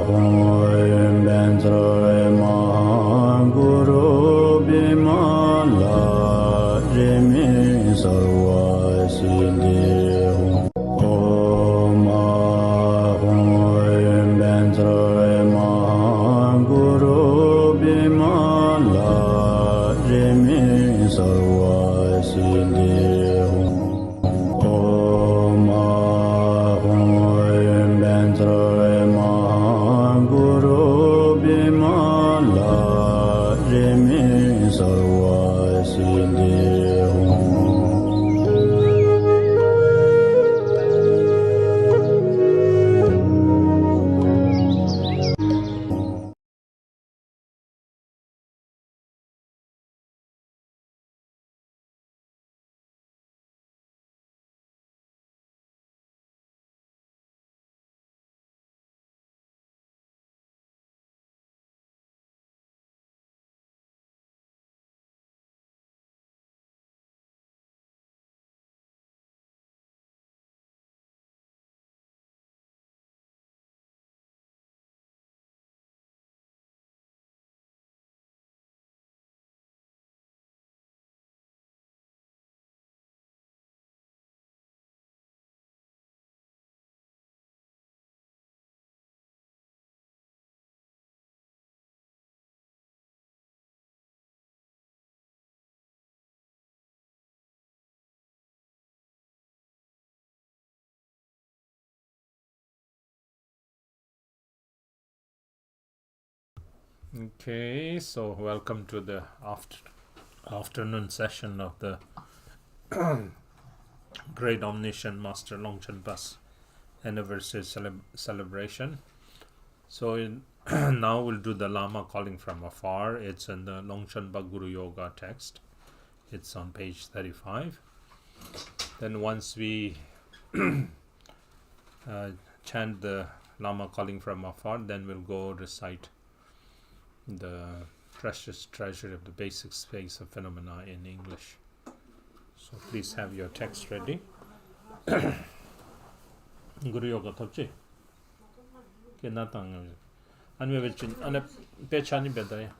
Om Okay, so welcome to the afternoon session of the Great Omniscient Master Lonchenpa's anniversary celebration. So now we'll do the Lama calling from afar. It's in the Longchenpa Guru Yoga text. It's on page 35. Then once we chant the Lama calling from afar, then we'll go recite the precious treasury of the basic space of phenomena in English. So please have your text ready. Guru Yoga 탑지? 깨나땅 아니면 왜 안에 배찬이 배다야?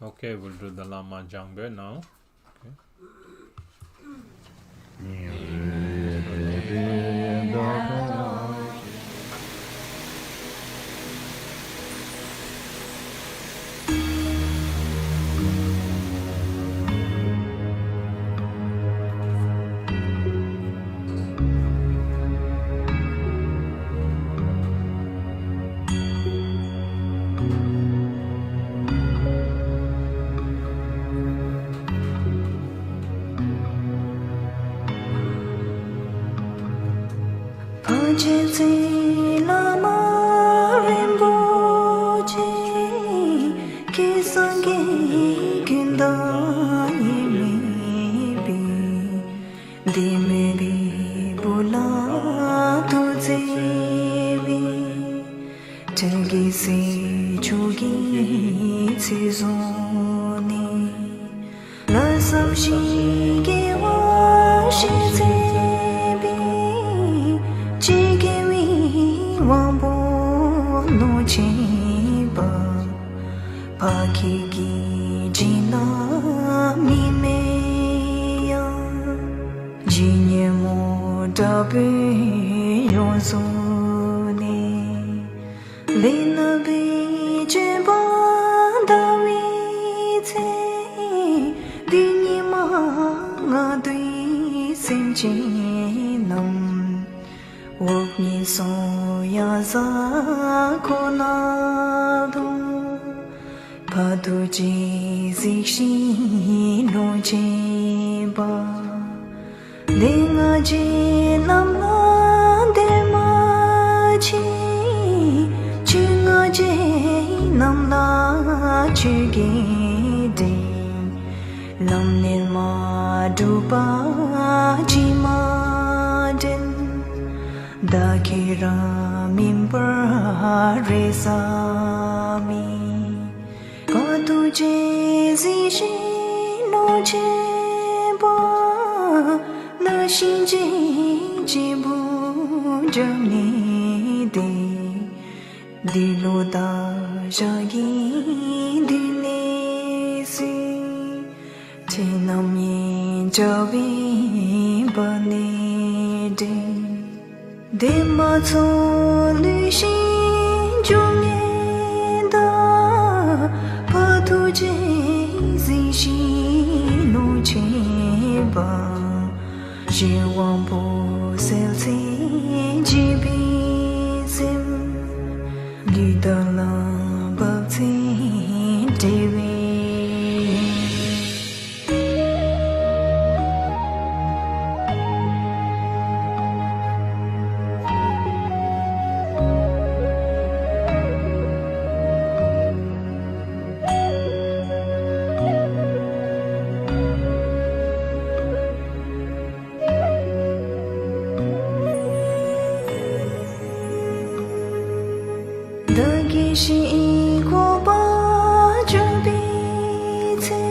Okay, we'll do the Lama Jangbe now. Okay. Lonchenpa chugede lamnil ma dupa jimaden dakira mimbar resami ko tujhe zishi Lonchenpa na shinje jibu jamni de dilo da jagi dile si chinam yin jawi bane de de ma cho lu shin jungye da pa tujhe zishi Lonchenpa je wang po sel si jibi sim lidala bhakti devi Shi ko ba jubi te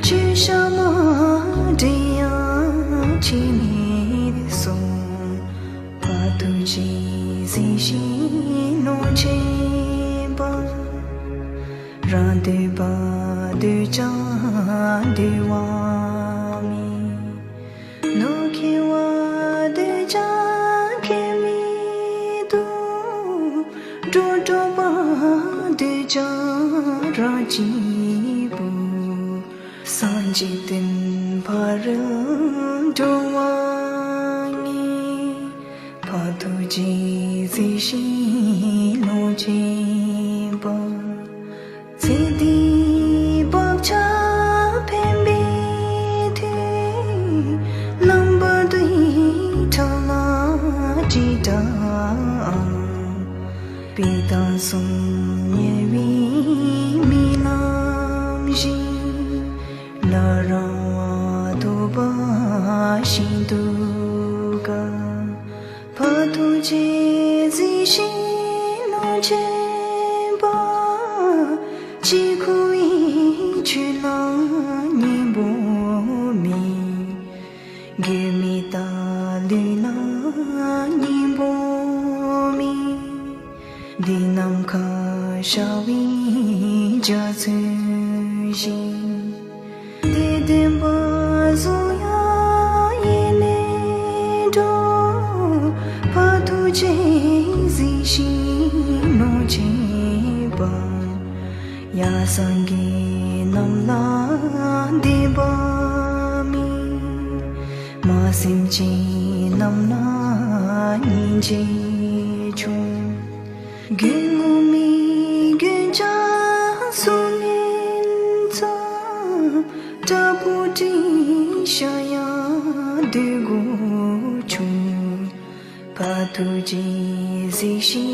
chi shama dia chi ni so pa tu ji si shi Lonchenpa ra de ba de cha de wa mi no ki wa de cha ke mi tu Dudjom rajibu sanjitin parang dowangi patuji zishi Lonchenpa sidi bakcha pembe the lamba dui thala jita Pitan sum yevi milam ji la rawa duba shinduga patu je zishi Lonchenpa chi kui chula nimbo mi gimita lila nimbo Dinam ka shawi jazuji Didimba zoya yene do Patu je zishi Lonchenpa Yasangi namla dibami Masimchi namla ninje chung Gengumi genja suninza tabuti shaya degu chu patuji zishi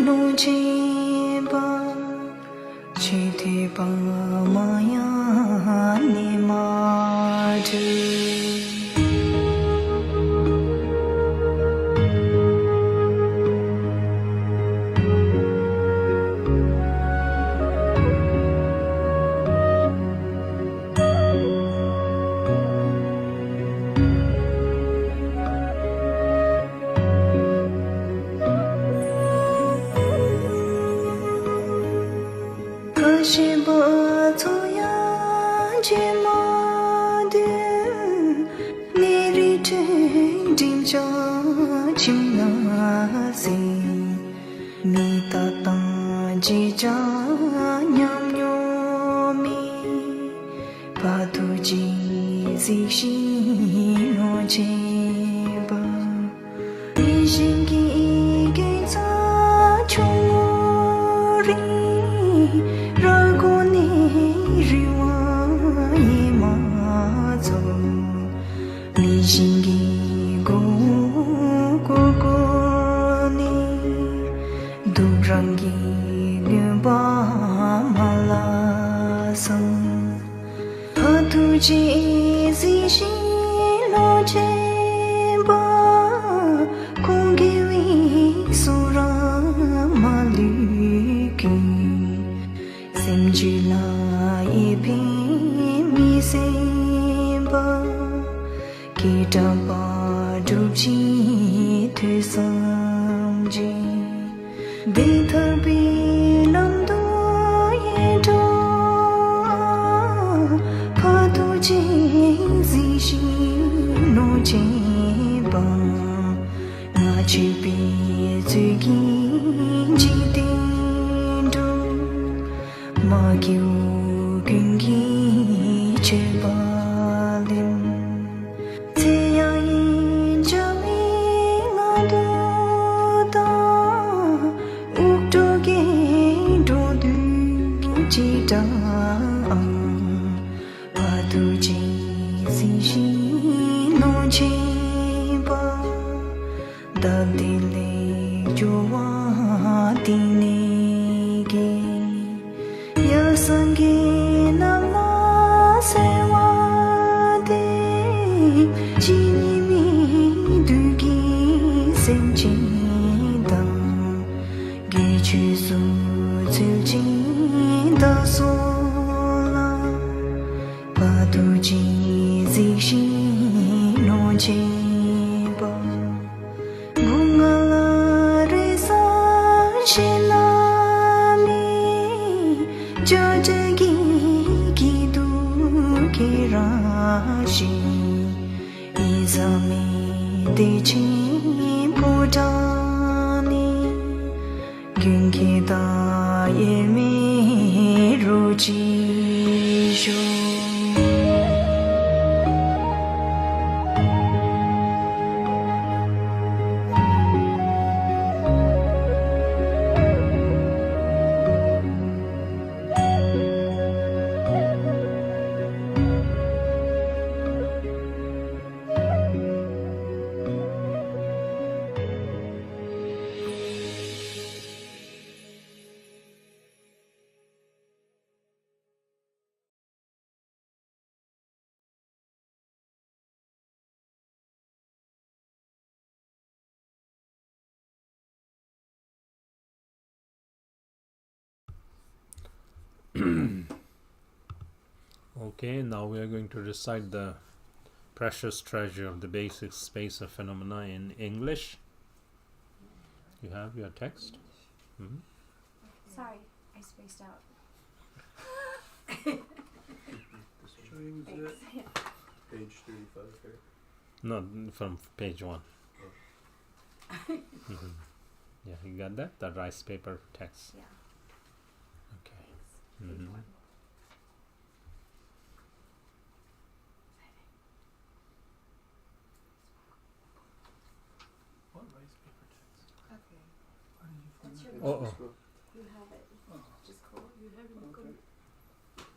Lonchenpa chite pa maya nemadu Shiba toya jema de neri te dimja chimna si mi ta ta ji ja nyam nyo mi pa tu ji zishi Lonchenpa Nishingi ge za chori Ragoni riwa imazo Nishingi go go go ni Durangi nyumba ma chi si shi Lonchenpa Kunkhyen sura maliki simjila ipi mi semba kitapa dubji thesamji betharbi lamdo yedo phatu chi zishi Lonchenpa na chi pi zugi ji do ma kyu kungi chebalim Chöying jami ngado da ukto ge do du ji da padu ji si shi Lonchenpa da dile jowa dine ge ya sange namla sewa de ji mi dugi senchi da ge chu su zu ji da so la pa du ji zi shi Lonchenpa gungala re sa shinami jajagi gidu kirashi izami dechi putani Kunkhyen yeme ruji sho Okay, now we are going to recite the precious treasure of the basic space of phenomena in English. You have your text? Mhm. Sorry, I spaced out. Chöying Thanks. page 35 here. No, from page 1. Mhm. Yeah, you got that? The rice paper text. Yeah. Okay. Page Mhm. one. What rice paper text? Okay. Where did you find That's that? your Oh, This oh. book. You have it. Just cool. You have it. Okay.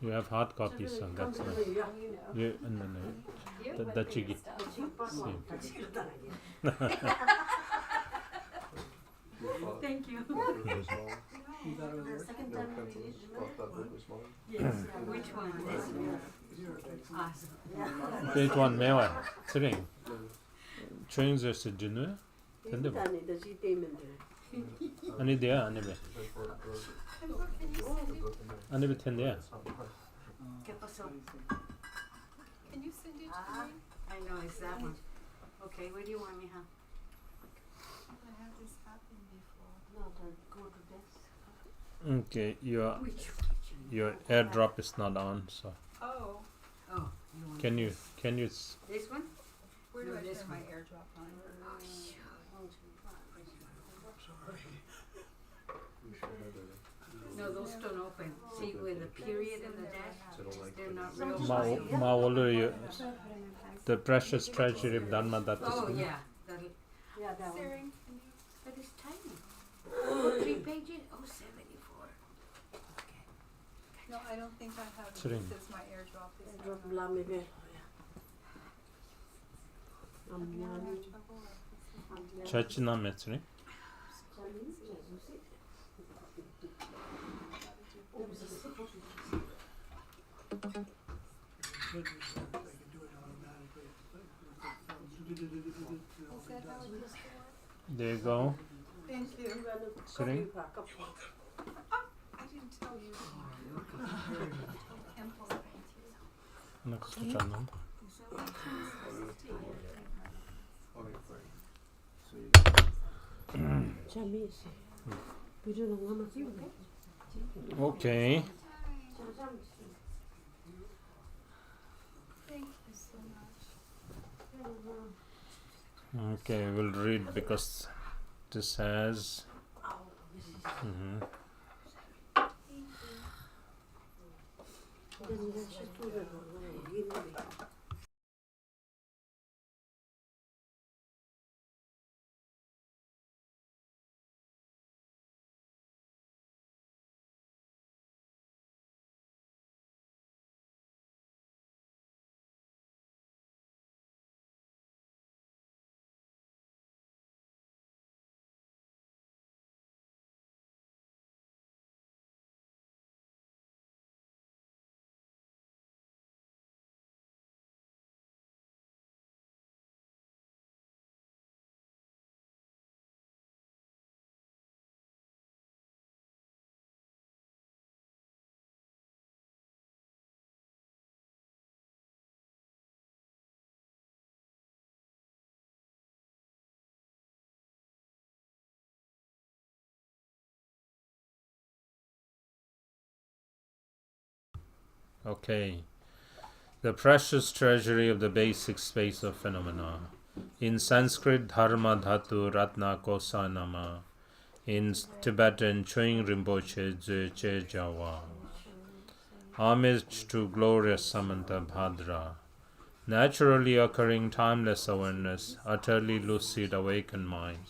You have hard copies, so that's not. You know. You, no, no, You that- went that through you your get- stuff. same. You thought Thank you. the book was small? You thought it was the there? second No time we pencils? did, Thought that book was small? Yes. Which one? This one. Awesome. Page 1 매와 트링. Chöying is a dinner. 근데 뭐? 아니 돼야 안 해봐. 안 해봐 텐데야. Can you send it to me? I know, it's that one. Okay, where do you want me, huh? I had this happen before. No, go to this. Okay, your Which? airdrop is not on, so Oh, Oh, you want can you this one? where do No, I this turn my one. airdrop on? You should have it. No, those don't open. See, with the period and the dash, I don't like they're not the- real ma file. ma 원래 the precious treasury of Dharma that Oh, is yeah, that'll, Yeah, that one. but it's tiny. Oh, 3 pages? Oh, 74. Okay. No, I don't think I have it. Sitting. It says my airdrop is on. I'm having trouble with this. church나 메트리. Is that how it used to work? There you go. Thank you. Sitting. I didn't tell you. Temple, thank you. Next to Chandan. Is that what it is? Okay, fine. So you Okay. Thank you so much. Okay, we'll read because this has. Mhm. Okay. The precious treasury of the basic space of phenomena. In Sanskrit, Dharma Dhatu Ratna Kosa Nama. In Tibetan, Chöying Rinpoche Che Jawa. Homage to glorious Samanta Bhadra. Naturally occurring timeless awareness, utterly lucid awakened mind,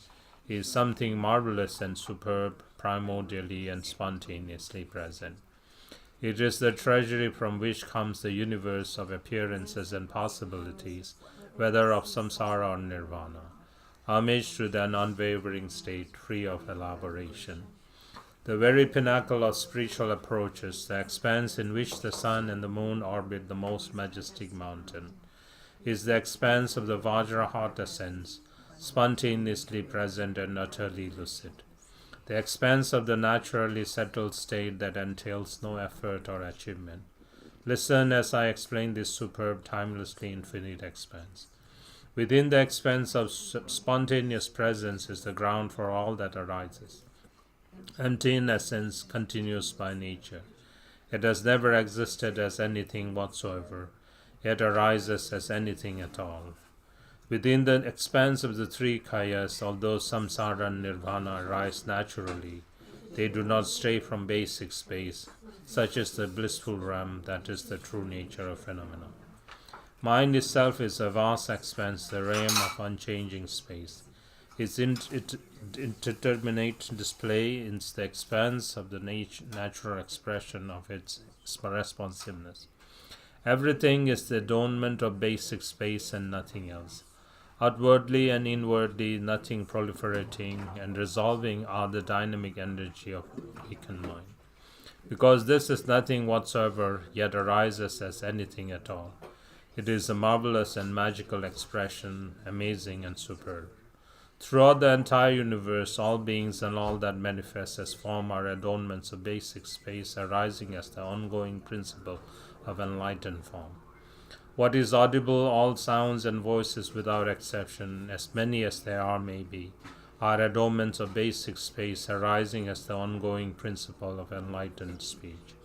is something marvelous and superb, primordially and spontaneously present. It is the treasury from which comes the universe of appearances and possibilities, whether of samsara or nirvana. Homage to an unwavering state, free of elaboration. The very pinnacle of spiritual approaches, the expanse in which the sun and the moon orbit the most majestic mountain, is the expanse of the Vajrahat essence, spontaneously present and utterly lucid. The expanse of the naturally settled state that entails no effort or achievement. Listen as I explain this superb, timelessly infinite expanse. Within the expanse of spontaneous presence is the ground for all that arises. Empty in essence, continuous by nature. It has never existed as anything whatsoever, yet arises as anything at all. Within the expanse of the three kayas, although samsara and nirvana arise naturally, they do not stray from basic space. Such is the blissful realm that is the true nature of phenomena. Mind itself is a vast expanse, the realm of unchanging space. Its indeterminate display is the expanse of the natural expression of its responsiveness. Everything is the adornment of basic space and nothing else. Outwardly and inwardly, nothing proliferating and resolving are the dynamic energy of awakened mind. Because this is nothing whatsoever, yet arises as anything at all. It is a marvelous and magical expression, amazing and superb. Throughout the entire universe, all beings and all that manifests as form are adornments of basic space, arising as the ongoing principle of enlightened form. What is audible, all sounds and voices without exception, as many as there are may be, are adornments of basic space, arising as the ongoing principle of enlightened speech.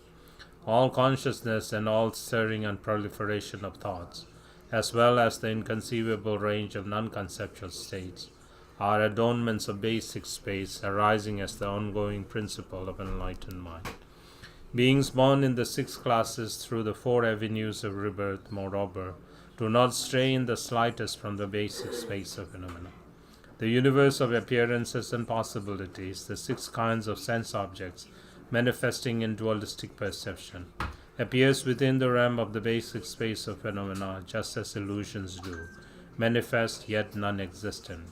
All consciousness and all stirring and proliferation of thoughts, as well as the inconceivable range of non-conceptual states, are adornments of basic space, arising as the ongoing principle of enlightened mind. Beings born in the 6 classes through the 4 avenues of rebirth, moreover, do not stray in the slightest from the basic space of phenomena. The universe of appearances and possibilities, the 6 kinds of sense objects manifesting in dualistic perception, appears within the realm of the basic space of phenomena, just as illusions do, manifest yet non-existent.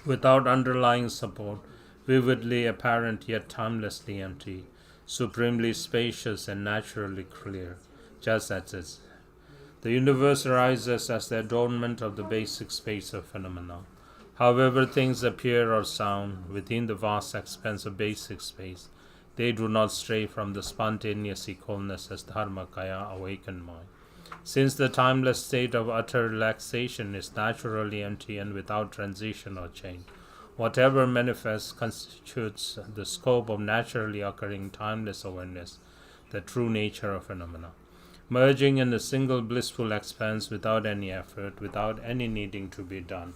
Without underlying support, vividly apparent yet timelessly empty, supremely spacious and naturally clear, just as it is. The universe arises as the adornment of the basic space of phenomena. However things appear or sound within the vast expanse of basic space, they do not stray from the spontaneous equalness as Dharmakaya, awakened mind. Since the timeless state of utter relaxation is naturally empty and without transition or change, whatever manifests constitutes the scope of naturally occurring timeless awareness, the true nature of phenomena, merging in a single blissful expanse without any effort, without any needing to be done.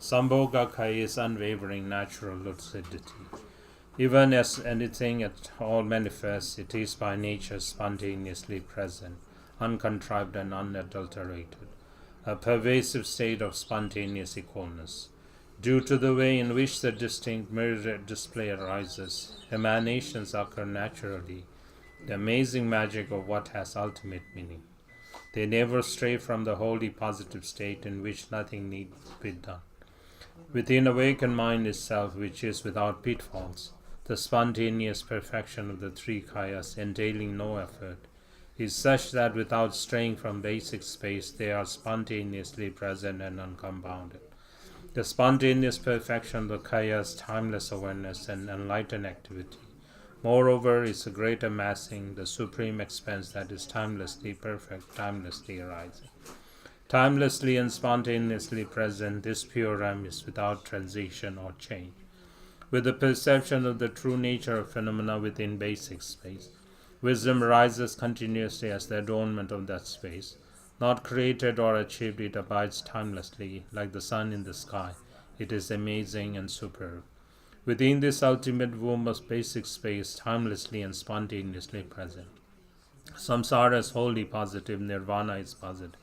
Sambhogakai is unwavering natural lucidity. Even as anything at all manifests, it is by nature spontaneously present, uncontrived and unadulterated, a pervasive state of spontaneous equalness. Due to the way in which the distinct mirror display arises, emanations occur naturally, the amazing magic of what has ultimate meaning. They never stray from the wholly positive state in which nothing need be done. Within awakened mind itself, which is without pitfalls, the spontaneous perfection of the three kayas, entailing no effort, is such that without straying from basic space, they are spontaneously present and uncompounded. The spontaneous perfection of the kayas, timeless awareness and enlightened activity, moreover, is a great amassing, the supreme expanse that is timelessly perfect, timelessly arising. Timelessly and spontaneously present, this pure realm is without transition or change. With the perception of the true nature of phenomena within basic space, wisdom arises continuously as the adornment of that space. Not created or achieved, it abides timelessly, like the sun in the sky. It is amazing and superb. Within this ultimate womb of basic space, timelessly and spontaneously present. Samsara is wholly positive, nirvana is positive.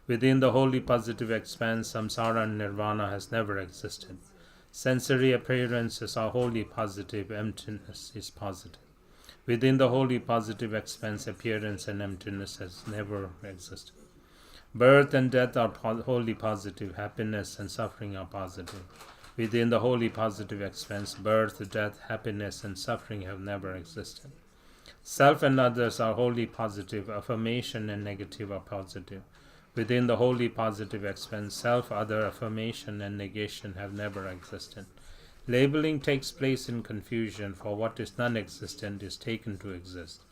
Within the wholly positive expanse, samsara and nirvana has never existed. Sensory appearances are wholly positive, emptiness is positive. Within the wholly positive expanse, appearance and emptiness has never existed. Birth and death are wholly positive, happiness and suffering are positive. Within the wholly positive expanse, birth, death, happiness and suffering have never existed. Self and others are wholly positive, affirmation and negative are positive. Within the wholly positive expanse, self, other, affirmation and negation have never existed. Labeling takes place in confusion, for what is non-existent is taken to exist.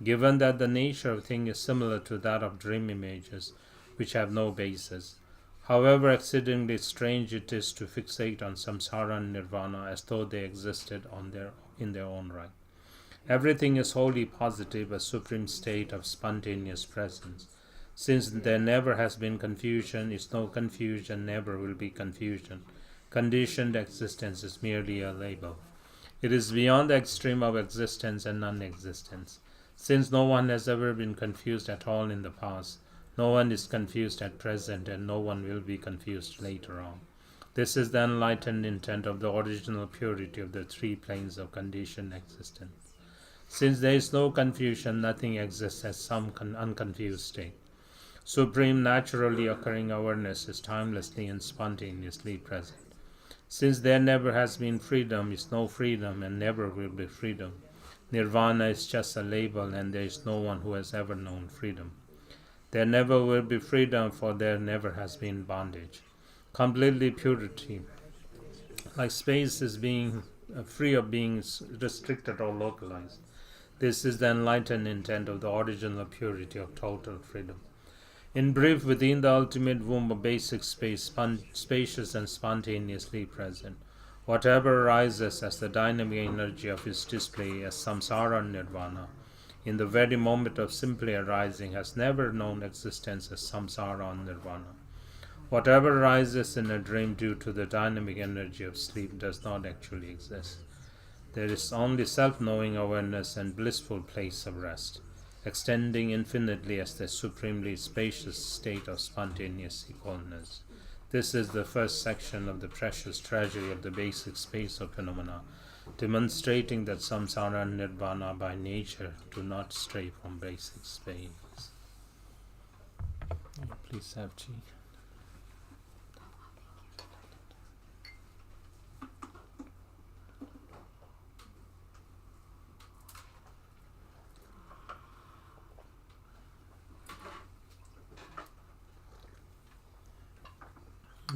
Given that the nature of thing is similar to that of dream images, which have no basis, however exceedingly strange it is to fixate on samsara and nirvana as though they existed in their own right. Everything is wholly positive, a supreme state of spontaneous presence. Since there never has been confusion, is no confusion, never will be confusion. Conditioned existence is merely a label. It is beyond the extreme of existence and non-existence. Since no one has ever been confused at all in the past, no one is confused at present, and no one will be confused later on. This is the enlightened intent of the original purity of the three planes of conditioned existence. Since there is no confusion, nothing exists as some unconfused state. Supreme naturally occurring awareness is timelessly and spontaneously present. Since there never has been freedom, is no freedom and never will be freedom. Nirvana is just a label, and there is no one who has ever known freedom. There never will be freedom, for there never has been bondage. Completely purity, like space, is being free of being restricted or localized. This is the enlightened intent of the original purity of total freedom. In brief, within the ultimate womb of basic space, spacious and spontaneously present, whatever arises as the dynamic energy of its display as samsara and nirvana, in the very moment of simply arising, has never known existence as samsara and nirvana. Whatever arises in a dream due to the dynamic energy of sleep does not actually exist. There is only self-knowing awareness and blissful place of rest, extending infinitely as the supremely spacious state of spontaneous equalness. This is the first section of the precious treasury of the basic space of phenomena, demonstrating that samsara and nirvana by nature do not stray from basic space. Please have tea.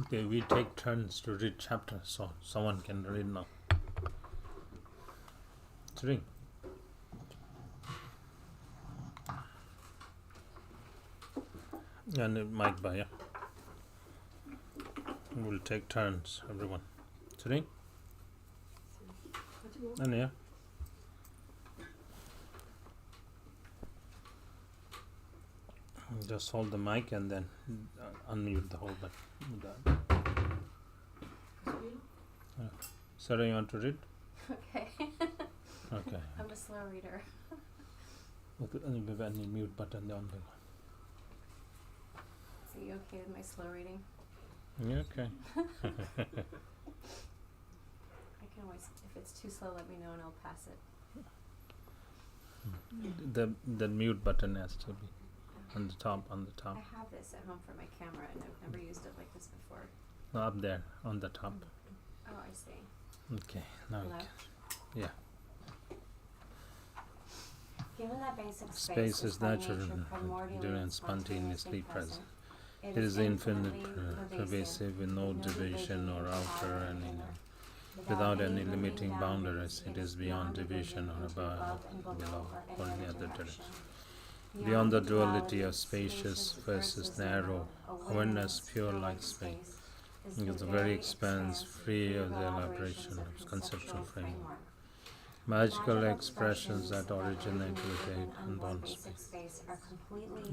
Okay, we take turns to read chapters, so someone can read now. Chöying. And Mike Baya. We'll take turns, everyone. Chöying. And yeah. Just hold the mic and then unmute the whole button. Sarah, you want to read? Okay. Okay. I'm a slow reader. Any mute button on the. Are you okay with my slow reading? Yeah, okay. I can always, if it's too slow, let me know and I'll pass it. The mute button has to be on the top. I have this at home for my camera and I've never used it like this before. No, up there on the top. Oh, I see. Okay, now we Left. can. Given that basic Space is by natural, nature primordially during and spontaneously present. It It is infinite, infinitely pervasive, with no division or outer and inner. Without any limiting boundaries, it is beyond division or above, below, or in the other direction. Beyond the duality of spacious versus narrow, awareness pure like space is the very expanse free of the elaboration of conceptual framework. Magical expressions that originate with a unbound space,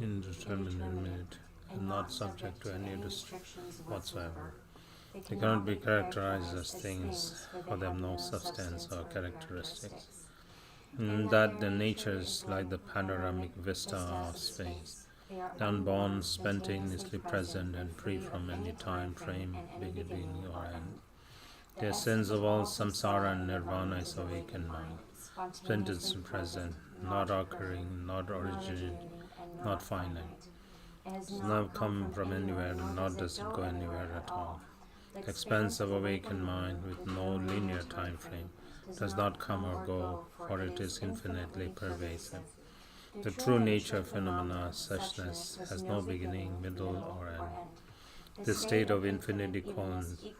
indeterminate and not subject to any restrictions whatsoever. They cannot be characterized as things, for them no substance or characteristics. In that the nature is like the panoramic vista of space, unborn, spontaneously present and free from any time frame, beginning or end. The essence of all samsara and nirvana is awakened mind, spontaneously present, not occurring, not originating, not finite. It does not come from anywhere, nor does it go anywhere at all. The expanse of awakened mind with no linear time frame does not come or go, for it is infinitely pervasive. The true nature of phenomena, suchness, has no beginning, middle, or end. This state of infinite equality,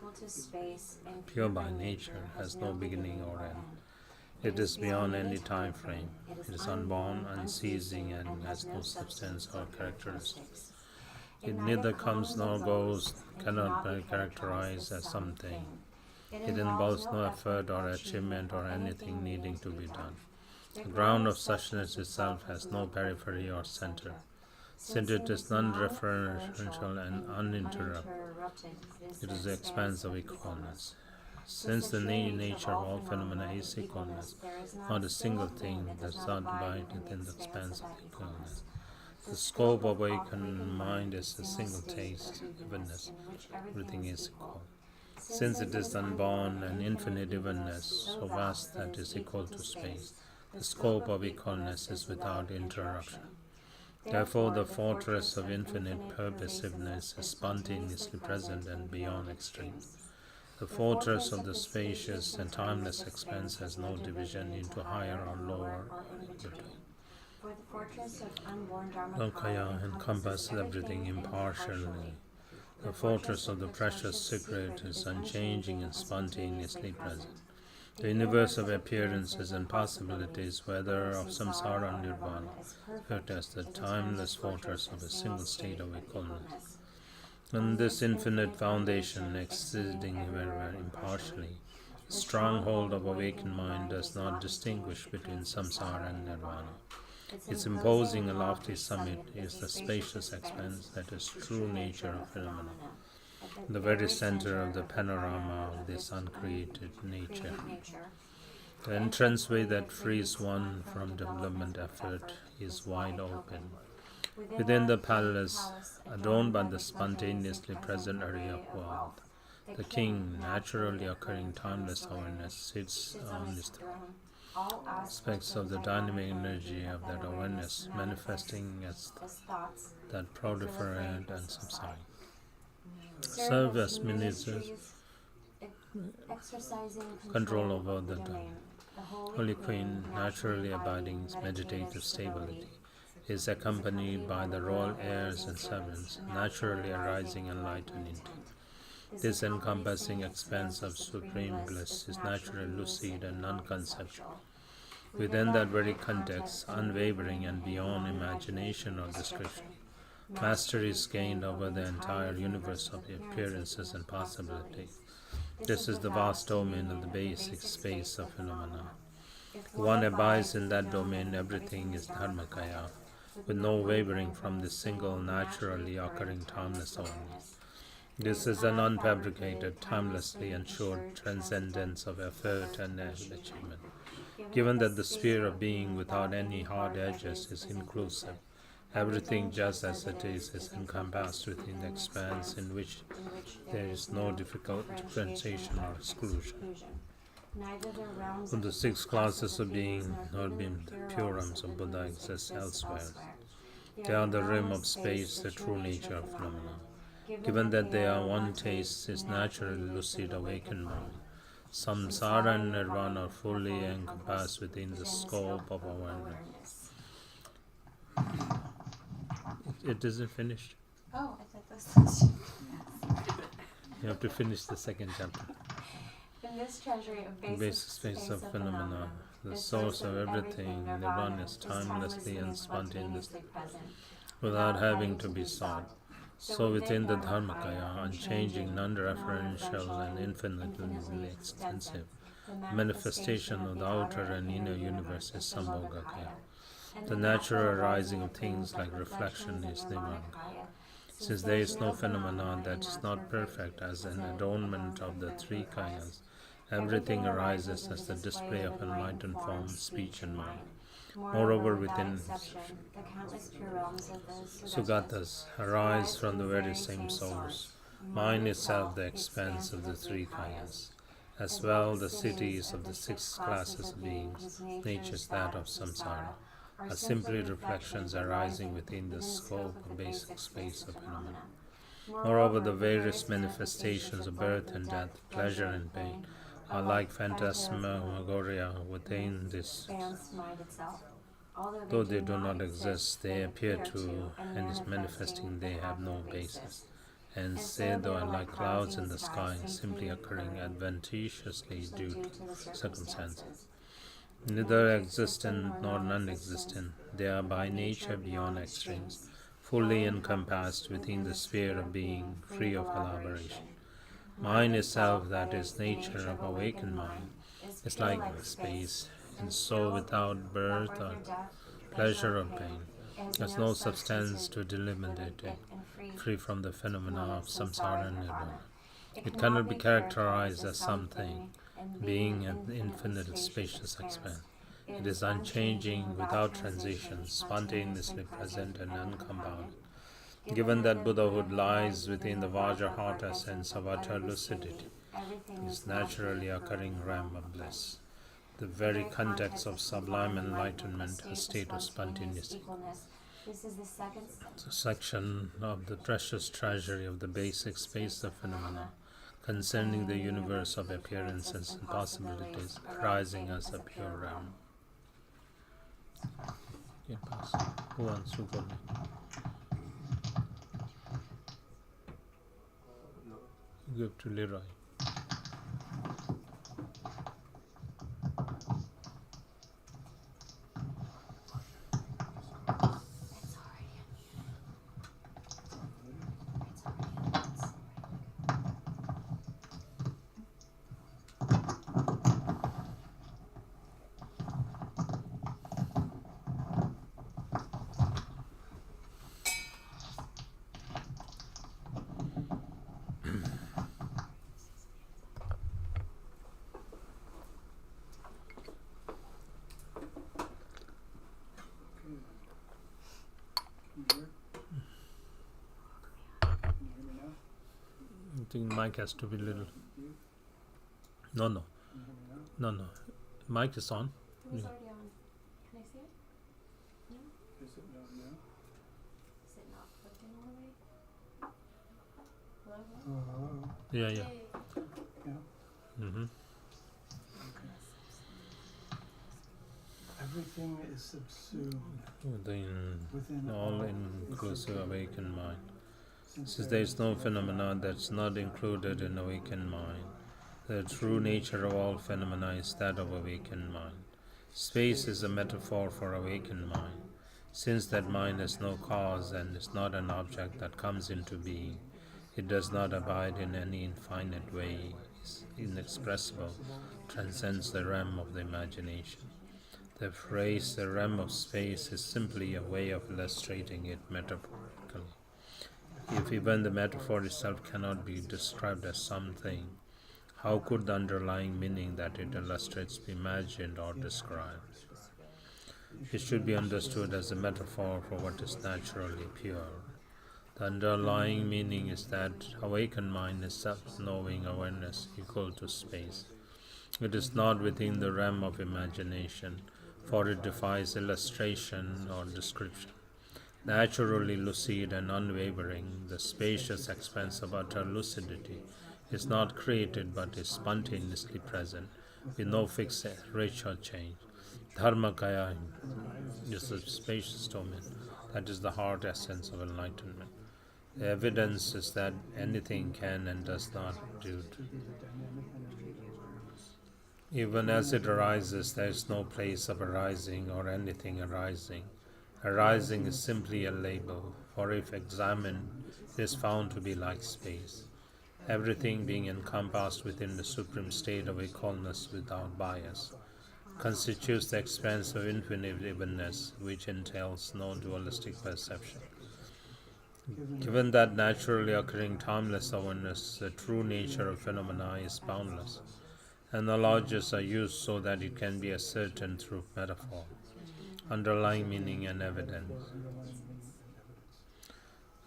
pure by nature, has no beginning or end. It is beyond any time frame. It is unborn, unceasing, and has no substance or characteristics. It neither comes nor goes, cannot be characterized as something. It involves no effort or achievement or anything needing to be done. The ground of suchness itself has no periphery or center. Since it is non-referential and uninterrupted, it is the expanse of equalness. Since the nature of all phenomena is equalness, not a single thing does not abide within the expanse of equalness. The scope of awakened mind is a single taste, evenness. Everything is equal. Since it is unborn and infinite evenness, so vast that it is equal to space, the scope of equalness is without interruption. Therefore, the fortress of infinite pervasiveness is spontaneously present and beyond extremes. The fortress of the spacious and timeless expanse has no division into higher or lower or in between. Kunkhyen encompasses everything impartially. The fortress of the precious secret is unchanging and spontaneously present. The universe of appearances and possibilities, whether of samsara or nirvana, serve as the timeless fortress of a single state of equalness. And this infinite foundation, existing everywhere impartially, the stronghold of awakened mind does not distinguish between samsara and nirvana. Its imposing and lofty summit is the spacious expanse that is true nature of phenomena, the very center of the panorama of this uncreated nature. The entranceway that frees one from development effort is wide open. Within the palace, adorned by the spontaneously present area of world, the king, naturally occurring timeless awareness, sits on his throne. Aspects of the dynamic energy of that awareness manifesting as thoughts that proliferate and subside, serve as ministers control over the Holy Queen, naturally abiding meditative stability, is accompanied by the royal heirs and servants, naturally arising enlightened intent. This encompassing expanse of supreme bliss is naturally lucid and non-conceptual. Within that very context, unwavering and beyond imagination or description, mastery is gained over the entire universe of appearances and possibilities. This is the vast domain of the basic space of phenomena. One abides in that domain, everything is dharmakaya, with no wavering from this single naturally occurring timeless only. This is an unfabricated, timelessly ensured transcendence of effort and achievement. Given that the sphere of being without any hard edges is inclusive, everything just as it is encompassed within the expanse in which there is no difficult differentiation or exclusion. From the six classes of being, nor being the pure realms of Buddha exist elsewhere. They are the realm of space, the true nature of phenomena. Given that they are one taste, is naturally lucid awakened mind. Samsara and Nirvana are fully encompassed within the scope of awareness. It isn't finished. Oh, I thought this was. You have to finish the second chapter. In this treasury of Basic space of phenomena, the source of everything, Nirvana is timelessly and spontaneously present, without having to be sought. So within the Dharmakaya, unchanging, non-referential and infinitely extensive, the manifestation of the outer and inner universe is Sambhogakaya. The natural arising of things like reflection is Nirmanakaya. Since there is no phenomenon that is not perfect as an adornment of the three kayas, everything arises as the display of enlightened form, speech and mind. Moreover, within Sugatas arise from the very same source. Mind itself the expanse of the three kayas. As well, the cities of the six classes of beings, nature is that of samsara, are simply reflections arising within the scope of basic space of phenomena. Moreover, the various manifestations of birth and death, pleasure and pain, are like phantasmagoria within this. Though they do not exist, they appear to, and is manifesting they have no basis. And say they are like clouds in the sky, simply occurring adventitiously due to circumstances. Neither existent nor non-existent, they are by nature beyond extremes, fully encompassed within the sphere of being, free of elaboration. Mind itself, that is, nature of awakened mind, is like space, and so without birth or pleasure or pain, has no substance to delimitate it, free from the phenomena of samsara and nirvana. It cannot be characterized as something, being an infinite spacious expanse. It is unchanging, without transition, spontaneously present and uncompounded. Given that Buddhahood lies within the Vajrahata sense of utter lucidity, it is naturally occurring realm of bliss. The very context of sublime enlightenment, a state of spontaneity. The section of the precious treasury of the basic space of phenomena, concerning the universe of appearances and possibilities, arising as a pure realm. Who wants to go next? Give to Leroy. I think mic has to be little. No. Mic is on. It was already on. Can I see it? No? Is it not now? Is it not plugged in all the way? Hello? Hello? Yeah. Yeah. Mm-hmm. Everything is subsumed Within within all is inclusive subsumed. awakened mind. Since there is no phenomena that's not included in awakened mind, the true nature of all phenomena is that of awakened mind. Space is a metaphor for awakened mind. Since that mind has no cause and is not an object that comes into being, it does not abide in any infinite way, is inexpressible, transcends the realm of the imagination. The phrase the realm of space is simply a way of illustrating it metaphorically. If even the metaphor itself cannot be described as something, how could the underlying meaning that it illustrates be imagined or described? It should be understood as a metaphor for what is naturally pure. The underlying meaning is that awakened mind is self-knowing awareness equal to space. It is not within the realm of imagination, for it defies illustration or description. Naturally lucid and unwavering, the spacious expanse of utter lucidity is not created but is spontaneously present, with no fixed rate or change. Dharmakaya is a spacious domain, that is the heart essence of enlightenment. The evidence is that anything can and does not do. Even as it arises, there is no place of arising or anything arising. Arising is simply a label, for if examined, it is found to be like space. Everything being encompassed within the supreme state of equalness without bias constitutes the expanse of infinite evenness, which entails no dualistic perception. Given that naturally occurring timeless awareness, the true nature of phenomena is boundless. Analogies are used so that it can be ascertained through metaphor, underlying meaning and evidence.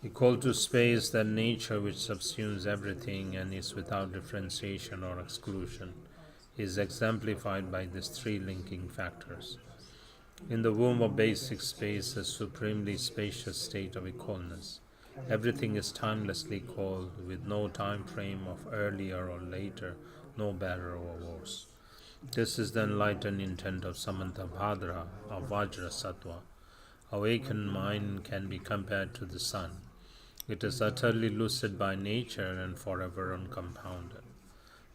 Equal to space, that nature which subsumes everything and is without differentiation or exclusion, is exemplified by these three linking factors. In the womb of basic space, a supremely spacious state of equalness, everything is timelessly equal, with no time frame of earlier or later, no better or worse. This is the enlightened intent of Samantabhadra, of Vajra Sattva. Awakened mind can be compared to the sun. It is utterly lucid by nature and forever uncompounded.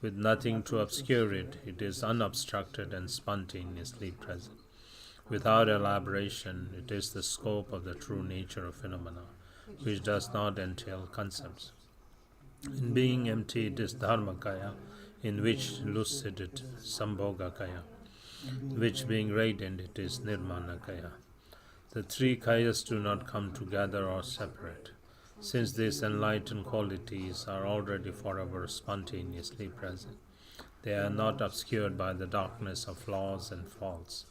With nothing to obscure it, it is unobstructed and spontaneously present. Without elaboration, it is the scope of the true nature of phenomena, which does not entail concepts. In being empty, it is Dharmakaya, in which lucid it Sambhogakaya, which being radiant, it is Nirmanakaya. The three kayas do not come together or separate, since these enlightened qualities are already forever spontaneously present. They are not obscured by the darkness of flaws and faults.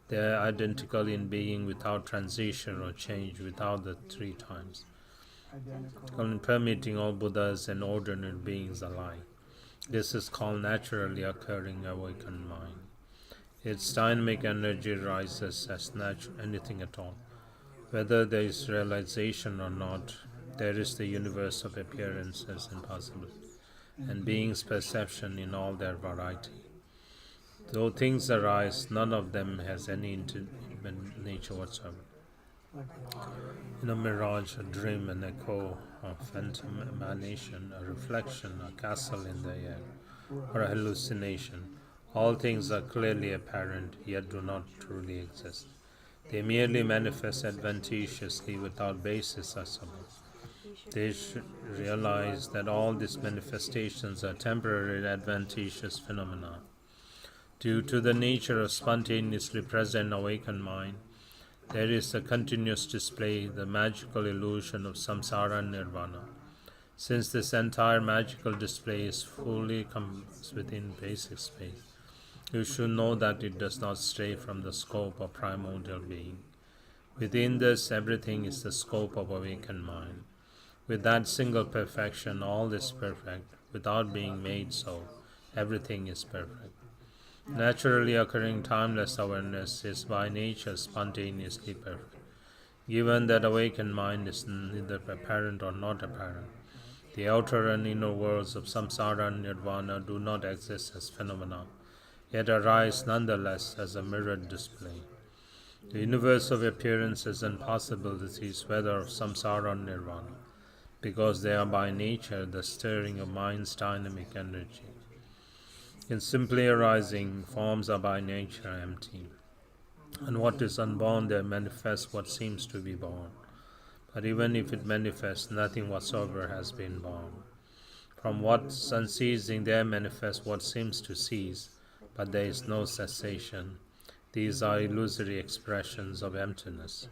They are identical in being without transition or change, without the three times, permeating all Buddhas and ordinary beings alike. This is called naturally occurring awakened mind. Its dynamic energy rises as anything at all. Whether there is realization or not, there is the universe of appearances and possibilities, and being's perception in all their variety. Though things arise, none of them has any intimate nature whatsoever. In a mirage, a dream, an echo, a phantom emanation, a reflection, a castle in the air, or a hallucination, all things are clearly apparent, yet do not truly exist. They merely manifest advantageously without basis or support. They should realize that all these manifestations are temporary advantageous phenomena. Due to the nature of spontaneously present awakened mind, there is a continuous display, the magical illusion of samsara and nirvana. Since this entire magical display is fully comes within basic space, you should know that it does not stray from the scope of primordial being. Within this, everything is the scope of awakened mind. With that single perfection, all is perfect. Without being made so, everything is perfect. Naturally occurring timeless awareness is by nature spontaneously perfect. Given that awakened mind is neither apparent or not apparent, the outer and inner worlds of samsara and nirvana do not exist as phenomena, yet arise nonetheless as a mirrored display. The universe of appearances and possibilities, whether of samsara or nirvana, because they are by nature the stirring of mind's dynamic energy. In simply arising, forms are by nature empty, and what is unborn there manifests what seems to be born. But even if it manifests, nothing whatsoever has been born. From what's unceasing there manifests what seems to cease, but there is no cessation. These are illusory expressions of emptiness.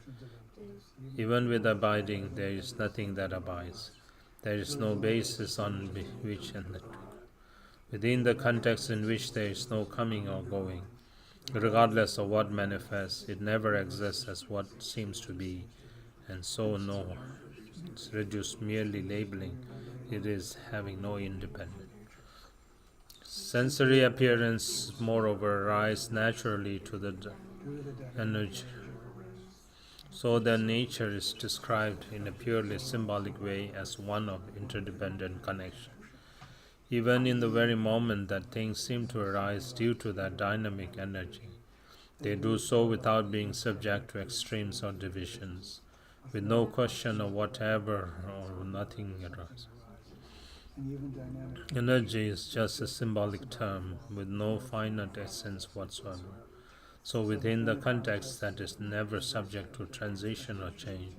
Even with abiding, there is nothing that abides. There is no basis on which within the context in which there is no coming or going. Regardless of what manifests, it never exists as what seems to be, and so no, it's reduced merely labeling. It is having no independence. Sensory appearance, moreover, rise naturally to the energy. So their nature is described in a purely symbolic way as one of interdependent connection. Even in the very moment that things seem to arise due to that dynamic energy, they do so without being subject to extremes or divisions, with no question of whatever or nothing arises. Energy is just a symbolic term with no finite essence whatsoever. So within the context that is never subject to transition or change,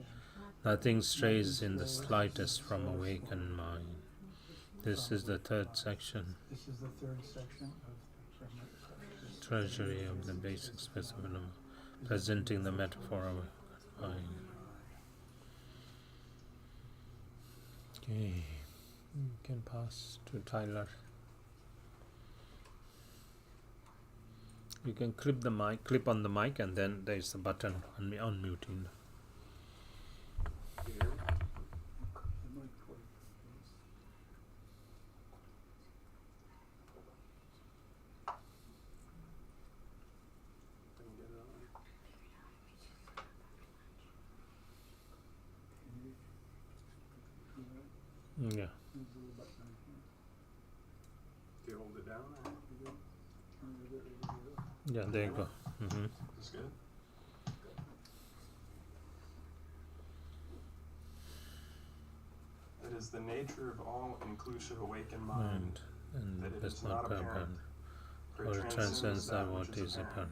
nothing strays in the slightest from awakened mind. This is the third section. This is the third section of Treasury of the basic specimen of presenting the metaphor of mind. Okay, you can pass to Tyler. You can clip on the mic, and then there is the button on unmuting. Yeah. Do you hold it down? Yeah, there you go. Mm-hmm. That's good. It is the nature of all inclusive awakened mind And that it it's is not not apparent, for it transcends that what is apparent.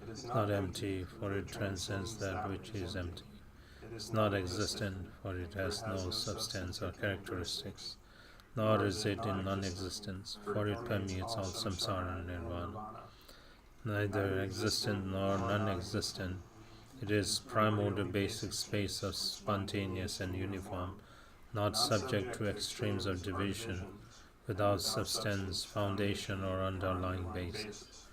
It is Not empty, for it transcends that which is empty. It's not existent, for it has no substance or characteristics. Nor is it in non-existence, for it permeates all samsara and nirvana. Neither existent nor non-existent, it is primordial basic space of spontaneous and uniform, not subject to extremes of division, without substance, foundation or underlying basis.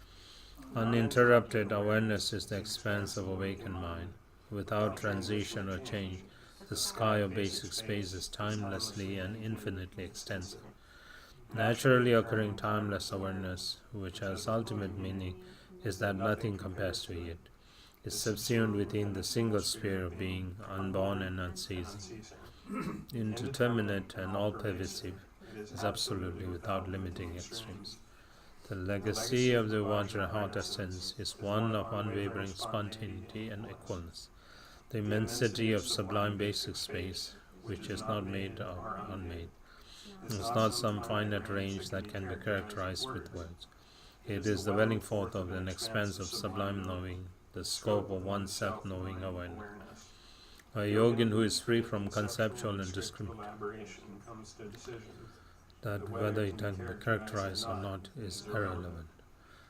Uninterrupted awareness is the expanse of awakened mind. Without transition or change, the sky of basic space is timelessly and infinitely extensive. Naturally occurring timeless awareness, which has ultimate meaning, is that nothing compares to it, is subsumed within the single sphere of being, unborn and unceasing. Indeterminate and all-pervasive, is absolutely without limiting extremes. The legacy of the Vajra heart essence is one of unwavering spontaneity and equalness. The immensity of sublime basic space, which is not made or unmade, is not some finite range that can be characterized with words. It is the welling forth of an expanse of sublime knowing, the scope of one's self-knowing awareness. A yogin who is free from conceptual and discrimination, that whether it can be characterized or not is irrelevant,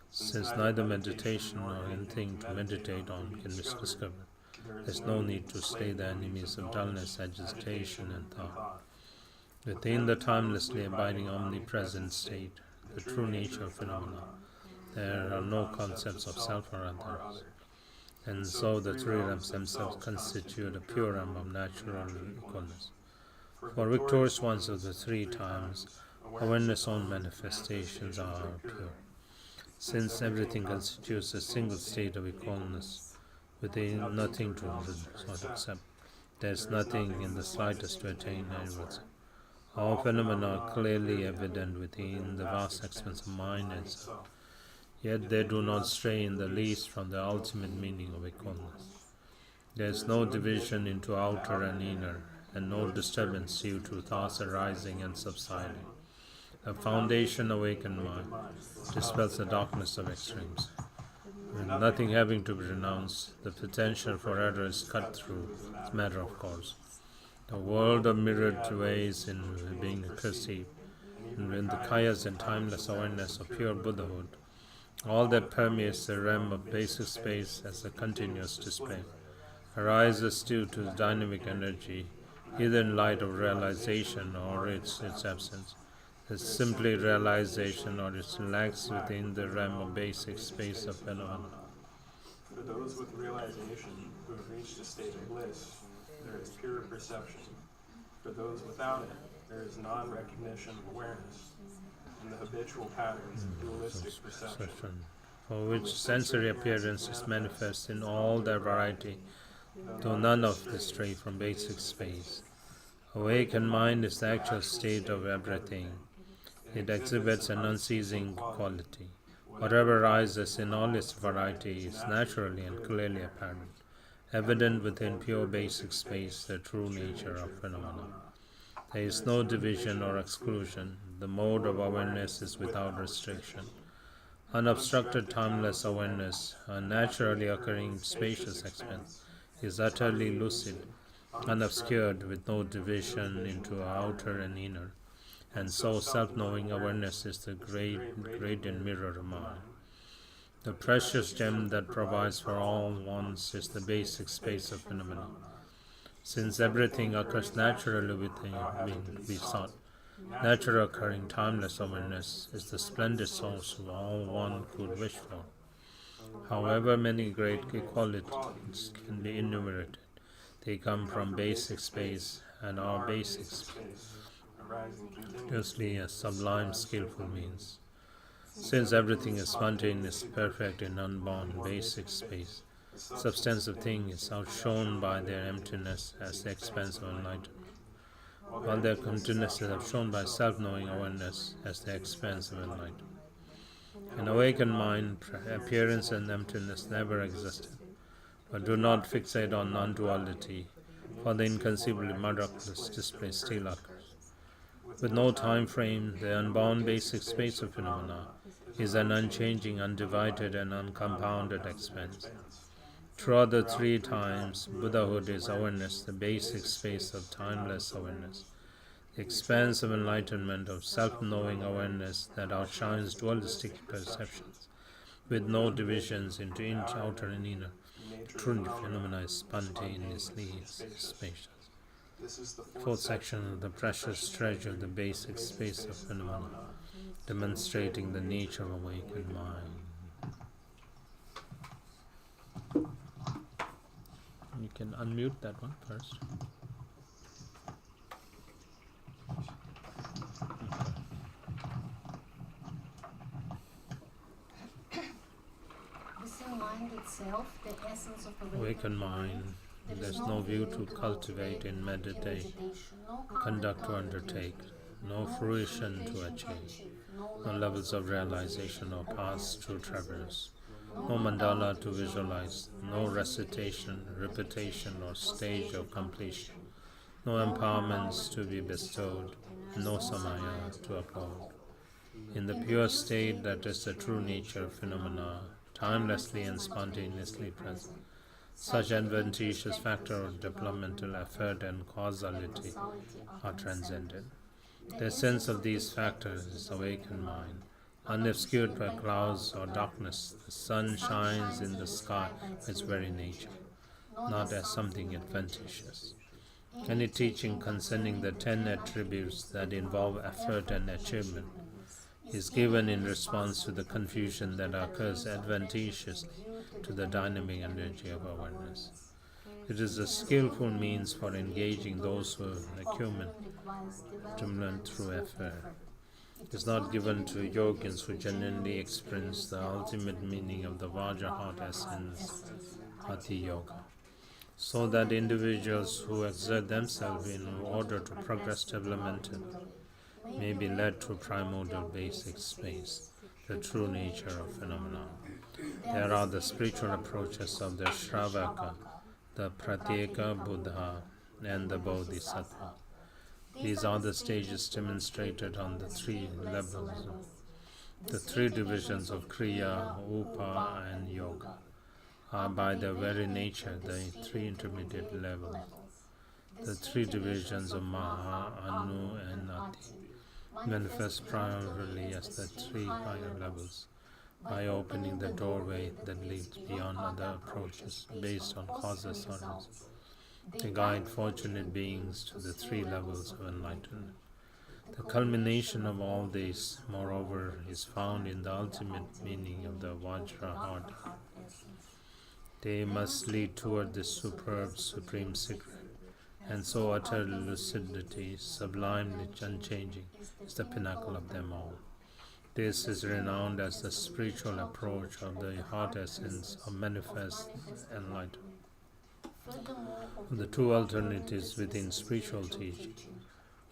since neither meditation nor anything to meditate on can be discovered. There is no need to slay the enemies of dullness, agitation, and thought. Within the timelessly abiding omnipresent state, the true nature of phenomena, there are no concepts of self or others. And so the three realms themselves constitute a pure realm of natural equalness. For victorious ones of the three times, awareness on manifestations are pure. Since everything constitutes a single state of equalness, within nothing to accept, there is nothing in the slightest to attain anyways. All phenomena are clearly evident within the vast expanse of mind and self, yet they do not stray in the least from the ultimate meaning of equalness. There is no division into outer and inner, and no disturbance due to thoughts arising and subsiding. A foundation awakened mind dispels the darkness of extremes. With nothing having to be renounced, the potential for error is cut through as a matter of course. The world of mirrored ways in being perceived, and when the kayas and timeless awareness of pure Buddhahood, all that permeates the realm of basic space as a continuous display, arises due to the dynamic energy, either in light of realization or its absence. It's simply realization or it lacks within the realm of basic space of phenomena. For those with realization who have reached a state of bliss, there is pure perception. For those without it, there is non-recognition of awareness and the habitual patterns of dualistic perception, for which sensory appearances manifest in all their variety, though none of this stray from basic space. Awakened mind is the actual state of everything. It exhibits an unceasing quality. Whatever arises in all its variety is naturally and clearly apparent, evident within pure basic space, the true nature of phenomena. There is no division or exclusion. The mode of awareness is without restriction. Unobstructed timeless awareness, a naturally occurring spacious expanse, is utterly lucid, unobscured, with no division into outer and inner. And so self-knowing awareness is the gradient mirror of mind. The precious gem that provides for all wants is the basic space of phenomena. Since everything occurs naturally within being to be sought, natural occurring timeless awareness is the splendid source of all one could wish for. However many great equalities can be enumerated, they come from basic space, and our basic space continuously a sublime, skillful means. Since everything is spontaneous, perfect in unborn basic space, substantive thing is outshone by their emptiness as the expanse of enlightenment, while their continuousness is outshone by self-knowing awareness as the expanse of enlightenment. In awakened mind, appearance and emptiness never existed, but do not fixate on non-duality, for the inconceivably miraculous display still occurs. With no time frame, the unbound basic space of phenomena is an unchanging, undivided, and uncompounded expanse. Throughout the three times, Buddhahood is awareness, the basic space of timeless awareness, the expanse of enlightenment of self-knowing awareness that outshines dualistic perceptions, with no divisions into outer and inner. Truly, phenomena is spontaneously spacious. Fourth section of the precious treasure, the basic space of phenomena, demonstrating the nature of awakened mind. You can unmute that one first. Within mind itself, the essence of Awakened mind. There is no view to cultivate in meditation, conduct to undertake, no fruition to achieve, no levels of realization or paths to traverse, no mandala to visualize, no recitation, repetition, or stage of completion, no empowerments to be bestowed, no samaya to upload. In the pure state that is the true nature of phenomena, timelessly and spontaneously present, such adventitious factor of developmental effort and causality are transcended. The essence of these factors is awakened mind. Unobscured by clouds or darkness, the sun shines in the sky by its very nature, not as something adventitious. Any teaching concerning the 10 attributes that involve effort and achievement is given in response to the confusion that occurs adventitiously to the dynamic energy of awareness. It is a skillful means for engaging those who acumen to learn through effort. It is not given to yogins who genuinely experience the ultimate meaning of the Vajrahat essence, Hati Yoga, so that individuals who exert themselves in order to progress developmentally may be led to primordial basic space, the true nature of phenomena. There are the spiritual approaches of the Shravaka, the Pratyeka Buddha, and the Bodhisattva. These are the stages demonstrated on the three levels, the three divisions of Kriya, Upa, and Yoga. Are by their very nature the three intermediate levels. The three divisions of Maha, Anu, and Nati manifest primarily as the three higher levels by opening the doorway that leads beyond other approaches based on causes or results. They guide fortunate beings to the three levels of enlightenment. The culmination of all this, moreover, is found in the ultimate meaning of the Vajrahata. They must lead toward this superb, supreme secret, and so utter lucidity, sublimely unchanging, is the pinnacle of them all. This is renowned as the spiritual approach of the heart essence of manifest enlightenment. The two alternatives within spiritual teaching.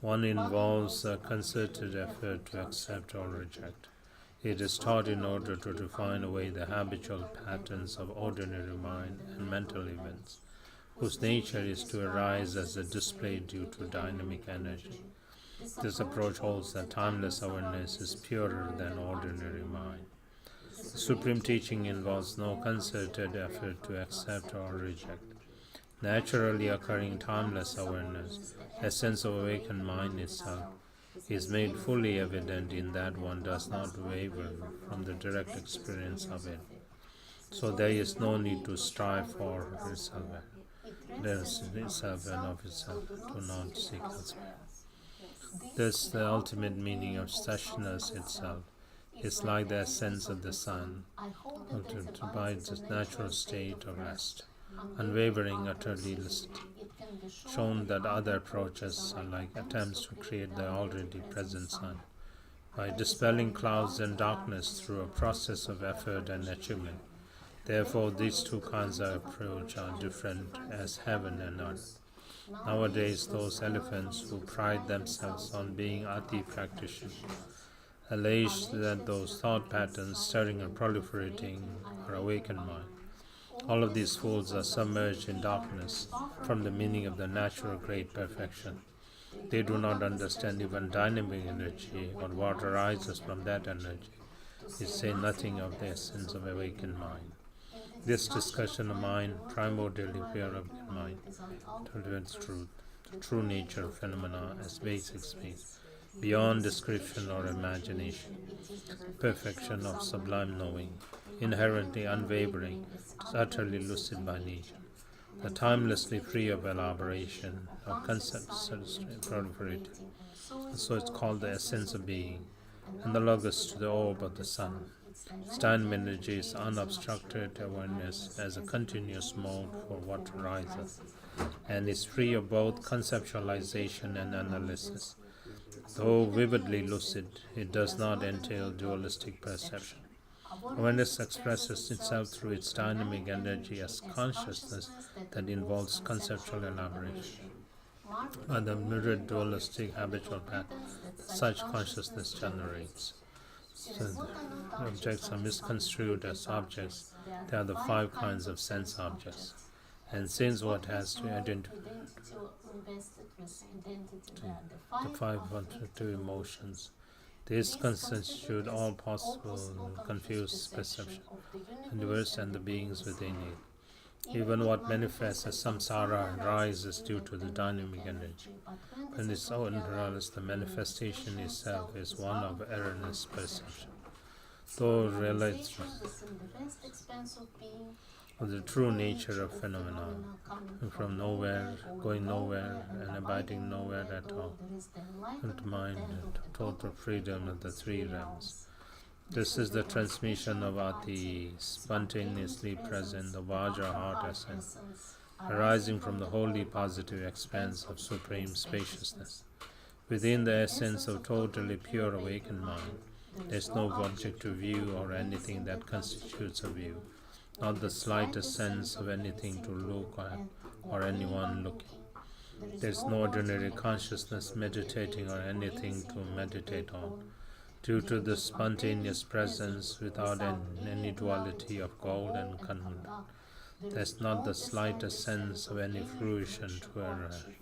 One involves a concerted effort to accept or reject. It is taught in order to define away the habitual patterns of ordinary mind and mental events, whose nature is to arise as a display due to dynamic energy. This approach holds that timeless awareness is purer than ordinary mind. The supreme teaching involves no concerted effort to accept or reject. Naturally occurring timeless awareness, essence of awakened mind itself, is made fully evident in that one does not waver from the direct experience of it. So there is no need to strive for itself. There is itself and of itself, do not seek elsewhere. Thus, the ultimate meaning of suchness itself is like the essence of the sun, by its natural state of rest, unwavering, utterly lucid. Shown that other approaches are like attempts to create the already present sun by dispelling clouds and darkness through a process of effort and achievement. Therefore, these two kinds of approach are different as heaven and earth. Nowadays, those elephants who pride themselves on being Ati practitioners allege that those thought patterns stirring and proliferating are awakened mind. All of these fools are submerged in darkness from the meaning of the natural great perfection. They do not understand even dynamic energy or what arises from that energy. They say nothing of the essence of awakened mind. This discussion of mind, primordially pure of mind, towards truth, the true nature of phenomena as basic space, beyond description or imagination, perfection of sublime knowing, inherently unwavering, is utterly lucid by nature, the timelessly free of elaboration, of concepts proliferating. So it's called the essence of being, analogous to the orb of the sun. Its dynamic energy is unobstructed awareness as a continuous mode for what arises, and is free of both conceptualization and analysis. Though vividly lucid, it does not entail dualistic perception. Awareness expresses itself through its dynamic energy as consciousness that involves conceptual elaboration. By the mirrored dualistic habitual pattern that such consciousness generates. So the objects are misconstrued as objects. They are the five kinds of sense objects. And since what has to identify the 512 emotions, these constitute all possible confused perception, the universe and the beings within it. Even what manifests as samsara arises due to the dynamic energy. In its own reality, the manifestation itself is one of erroneous perception. Though relates of the true nature of phenomena, from nowhere, going nowhere, and abiding nowhere at all, and mind total freedom of the three realms. This is the transmission of Ati, spontaneously present, the Vajra heart essence, arising from the wholly positive expanse of supreme spaciousness. Within the essence of totally pure awakened mind, there is no object to view or anything that constitutes a view, not the slightest sense of anything to look at or anyone looking. There is no ordinary consciousness meditating or anything to meditate on. Due to the spontaneous presence without any duality of gold and content, there is not the slightest sense of any fruition to arrive.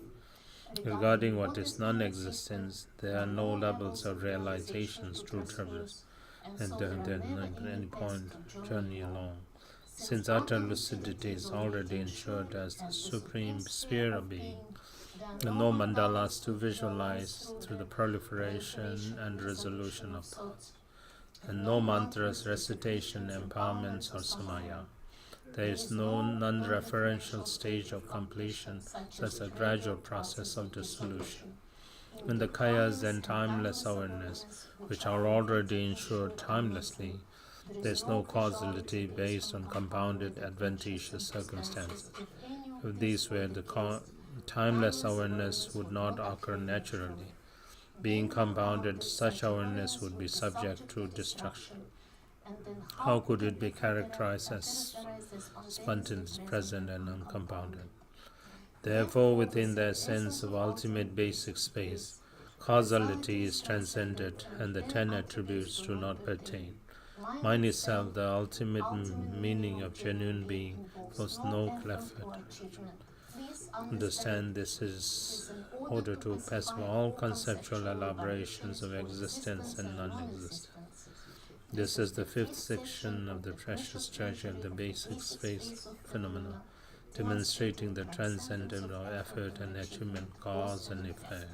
Regarding what is non-existence, there are no levels of realizations to traverse, and there at any point journey along. Since utter lucidity is already ensured as the supreme sphere of being, and no mandalas to visualize through the proliferation and resolution of thoughts, and no mantras, recitation, empowerments, or samaya. There is no non-referential stage of completion, such a gradual process of dissolution. When the kayas and timeless awareness, which are already ensured timelessly, there is no causality based on compounded adventitious circumstances. If these were the timeless awareness would not occur naturally. Being compounded, such awareness would be subject to destruction. How could it be characterized as spontaneous, present, and uncompounded? Therefore, within the essence of ultimate basic space, causality is transcended and the 10 attributes do not pertain. Mind itself, the ultimate meaning of genuine being, was no effort. Understand this is order to pass over all conceptual elaborations of existence and non-existence. This is the 5th section of the precious treasure of the basic space phenomena, demonstrating the transcendence of effort and achievement, cause and effect.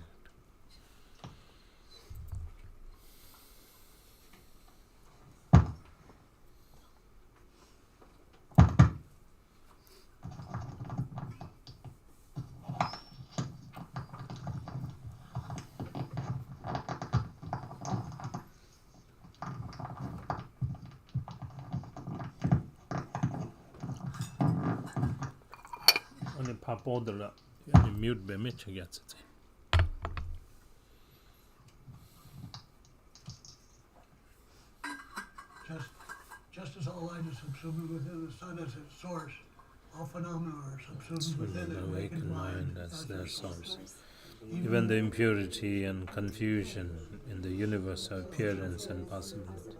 Papoda, mute be Mitch gets it. Just as all light is subsumed within the sun as its source, all phenomena are subsumed within the awakened mind as their source. Even the impurity and confusion in the universe of appearance and possibility.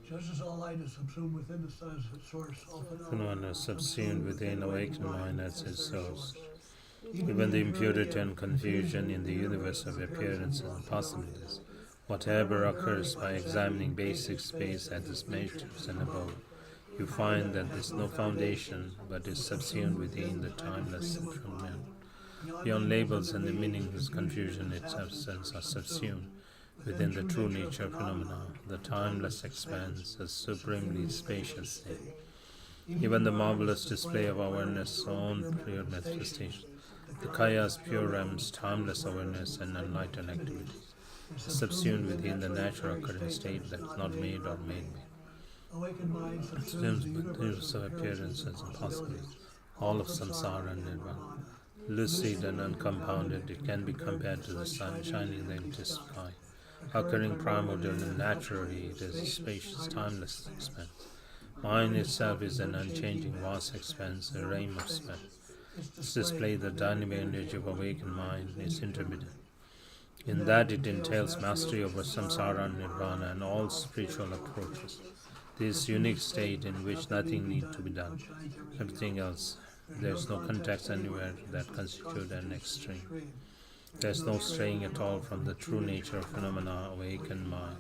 Just as all light is subsumed within the sun as its source, all phenomena are subsumed within awakened mind as its source. Even the impurity and confusion in the universe of appearances and possibilities, whatever occurs by examining basic space at this matrix and above, you find that there is no foundation but is subsumed within the timeless phenomenon. Beyond labels and the meaningless confusion, its substance are subsumed within the true nature phenomena, the timeless expanse, a supremely spacious thing. Even the marvelous display of awareness' own pure manifestation, the kaya's pure realms, timeless awareness and enlightened activities, is subsumed within the natural occurring state that is not made or made. Stems but news of appearances and possibilities, all of samsara and nirvana. Lucid and uncompounded, it can be compared to the sun shining in the empty sky. Occurring primordial and naturally, it is a spacious, timeless expanse. Mind itself is an unchanging, vast expanse, a realm of space. This displays the dynamic energy of awakened mind is intermittent. In that it entails mastery over samsara and nirvana and all spiritual approaches. This unique state in which nothing needs to be done. Everything else, there is no context anywhere that constitutes an extreme. There is no straying at all from the true nature of phenomena awakened mind.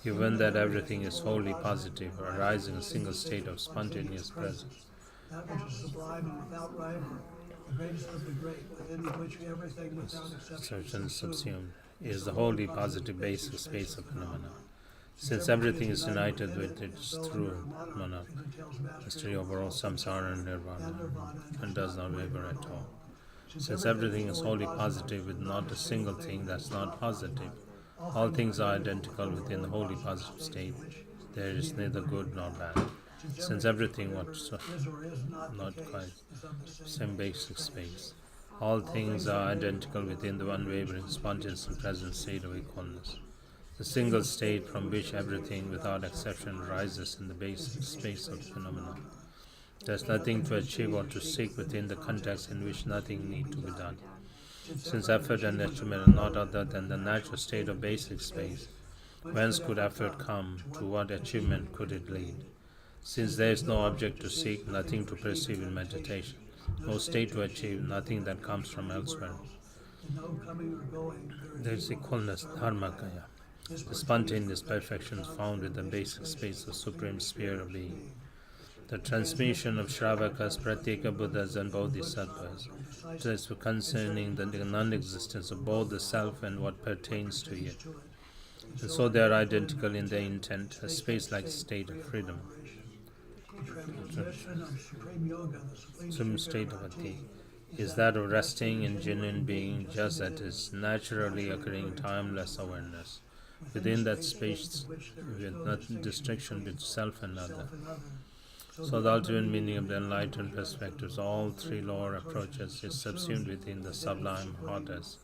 Given that everything is wholly positive, arising a single state of spontaneous presence. That which is sublime and without rival, the greatest of the great, within which everything without exception Certain subsumed is the wholly positive basic space of phenomena. Since everything is united with its true monarch, mastery over all samsara and nirvana, and does not waver at all. Since everything is wholly positive with not a single thing that's not positive, all things are identical within the wholly positive state. There is neither good nor bad. Since everything was not quite same basic space, all things are identical within the unwavering, spontaneous and present state of equalness. The single state from which everything without exception arises in the basic space of phenomena. There is nothing to achieve or to seek within the context in which nothing need to be done. Since effort and achievement are not other than the natural state of basic space, whence could effort come? To what achievement could it lead? Since there is no object to seek, nothing to perceive in meditation, no state to achieve, nothing that comes from elsewhere. There is equalness, dharmakaya, the spontaneous perfections found in the basic space of supreme sphere of being. The transmission of Shravakas, Pratyeka Buddhas, and Bodhisattvas is concerning the non-existence of both the self and what pertains to it. And so they are identical in their intent, a space-like state of freedom. Supreme state of Ati is that of resting in genuine being, just as is naturally occurring timeless awareness. Within that space, with no distinction between self and other. So the ultimate meaning of the enlightened perspectives, all three lower approaches, is subsumed within the sublime heart essence.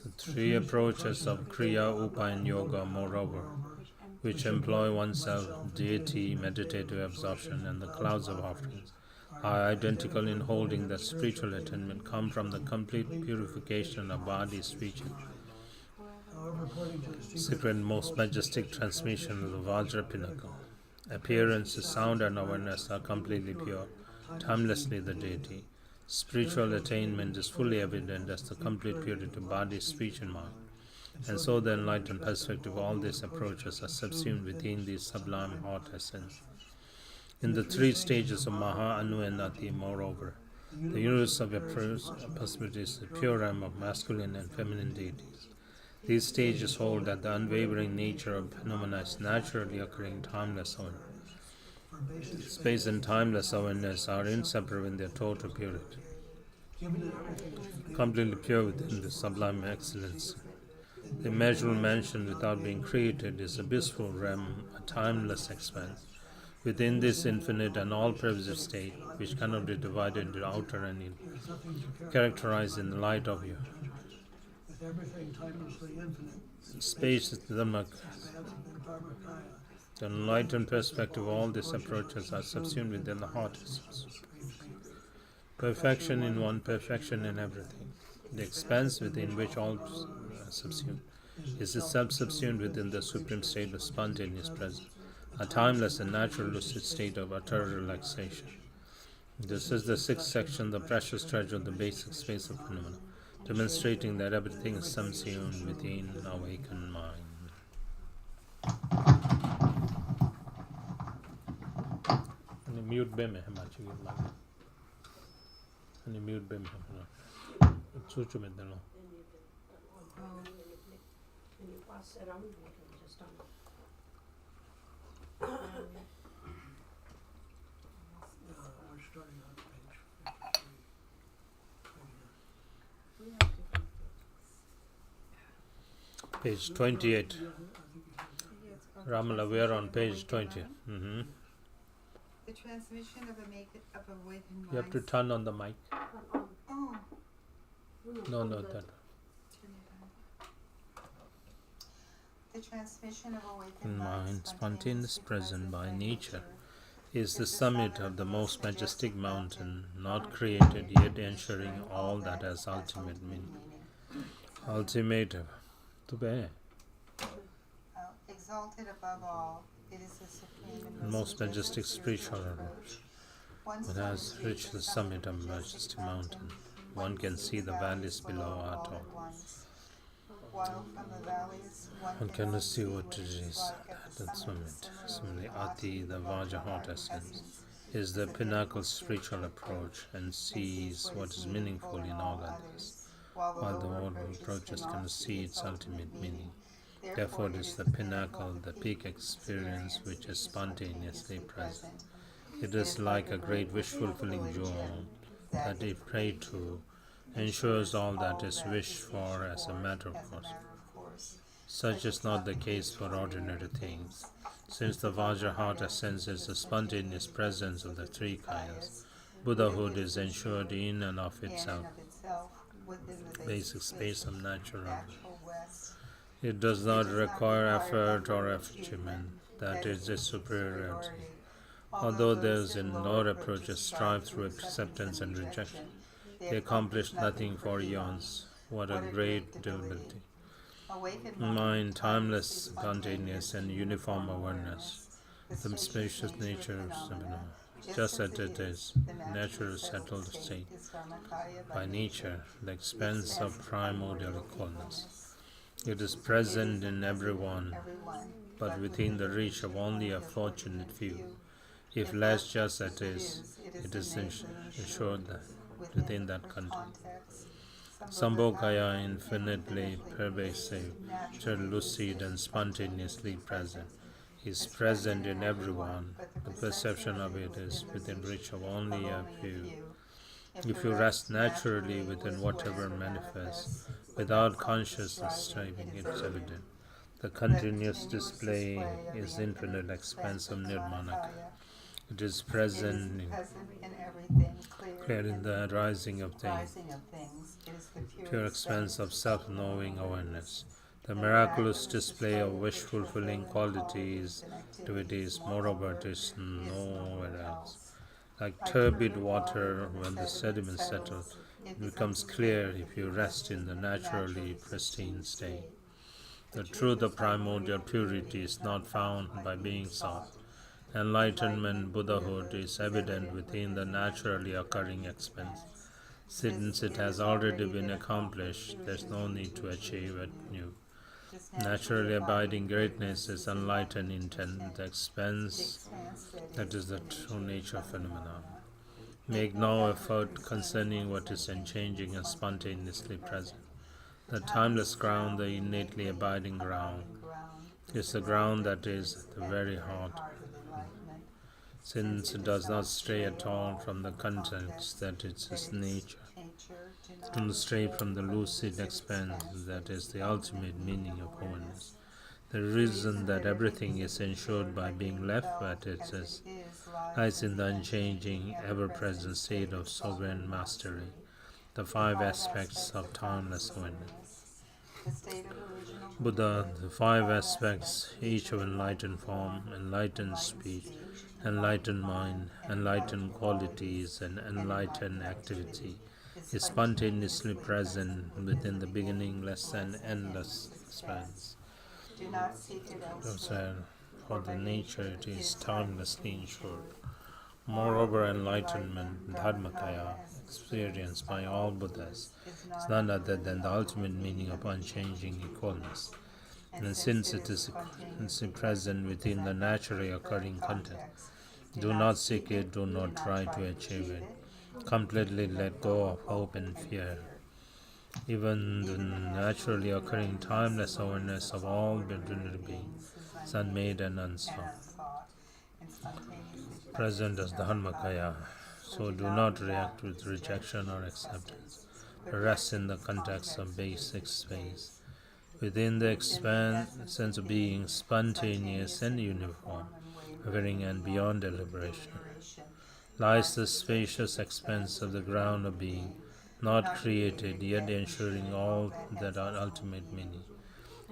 The three approaches of Kriya, Upa and Yoga, moreover, which employ oneself, deity, meditative absorption, and the clouds of offerings, are identical in holding that spiritual attainment come from the complete purification of body, speech, and secret and most majestic transmission of the Vajra pinnacle. Appearances, sound, and awareness are completely pure, timelessly the deity. Spiritual attainment is fully evident as the complete purity of body, speech, and mind. And so the enlightened perspective of all these approaches are subsumed within the sublime heart essence. In the three stages of Maha, Anu, and Ati, moreover, the universe of possibilities is the pure realm of masculine and feminine deities. These stages hold that the unwavering nature of phenomena is naturally occurring timeless awareness. Space and timeless awareness are inseparable in their total purity, completely pure within the sublime excellence. The immeasurable mansion without being created is a blissful realm, a timeless expanse. Within this infinite and all-pervasive state, which cannot be divided into outer and inner, characterized in the light of you. Space is the enlightened perspective of all these approaches are subsumed within the heart essence. Perfection in one, perfection in everything. The expanse within which all are subsumed is itself subsumed within the supreme state of spontaneous presence, a timeless and natural lucid state of utter relaxation. This is the sixth section, the precious treasure of the basic space of phenomena, demonstrating that everything is subsumed within awakened mind. And mute bem hai machi gi lag. And mute bem hai. Chuchu me dalo. When you pass around, you can just on. We're starting on page 53. Page 28. Ramala, we are on page 20. Mm-hmm. The transmission of awakened minds. You have to turn on the mic. Oh, No, that. turn it on. The transmission of awakened Mind, spontaneous present by nature, is the summit of the most majestic mountain, not created yet ensuring all that has ultimate meaning. Ultimate. Exalted above all, it is the supreme and Most majestic spiritual approach. It has reached the summit of majestic mountain. One can see the valleys below at all. While from the valleys, One cannot see what it is at that summit. Similarly, Ati, the Vajra heart essence, is the pinnacle spiritual approach and sees what is meaningful in all others, while the world approaches cannot see its ultimate meaning. Therefore, it is the pinnacle, the peak experience which is spontaneously present. It is like a great wish-fulfilling jewel that, if prayed to, ensures all that is wished for as a matter of course. Such is not the case for ordinary things. Since the Vajra heart essence is the spontaneous presence of the three kayas, Buddhahood is ensured in and of itself, basic space of natural. It does not require effort or achievement, that is its superiority. Although those in lower approaches strive through acceptance and rejection, they accomplish nothing for eons. What a great ability! Mind, timeless, spontaneous, and uniform awareness, the spacious nature of Sadhana, just as it is, natural settled state. By nature, the expanse of primordial equalness. It is present in everyone, but within the reach of only a fortunate few. If less just as it is ensured that within that context. Sambhogaya infinitely pervasive, lucid and spontaneously present, is present in everyone. The perception of it is within reach of only a few. If you rest naturally within whatever manifests, without consciousness striving, it is evident. The continuous display is infinite expanse of Nirmanaka. It is present in everything, clear in the rising of things, pure expanse of self-knowing awareness. The miraculous display of wish-fulfilling qualities, activities, moreover, it is nowhere else. Like turbid water, when the sediments settle, it becomes clear if you rest in the naturally pristine state. The truth of primordial purity is not found by being sought. Enlightenment, Buddhahood, is evident within the naturally occurring expanse. Since it has already been accomplished, there is no need to achieve it new. Naturally abiding greatness is enlightened intent, the expanse that is the true nature of phenomena. Make no effort concerning what is unchanging and spontaneously present. The timeless ground, the innately abiding ground, is the ground that is at the very heart. Since it does not stray at all from the context that is its nature, it does not stray from the lucid expanse that is the ultimate meaning of awareness. The reason that everything is ensured by being left at it is lies in the unchanging, ever-present state of sovereign mastery, the five aspects of timeless awareness. Buddha, the five aspects, each of enlightened form, enlightened speech, enlightened mind, enlightened qualities, and enlightened activity, is spontaneously present within the beginningless and endless expanse. Do not seek it elsewhere. For the nature it is timelessly ensured. Moreover, enlightenment, dharmakaya, experienced by all Buddhas, is none other than the ultimate meaning of unchanging equalness. And since it is present within the naturally occurring context, do not seek it, do not try to achieve it. Completely let go of hope and fear. Even the naturally occurring timeless awareness of all being is unmade and unsought, present as Dharmakaya. So do not react with rejection or acceptance. Rest in the context of basic space. Within the sense of being spontaneous and uniform, varying and beyond deliberation, lies the spacious expanse of the ground of being, not created, yet ensuring all that are ultimate meaning.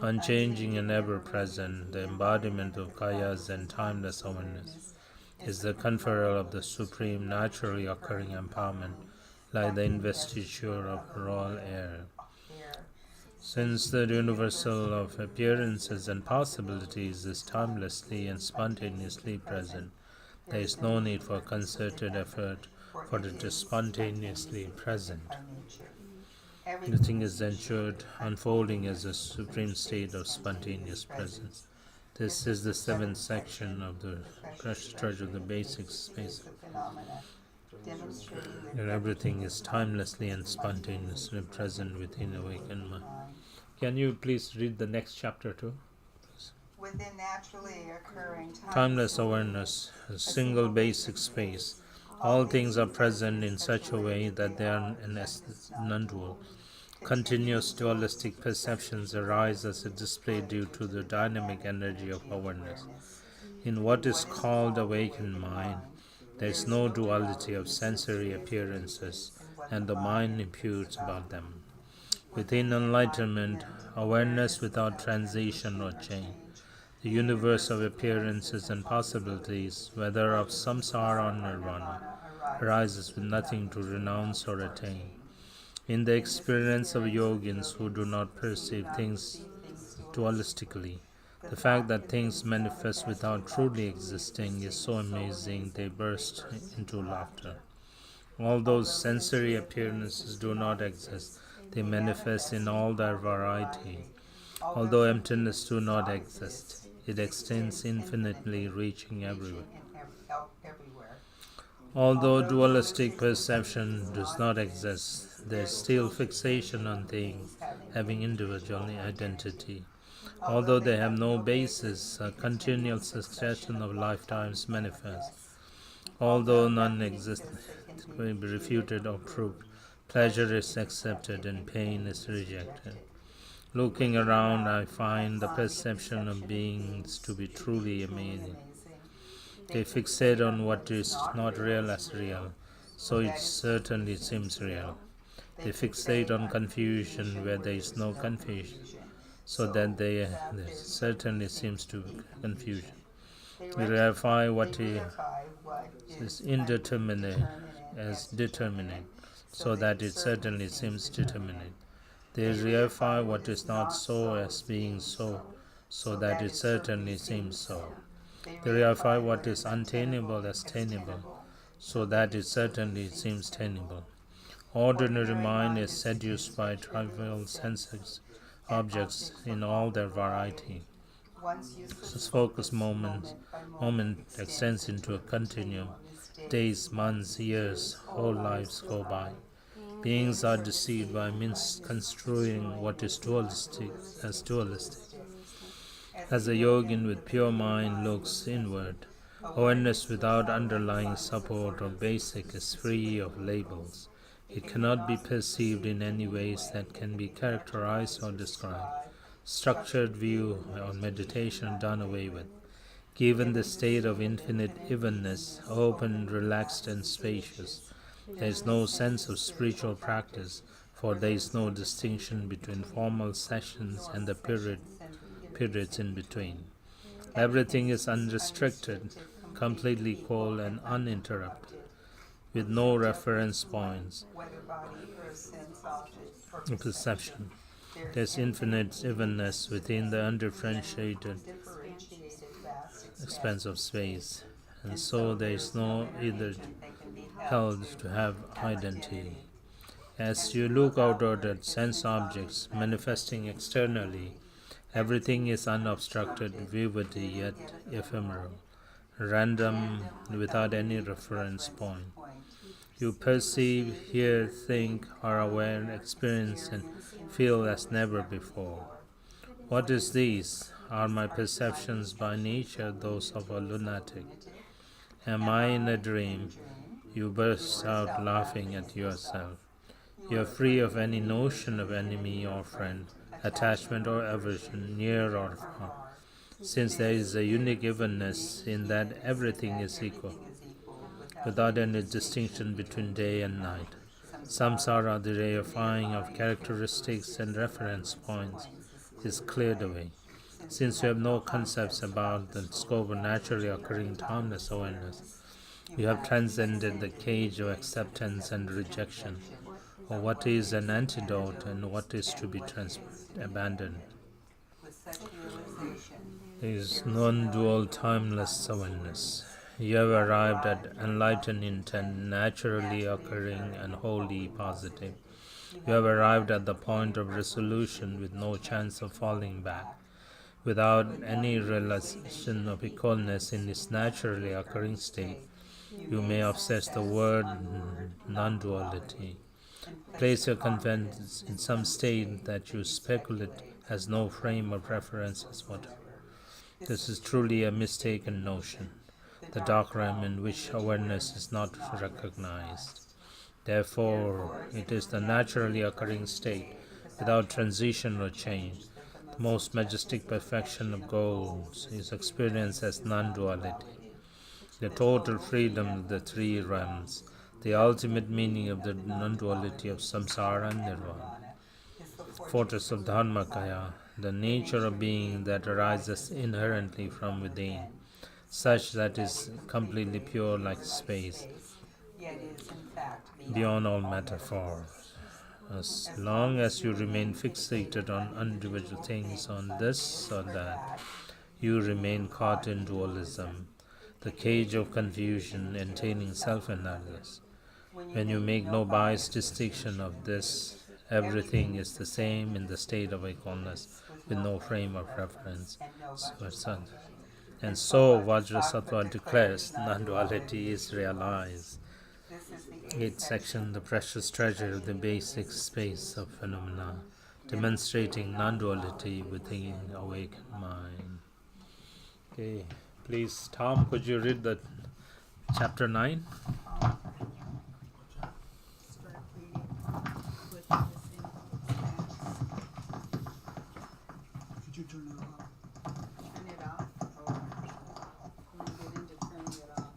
Unchanging and ever-present, the embodiment of Kaya's and timeless awareness is the conferral of the supreme naturally occurring empowerment, like the investiture of royal air. Since the universal of appearances and possibilities is timelessly and spontaneously present, there is no need for concerted effort, for it is spontaneously present. Everything is ensured, unfolding as a supreme state of spontaneous presence. This is the seventh section of the precious treasure of the basic space. Where everything is timelessly and spontaneously present within awakened mind. Can you please read the next chapter too? within naturally occurring Timeless awareness, a single basic space. All things are present in such a way that they are in essence non-dual. Continuous dualistic perceptions arise as a display due to the dynamic energy of awareness. In what is called awakened mind, there is no duality of sensory appearances, and the mind imputes about them. Within enlightenment, awareness without transition or change, the universe of appearances and possibilities, whether of samsara or nirvana, arises with nothing to renounce or attain. In the experience of yogins who do not perceive things dualistically, The fact that things manifest without truly existing is so amazing they burst into laughter. Although sensory appearances do not exist, they manifest in all their variety. Although emptiness do not exist, it extends infinitely, reaching everywhere. Although dualistic perception does not exist, there is still fixation on things having individual identity. Although they have no basis, a continual succession of lifetimes manifests. Although none exist, it may be refuted or proved. Pleasure is accepted and pain is rejected. Looking around, I find the perception of beings to be truly amazing. They fixate on what is not real as real, so it certainly seems real. They fixate on confusion where there is no confusion, so that there certainly seems to be confusion. They verify what is indeterminate as determinate, so that it certainly seems determinate. They verify what is not so as being so, so that it certainly seems so. They verify what is unattainable as attainable, so that it certainly seems attainable. Ordinary mind is seduced by trivial senses, objects in all their variety. This focus moment extends into a continuum. Days, months, years, whole lives go by. Beings are deceived by misconstruing what is dualistic as dualistic. As a yogin with pure mind looks inward, awareness without underlying support or basic is free of labels. It cannot be perceived in any ways that can be characterized or described. Structured view or meditation done away with. Given the state of infinite evenness, open, relaxed, and spacious, there is no sense of spiritual practice, for there is no distinction between formal sessions and the periods in between. Everything is unrestricted, completely cold and uninterrupted, with no reference points. Perception. There is infinite evenness within the undifferentiated expanse of space, and so there is no either held to have identity. As you look outward at sense objects manifesting externally, everything is unobstructed, vivid yet ephemeral, random without any reference point. You perceive, hear, think, are aware, experience, and feel as never before. What is these? Are my perceptions by nature those of a lunatic? Am I in a dream? You burst out laughing at yourself. You are free of any notion of enemy or friend, attachment or aversion, near or far, since there is a unique evenness in that everything is equal, without any distinction between day and night. Samsara, the reifying of characteristics and reference points, is cleared away. Since you have no concepts about the scope of naturally occurring timeless awareness, you have transcended the cage of acceptance and rejection, or what is an antidote and what is to be abandoned. There is non-dual timeless awareness. You have arrived at enlightened intent, naturally occurring and wholly positive. You have arrived at the point of resolution with no chance of falling back. Without any realization of equalness in its naturally occurring state, you may obsess the word non-duality. Place your confidence in some state that you speculate has no frame of references whatever. This is truly a mistaken notion, the dark realm in which awareness is not recognized. Therefore, it is the naturally occurring state, without transition or change. The most majestic perfection of goals is experienced as non-duality, the total freedom of the three realms, the ultimate meaning of the non-duality of samsara and nirvana. Fortress of Dharmakaya, the nature of being that arises inherently from within, such that is completely pure like space, beyond all metaphors. As long as you remain fixated on individual things, on this or that, you remain caught in dualism, the cage of confusion entailing self-analysis. When you make no biased distinction of this, everything is the same in the state of equalness, with no frame of reference. And so Vajrasattva declares non-duality is realized. Eighth section, the precious treasure of the basic space of phenomena, demonstrating non-duality within awakened mind. Okay, please, Tom, could you read the chapter 9? Start reading within the single expanse. Could you turn it off? Turn it off. Oh, when you get into turning it off.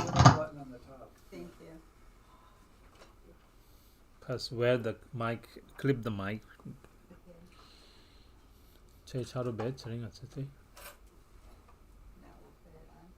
Little button on the top. Thank you. Press where the mic, clip the mic. 제 차로 배 저링 어쨌지? Now we'll put it on.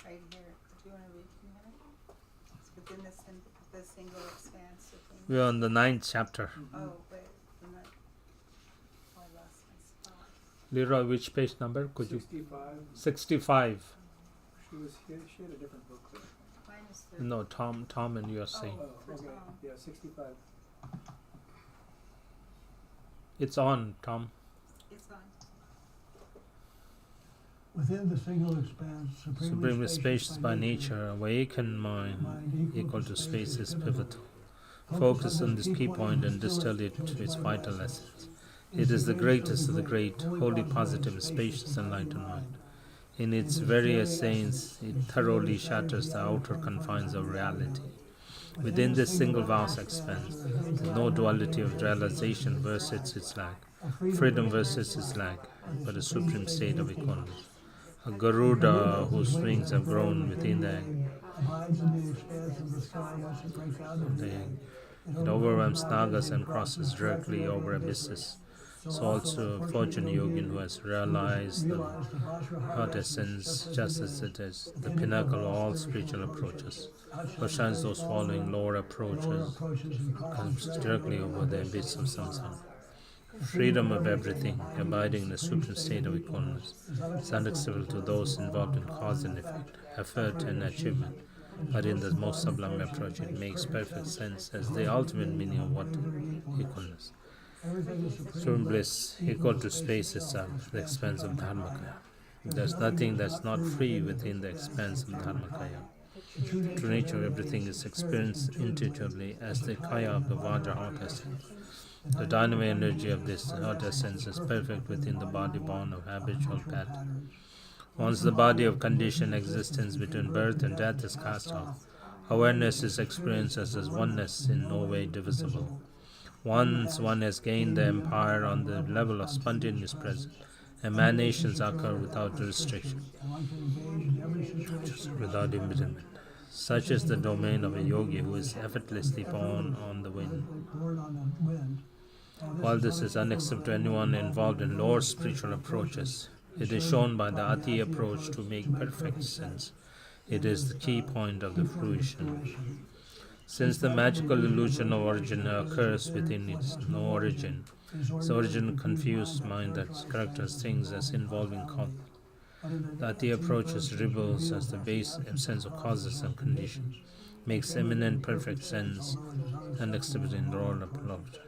Right here. Do you want to read from here? It's within the single expanse of things. We're on the 9th chapter. Oh, wait. I'm not- oh, I lost my spot. Leroy, which page number? Could you? 65. 65. She was here. She had a different book there. Mine is 30. No, Tom and you are saying. Oh, for okay. Tom. Yeah, 65. It's on, Tom. It's on. Within the single expanse, Supremely spacious by nature, awakened mind equal to space is pivotal. Focus on this key point and distill it to its vital essence. It is the greatest of the great, wholly positive, spacious, enlightened mind. In its very essence, it thoroughly shatters the outer confines of reality. Within this single vast expanse, no duality of realization versus its lack, freedom versus its lack, but a supreme state of equality. A Garuda whose wings have grown within the egg. It overwhelms nagas and crosses directly over abysses. So also a fortunate yogin who has realized the heart essence just as it is, the pinnacle of all spiritual approaches, or shines those following lower approaches, comes directly over the abyss of samsara. Freedom of everything, abiding in a supreme state of equalness, is unacceptable to those involved in cause and effect, effort and achievement. But in the most sublime approach, it makes perfect sense as the ultimate meaning of what equalness. Supreme bliss, equal to space itself, the expanse of Dharmakaya. There's nothing that's not free within the expanse of Dharmakaya. True nature, everything is experienced intuitively as the kaya of the Vajra heart essence. The dynamic energy of this heart essence is perfect within the body born of habitual pattern. Once the body of conditioned existence between birth and death is cast off, awareness is experienced as oneness in no way divisible. Once one has gained the empire on the level of spontaneous presence, emanations occur without restriction, without impediment. Such is the domain of a yogi who is effortlessly borne on the wind. While this is unacceptable to anyone involved in lower spiritual approaches, it is shown by the Ati approach to make perfect sense. It is the key point of the fruition. Since the magical illusion of origin occurs within its no origin, its origin confused mind that characterizes things as involving cause. The Ati approaches rebels as the base sense of causes and conditions, makes eminent perfect sense and accepted in the role of approach.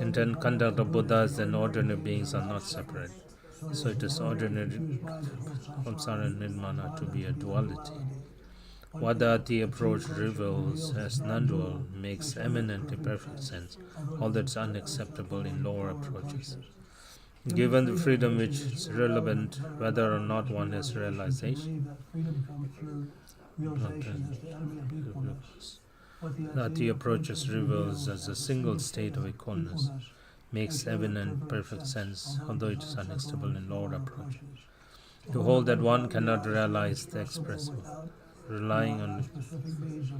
Intent conduct of Buddhas and ordinary beings are not separate. So it is ordinary samsara and nirvana to be a duality. What the Ati approach reveals as non-dual makes eminently perfect sense, all that's unacceptable in lower approaches. Given the freedom which is relevant, whether or not one has realization, the Ati approaches reveals as a single state of equalness, makes evident perfect sense, although it is unacceptable in lower approach. To hold that one cannot realize the expressible, relying on specific means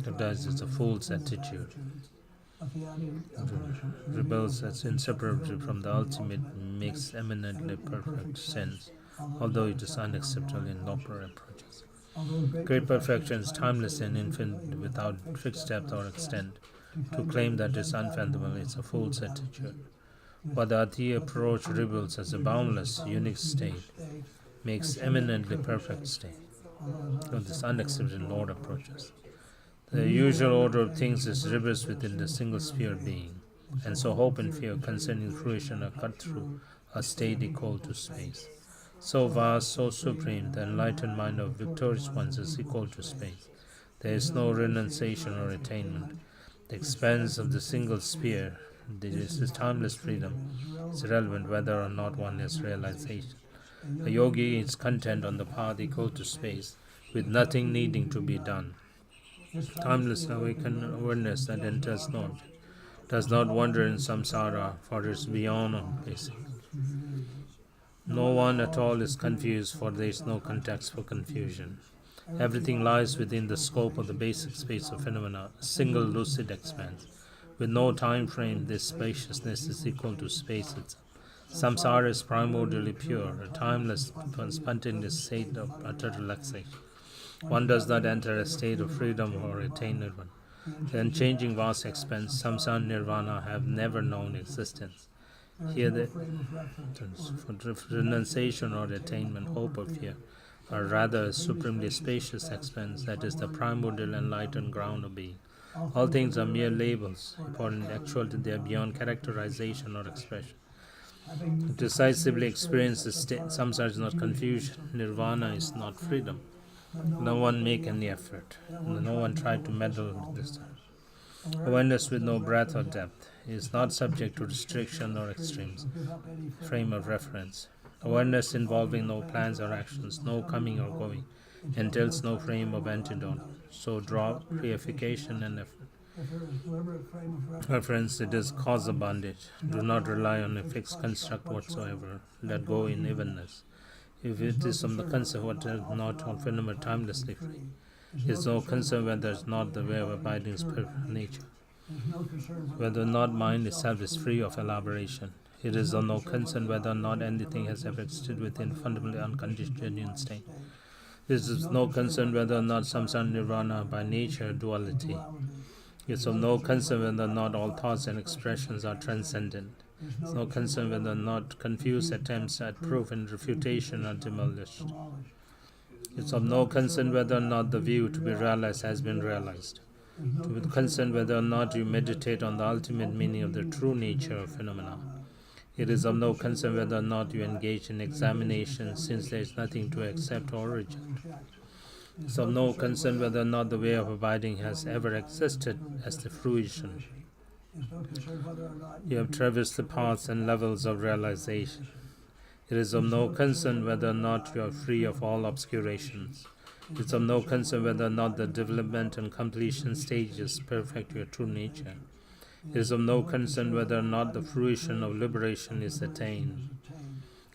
of it as it's a fool's attitude. Rebels as inseparable from the ultimate makes eminently perfect sense, although it is unacceptable in lower approaches. Great perfection is timeless and infinite without fixed depth or extent. To claim that is unfathomable is a fool's attitude. While the Ati approach reveals as a boundless, unique state, makes eminently perfect state. So this unaccepted Lord approaches. The usual order of things is reversed within the single sphere being, and so hope and fear concerning fruition are cut through a state equal to space. So vast, so supreme, the enlightened mind of victorious ones is equal to space. There is no renunciation or attainment. The expanse of the single sphere, this is timeless freedom, is irrelevant whether or not one has realization. A yogi is content on the path equal to space, with nothing needing to be done. Timeless awakened awareness that enters not, does not wander in samsara, for it is beyond all basic. No one at all is confused, for there is no context for confusion. Everything lies within the scope of the basic space of phenomena, a single lucid expanse. With no time frame, this spaciousness is equal to space itself. Samsara is primordially pure, a timeless, spontaneous state of utter relaxation. One does not enter a state of freedom or attain nirvana. The unchanging vast expanse, samsara and nirvana, have never known existence. Here the renunciation or attainment, hope or fear, are rather a supremely spacious expanse that is the primordial enlightened ground of being. All things are mere labels, important actuality they are beyond characterization or expression. Decisively experience the state, samsara is not confusion, nirvana is not freedom. No one make any effort. No one try to meddle with this. Awareness with no breadth or depth is not subject to restriction or extremes. Frame of reference. Awareness involving no plans or actions, no coming or going, entails no frame of antidote. So draw reification and effort. Reference, it is cause of bondage. Do not rely on a fixed construct whatsoever. Let go in evenness. If it is from the concern what is not all phenomena timelessly free, it is no concern whether it is not the way of abiding is perfect nature. Whether or not mind itself is free of elaboration. It is of no concern whether or not anything has ever existed within fundamentally unconditioned genuine state. It is no concern whether or not samsara nirvana by nature duality. It is of no concern whether or not all thoughts and expressions are transcendent. It is no concern whether or not confused attempts at proof and refutation are demolished. It is of no concern whether or not the view to be realized has been realized. To be concerned whether or not you meditate on the ultimate meaning of the true nature of phenomena. It is of no concern whether or not you engage in examination, since there is nothing to accept or reject. It is of no concern whether or not the way of abiding has ever existed as the fruition. You have traversed the paths and levels of realization. It is of no concern whether or not you are free of all obscurations. It is of no concern whether or not the development and completion stages perfect your true nature. It is of no concern whether or not the fruition of liberation is attained.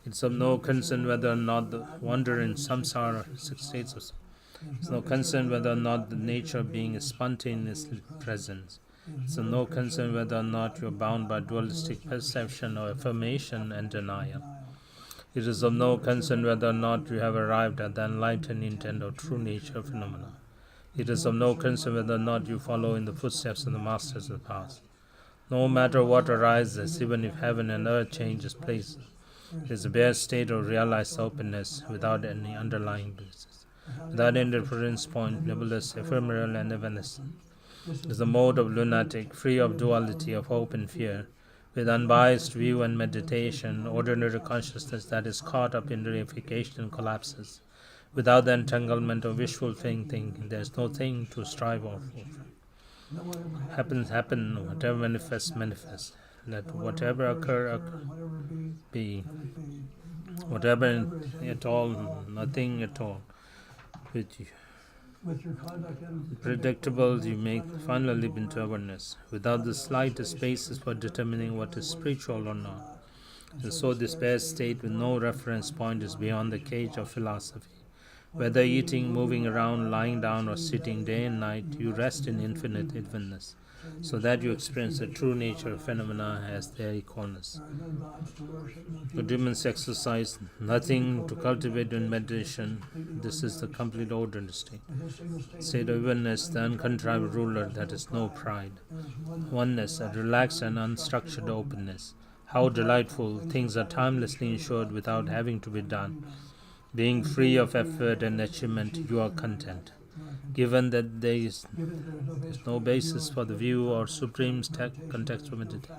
It is of no concern whether or not the wander in samsara, six states of it is no concern whether or not the nature of being is spontaneously present. It is of no concern whether or not you are bound by dualistic perception or affirmation and denial. It is of no concern whether or not you have arrived at the enlightened intent of true nature phenomena. It is of no concern whether or not you follow in the footsteps of the masters of the past. No matter what arises, even if heaven and earth changes places, it is a bare state of realized openness without any underlying basis, without any reference point, nebulous, ephemeral, and evanescent. It is the mode of lunatic, free of duality of hope and fear, with unbiased view and meditation, ordinary consciousness that is caught up in reification collapses. Without the entanglement of wishful thinking, there is no thing to strive for. Happens, happen, whatever manifests, manifest. Let whatever occur, be. Whatever at all, nothing at all. With your predictable, you make final leap into awareness, without the slightest basis for determining what is spiritual or not. And so this bare state with no reference point is beyond the cage of philosophy, Whether eating, moving around, lying down, or sitting day and night, you rest in infinite evenness, so that you experience the true nature of phenomena as their equalness. The demons exercise nothing to cultivate in meditation. This is the complete ordered state. State of evenness, the uncontrived ruler that is no pride. Oneness, a relaxed and unstructured openness. How delightful! Things are timelessly ensured without having to be done. Being free of effort and achievement, you are content. Given that there is no basis for the view or supreme context of meditation.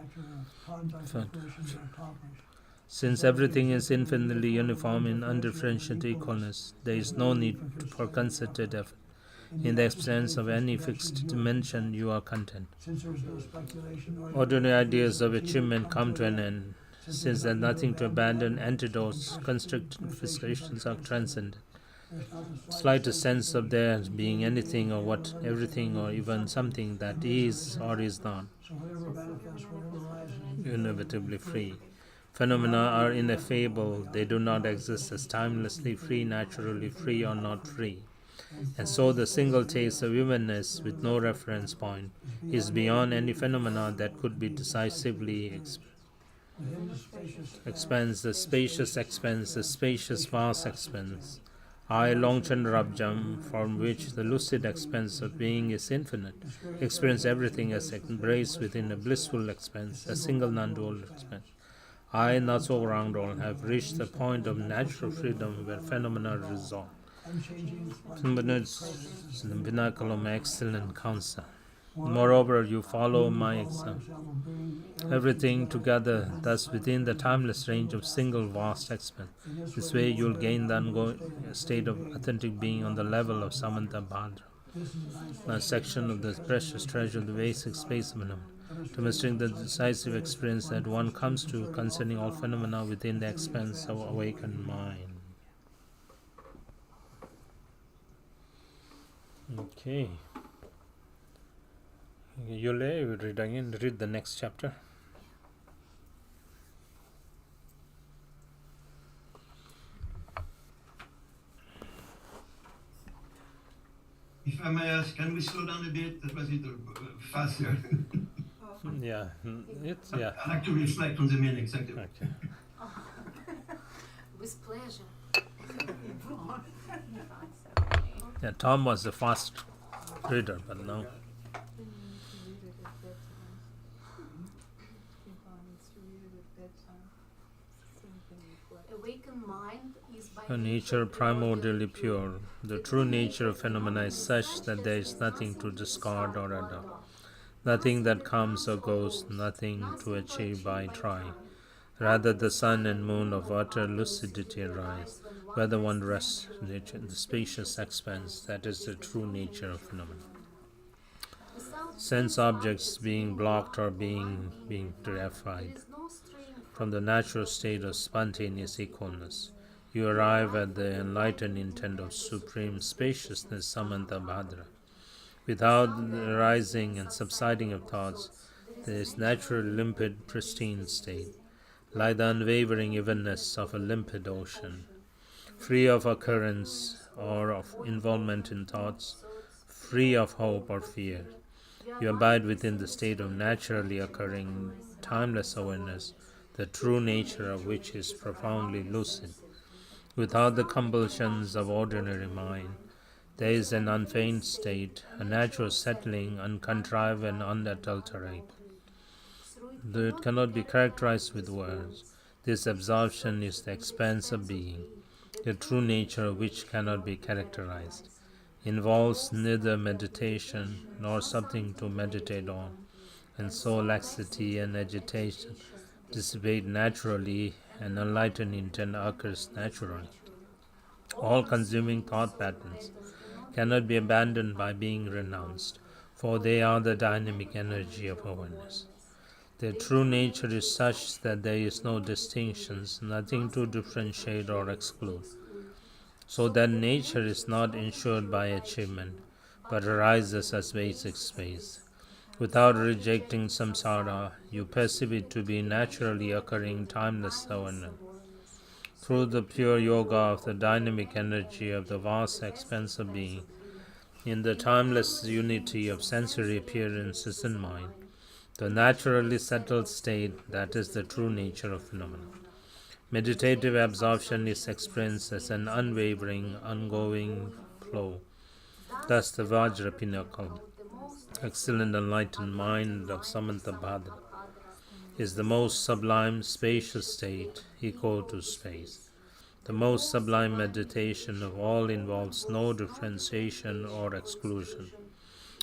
Since everything is infinitely uniform in undifferentiated equalness, there is no need for concerted effort. In the absence of any fixed dimension, you are content. Ordinary ideas of achievement come to an end. Since there is nothing to abandon, antidotes, constricted fixations are transcended. Slightest sense of there being anything or what, everything or even something that is or is not, inevitably free. Phenomena are ineffable, they do not exist as timelessly free, naturally free, or not free. And so the single taste of evenness with no reference point is beyond any phenomena that could be decisively expands, the spacious expanse, the spacious vast expanse. I, Longchenpa, from which the lucid expanse of being is infinite, experience everything as embraced within a blissful expanse, a single non-dual expanse. I, Natso Rangdol, have reached the point of natural freedom where phenomena resolve. It's the pinnacle of my excellent counsel. Moreover, you follow my example. Everything together, thus within the timeless range of single vast expanse. This way you will gain the ongoing state of authentic being on the level of Samanta Bhadra. A section of the precious treasure of the basic space phenomena, to mastering the decisive experience that one comes to concerning all phenomena within the expanse of awakened mind. Okay. Yule, read again. Read the next chapter. If I may ask, can we slow down a bit? That was a little faster. Yeah, it's yeah. I like to reflect on the meaning. Thank you. Okay. With pleasure. Yeah, Tom was the fast reader, but now. Awakened mind is by A nature primordially pure. The true nature of phenomena is such that there is nothing to discard or adopt, nothing that comes or goes, nothing to achieve by trying. Rather, the sun and moon of utter lucidity arise, whether one rests in the spacious expanse that is the true nature of phenomena. Sense objects being blocked or being purified from the natural state of spontaneous equalness, you arrive at the enlightened intent of supreme spaciousness, Samanta Bhadra. Without the rising and subsiding of thoughts, there is natural, limpid, pristine state, like the unwavering evenness of a limpid ocean, free of occurrence or of involvement in thoughts, free of hope or fear. You abide within the state of naturally occurring, timeless awareness, the true nature of which is profoundly lucid. Without the compulsions of ordinary mind, there is an unfeigned state, a natural settling, uncontrived and unadulterated. Though it cannot be characterized with words, this absorption is the expanse of being, the true nature of which cannot be characterized, involves neither meditation nor something to meditate on, and so laxity and agitation dissipate naturally and enlightened intent occurs naturally. All-consuming thought patterns cannot be abandoned by being renounced, for they are the dynamic energy of awareness. Their true nature is such that there is no distinctions, nothing to differentiate or exclude, so that nature is not ensured by achievement, but arises as basic space. Without rejecting samsara, you perceive it to be naturally occurring timeless awareness. Through the pure yoga of the dynamic energy of the vast expanse of being, in the timeless unity of sensory appearances and mind, the naturally settled state that is the true nature of phenomena. Meditative absorption is experienced as an unwavering, ongoing flow. Thus the Vajra pinnacle, excellent enlightened mind of Samantabhadra, is the most sublime spacious state, equal to space. The most sublime meditation of all involves no differentiation or exclusion.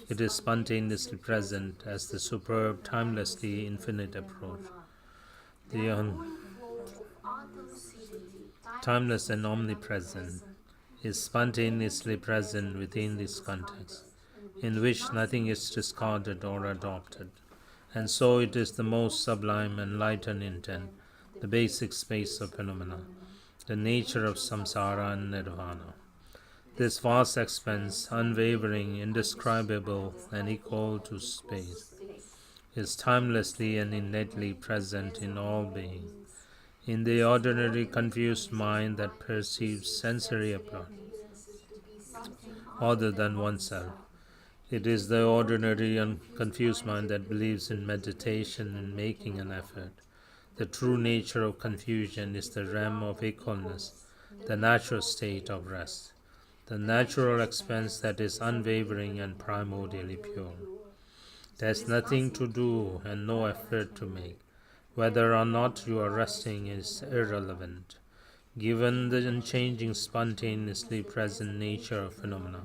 It is spontaneously present as the superb, timelessly infinite approach. The timeless and omnipresent is spontaneously present within this context, in which nothing is discarded or adopted. And so it is the most sublime enlightened intent, the basic space of phenomena, the nature of samsara and nirvana. This vast expanse, unwavering, indescribable, and equal to space, is timelessly and innately present in all beings. In the ordinary confused mind that perceives sensory appearances other than oneself, it is the ordinary and confused mind that believes in meditation and making an effort. The true nature of confusion is the realm of equalness, the natural state of rest, the natural expanse that is unwavering and primordially pure. There is nothing to do and no effort to make. Whether or not you are resting is irrelevant, given the unchanging, spontaneously present nature of phenomena.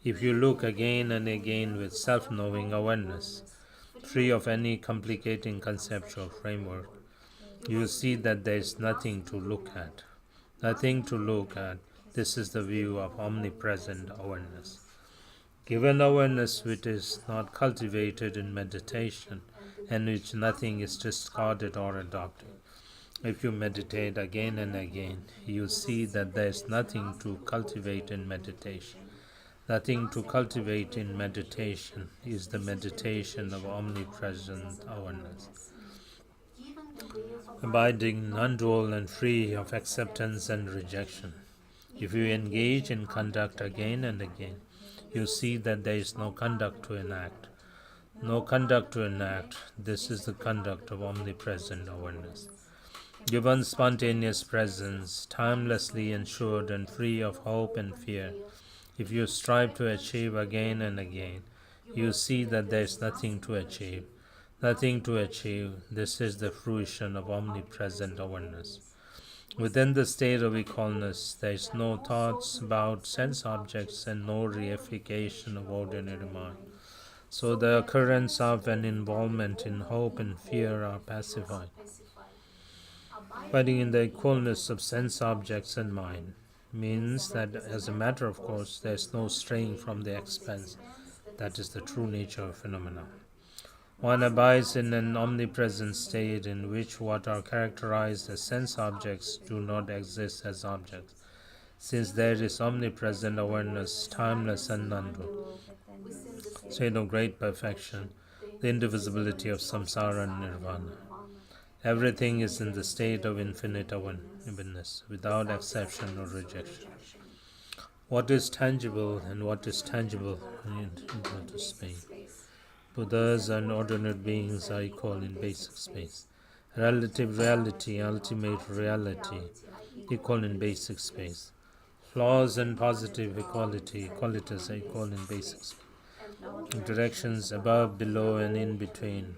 If you look again and again with self-knowing awareness, free of any complicating conceptual framework, you will see that there is nothing to look at. Nothing to look at. This is the view of omnipresent awareness. Given awareness which is not cultivated in meditation, and which nothing is discarded or adopted, if you meditate again and again, you see that there is nothing to cultivate in meditation. Nothing to cultivate in meditation is the meditation of omnipresent awareness, abiding, non-dual, and free of acceptance and rejection. If you engage in conduct again and again, you see that there is no conduct to enact. No conduct to enact. This is the conduct of omnipresent awareness. Given spontaneous presence, timelessly ensured and free of hope and fear, if you strive to achieve again and again, you see that there is nothing to achieve. Nothing to achieve. This is the fruition of omnipresent awareness. Within the state of equalness, there is no thoughts about sense objects and no reification of ordinary mind. So the occurrence of an involvement in hope and fear are pacified. Abiding in the equalness of sense objects and mind means that, as a matter of course, there is no straying from the expanse. That is the true nature of phenomena. One abides in an omnipresent state in which what are characterized as sense objects do not exist as objects, since there is omnipresent awareness, timeless and non-dual, state of great perfection, the indivisibility of samsara and nirvana. Everything is in the state of infinite awareness, without exception or rejection. What is tangible and what is tangible in total space? Buddhas and ordinary beings are equal in basic space. Relative reality, ultimate reality, equal in basic space. Flaws and positive equality, qualities are equal in basic space. Directions above, below, and in between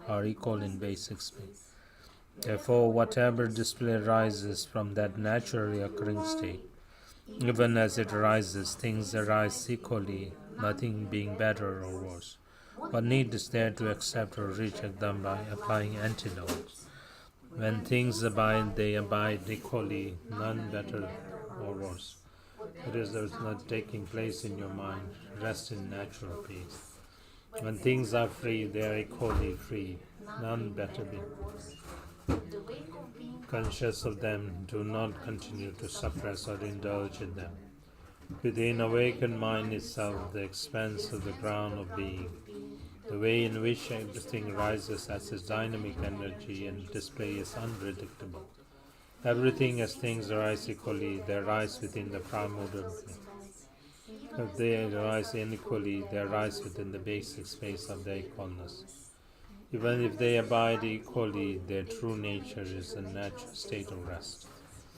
are equal in basic space. Therefore, whatever display arises from that naturally occurring state, even as it arises, things arise equally, nothing being better or worse. What need is there to accept or reject them by applying antidotes? When things abide, they abide equally, none better or worse. It is not taking place in your mind. Rest in natural peace. When things are free, they are equally free, none better be. Conscious of them, do not continue to suppress or indulge in them. Within awakened mind itself, the expanse of the ground of being, the way in which everything rises as its dynamic energy and display is unpredictable. Everything as things arise equally, they arise within the primordial plane. If they arise unequally, they arise within the basic space of their equalness. Even if they abide equally, their true nature is a natural state of rest.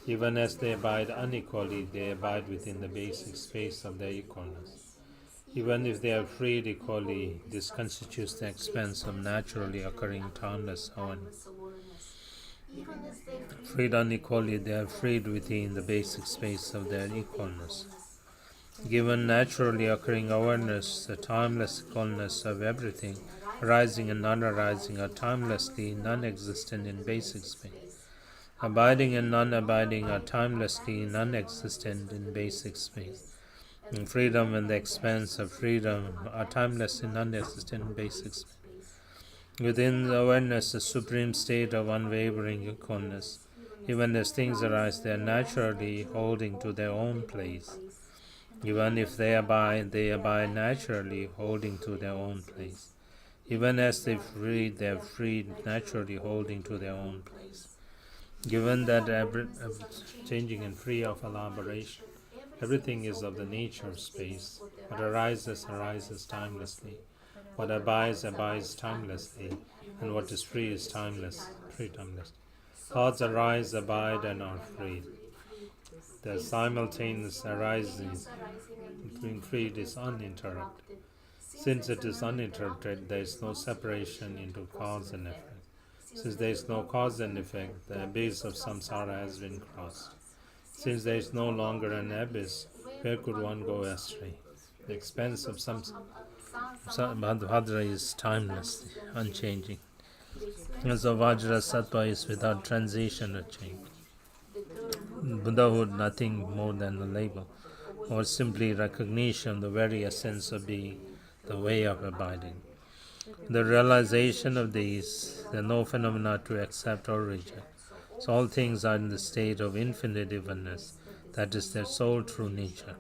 Even as they abide unequally, they abide within the basic space of their equalness. Even if they are freed equally, this constitutes the expense of naturally occurring timeless awareness. Freed unequally, they are freed within the basic space of their equalness. Given naturally occurring awareness, the timeless equalness of everything, arising and non-arising, are timelessly non-existent in basic space. Abiding and non-abiding are timelessly non-existent in basic space. And freedom and the expanse of freedom are timelessly non-existent in basic space. Within the awareness, the supreme state of unwavering equalness, even as things arise, they are naturally holding to their own place. Even if they abide naturally, holding to their own place. Even as they are freed naturally, holding to their own place. Given that changing and free of elaboration, everything is of the nature of space. What arises timelessly. What abides timelessly, and what is free is timeless. Thoughts arise, abide, and are freed. The simultaneous arising between freed is uninterrupted. Since it is uninterrupted, there is no separation into cause and effect. Since there is no cause and effect, the abyss of samsara has been crossed. Since there is no longer an abyss, where could one go astray? The expanse of Vajra is timeless, unchanging. As a Vajra, Sattva is without transition or change. Buddhahood, nothing more than a label, or simply recognition of the very essence of being, the way of abiding. The realization of these, there are no phenomena to accept or reject. So all things are in the state of infinite evenness, that is their sole true nature.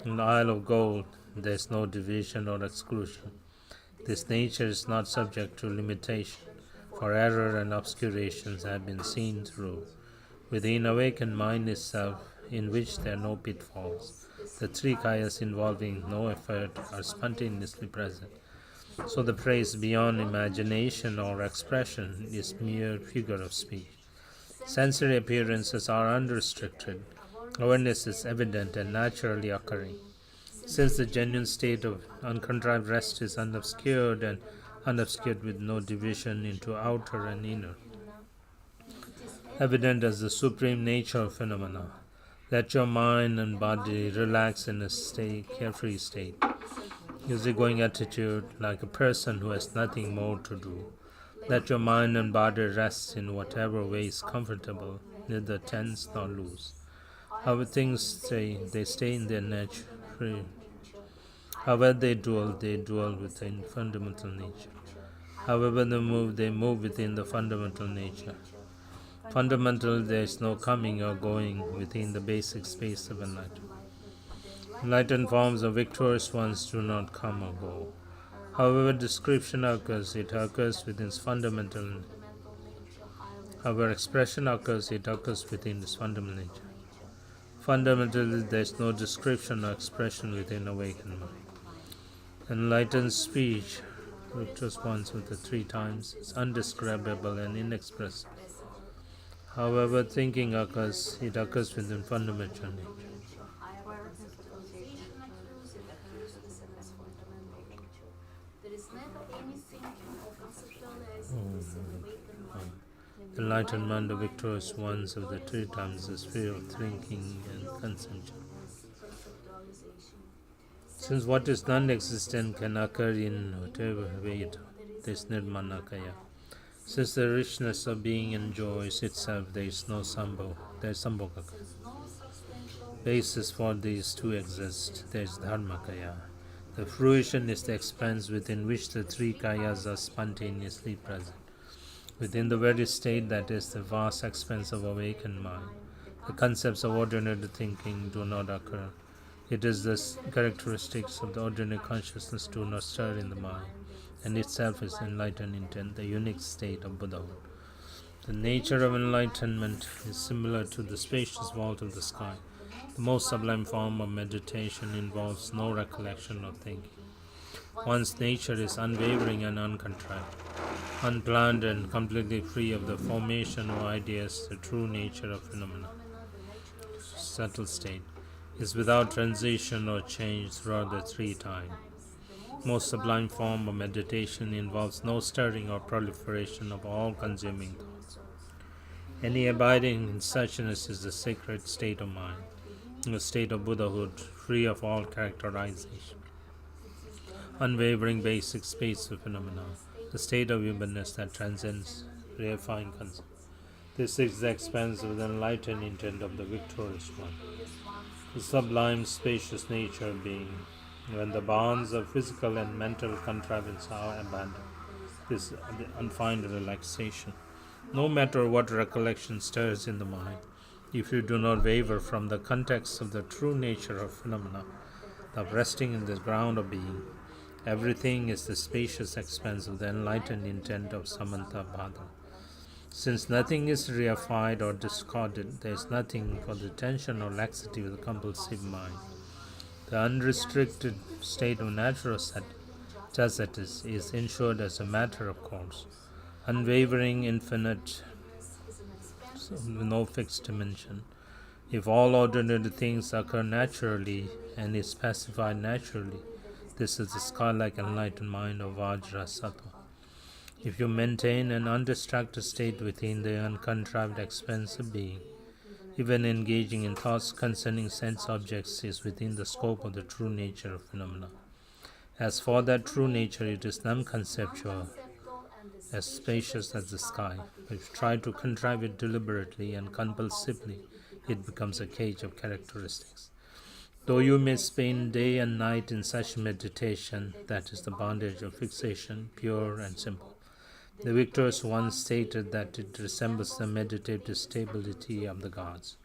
In the Isle of Gold, there is no division or exclusion. This nature is not subject to limitation, for error and obscurations have been seen through. Within awakened mind itself, in which there are no pitfalls, the three kayas involving no effort are spontaneously present. So the praise beyond imagination or expression is mere figure of speech. Sensory appearances are unrestricted. Awareness is evident and naturally occurring. Since the genuine state of uncontrived rest is unobscured and unobscured with no division into outer and inner, evident as the supreme nature of phenomena, let your mind and body relax in a carefree state. Easygoing attitude, like a person who has nothing more to do. Let your mind and body rest in whatever way is comfortable, neither tense nor loose. However things stay, they stay in their nature, free. However they dwell within fundamental nature. However they move within the fundamental nature. Fundamental, there is no coming or going within the basic space of enlightenment. Enlightened forms of victorious ones do not come or go. However description occurs, it occurs within its fundamental. However expression occurs, it occurs within its fundamental nature. Fundamentally, there is no description or expression within awakened mind. Enlightened speech, victorious ones with the three times, is undescribable and inexpressible. However thinking occurs, it occurs within fundamental nature. The enlightenment of victorious ones of the three times is free of thinking and consumption. Since what is non-existent can occur in whatever way it is nirmanakaya. Since the richness of being enjoys itself, there is no sambho, there is sambhogaka. Basis for these two exist, there is dharmakaya. The fruition is the expanse within which the three kayas are spontaneously present. Within the very state that is the vast expanse of awakened mind, the concepts of ordinary thinking do not occur. It is the characteristics of the ordinary consciousness do not stir in the mind, and itself is enlightened intent, the unique state of Buddhahood. The nature of enlightenment is similar to the spacious vault of the sky. The most sublime form of meditation involves no recollection or thinking. One's nature is unwavering and uncontrived, unplanned and completely free of the formation of ideas. The true nature of phenomena, subtle state, is without transition or change throughout the three times. Most sublime form of meditation involves no stirring or proliferation of all-consuming thoughts. Any abiding in suchness is the sacred state of mind, a state of Buddhahood, free of all characterization. Unwavering basic space of phenomena, the state of humanness that transcends reifying concept. This is the expanse of the enlightened intent of the victorious one. The sublime, spacious nature of being, when the bonds of physical and mental contrivance are abandoned, this unfined relaxation. No matter what recollection stirs in the mind, if you do not waver from the context of the true nature of phenomena, of resting in the ground of being, everything is the spacious expanse of the enlightened intent of Samanta Bhadra. Since nothing is reified or discarded, there is nothing for the tension or laxity of the compulsive mind. The unrestricted state of natural chastity is ensured as a matter of course, unwavering, infinite, with no fixed dimension. If all ordinary things occur naturally and is pacified naturally, this is the sky-like enlightened mind of Vajra Sattva. If you maintain an undistracted state within the uncontrived expanse of being, even engaging in thoughts concerning sense objects is within the scope of the true nature of phenomena. As for that true nature, it is non-conceptual, as spacious as the sky. If you try to contrive it deliberately and compulsively, it becomes a cage of characteristics. Though you may spend day and night in such meditation, that is the bondage of fixation, pure and simple. The victorious one stated that it resembles the meditative stability of the gods.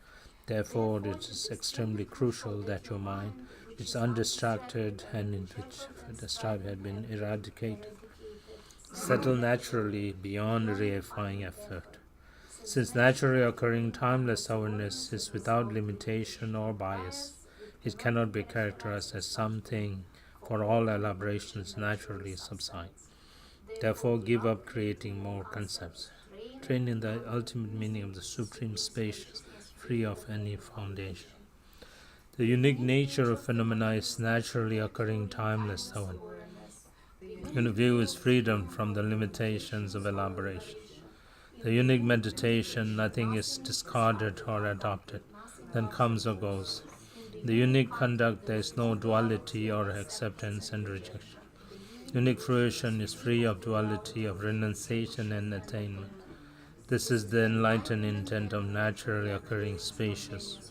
Therefore, it is extremely crucial that your mind, which is undistracted and in which the strife had been eradicated, settle naturally beyond reifying effort. Since naturally occurring timeless awareness is without limitation or bias, it cannot be characterized as something for all elaborations naturally subside. Therefore, give up creating more concepts. Train in the ultimate meaning of the supreme spacious, free of any foundation. The unique nature of phenomena is naturally occurring timeless awareness. In view is freedom from the limitations of elaboration. The unique meditation, nothing is discarded or adopted, then comes or goes. The unique conduct, there is no duality or acceptance and rejection. Unique fruition is free of duality of renunciation and attainment. This is the enlightened intent of naturally occurring spacious.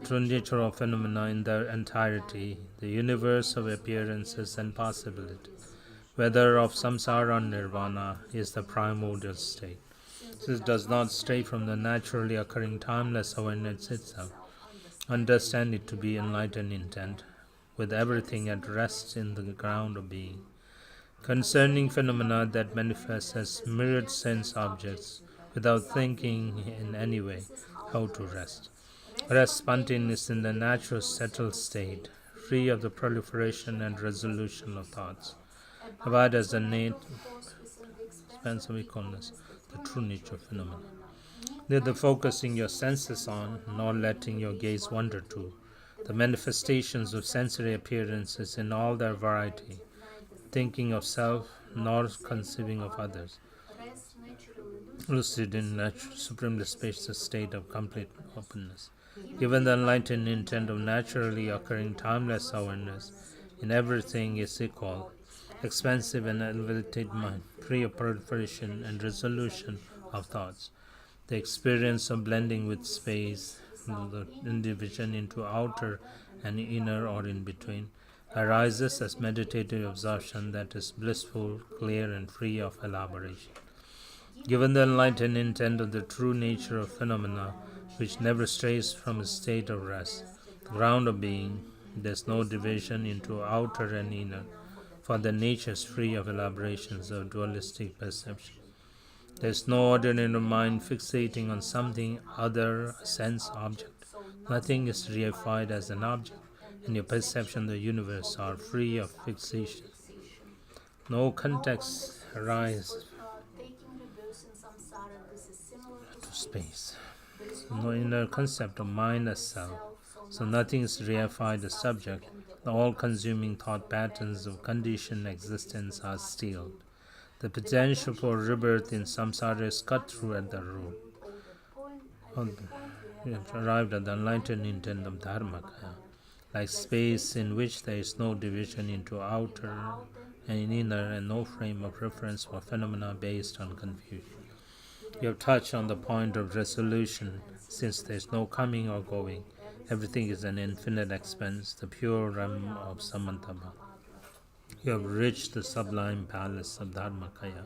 True nature of phenomena in their entirety, the universe of appearances and possibilities, whether of samsara or nirvana, is the primordial state. This does not stray from the naturally occurring timeless awareness itself. Understand it to be enlightened intent, with everything at rest in the ground of being. Concerning phenomena that manifest as mirrored sense objects, without thinking in any way how to rest. Rest spontaneous in the natural settled state, free of the proliferation and resolution of thoughts. Abide as the innate expanse of equalness, the true nature of phenomena. Neither focusing your senses on, nor letting your gaze wander to, the manifestations of sensory appearances in all their variety, thinking of self, nor conceiving of others. Lucid in natural, supremely spacious state of complete openness. Given the enlightened intent of naturally occurring timeless awareness, in everything is equal, expansive and elevated mind, free of proliferation and resolution of thoughts. The experience of blending with space, the division into outer and inner or in between, arises as meditative absorption that is blissful, clear, and free of elaboration. Given the enlightened intent of the true nature of phenomena, which never strays from a state of rest, the ground of being, there is no division into outer and inner, for the nature is free of elaborations of dualistic perception. There is no ordinary mind fixating on something other, a sense object. Nothing is reified as an object, and your perception of the universe are free of fixation. No context arises to space. No inner concept of mind as self. So nothing is reified as subject. The all-consuming thought patterns of conditioned existence are stilled. The potential for rebirth in samsara is cut through at the root. We have arrived at the enlightened intent of Dharmakaya, like space in which there is no division into outer and inner, and no frame of reference for phenomena based on confusion. You have touched on the point of resolution, since there is no coming or going. Everything is an infinite expanse, the pure realm of Samantama. You have reached the sublime palace of Dharmakaya.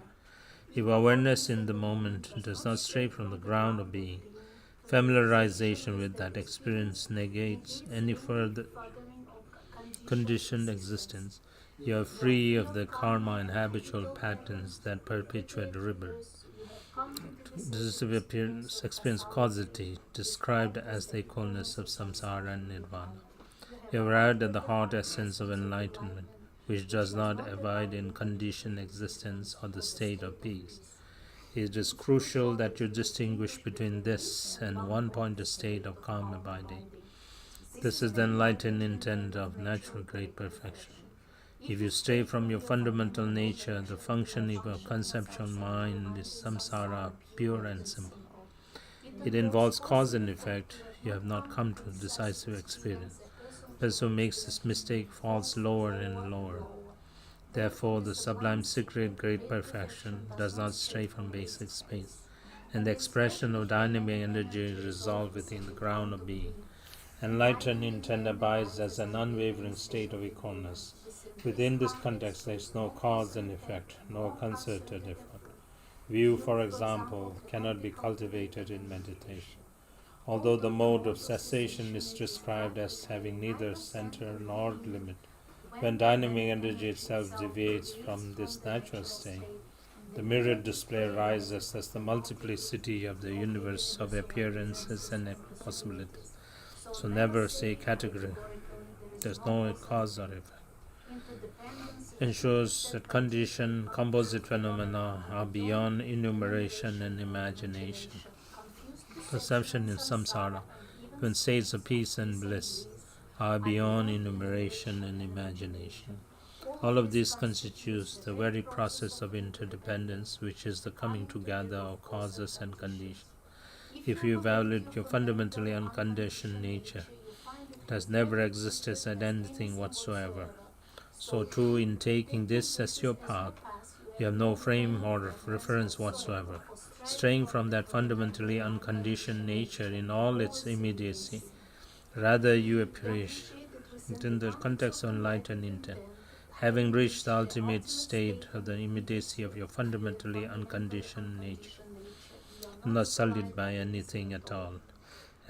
If awareness in the moment does not stray from the ground of being, familiarization with that experience negates any further conditioned existence. You are free of the karma and habitual patterns that perpetuate rebirth. This is the experience causality, described as the equalness of samsara and nirvana. You have arrived at the heart essence of enlightenment, which does not abide in conditioned existence or the state of peace. It is crucial that you distinguish between this and one-pointed state of calm abiding. This is the enlightened intent of natural great perfection. If you stray from your fundamental nature, the functioning of your conceptual mind is samsara, pure and simple. It involves cause and effect. You have not come to decisive experience. The person who makes this mistake falls lower and lower. Therefore, the sublime secret great perfection does not stray from basic space, and the expression of dynamic energy is resolved within the ground of being. Enlightened intent abides as an unwavering state of equalness. Within this context, there is no cause and effect, no concerted effort. View, for example, cannot be cultivated in meditation. Although the mode of cessation is described as having neither center nor limit, when dynamic energy itself deviates from this natural state, the mirrored display arises as the multiplicity of the universe of appearances and possibilities. So never say category. There's no cause or effect. Ensures that conditioned composite phenomena are beyond enumeration and imagination. Perception in samsara, when states of peace and bliss, are beyond enumeration and imagination. All of this constitutes the very process of interdependence, which is the coming together of causes and conditions. If you evaluate your fundamentally unconditioned nature, it has never existed as anything whatsoever. So too, in taking this as your path, you have no frame or reference whatsoever. Straying from that fundamentally unconditioned nature in all its immediacy, rather you approach within the context of enlightened intent, having reached the ultimate state of the immediacy of your fundamentally unconditioned nature, not sullied by anything at all.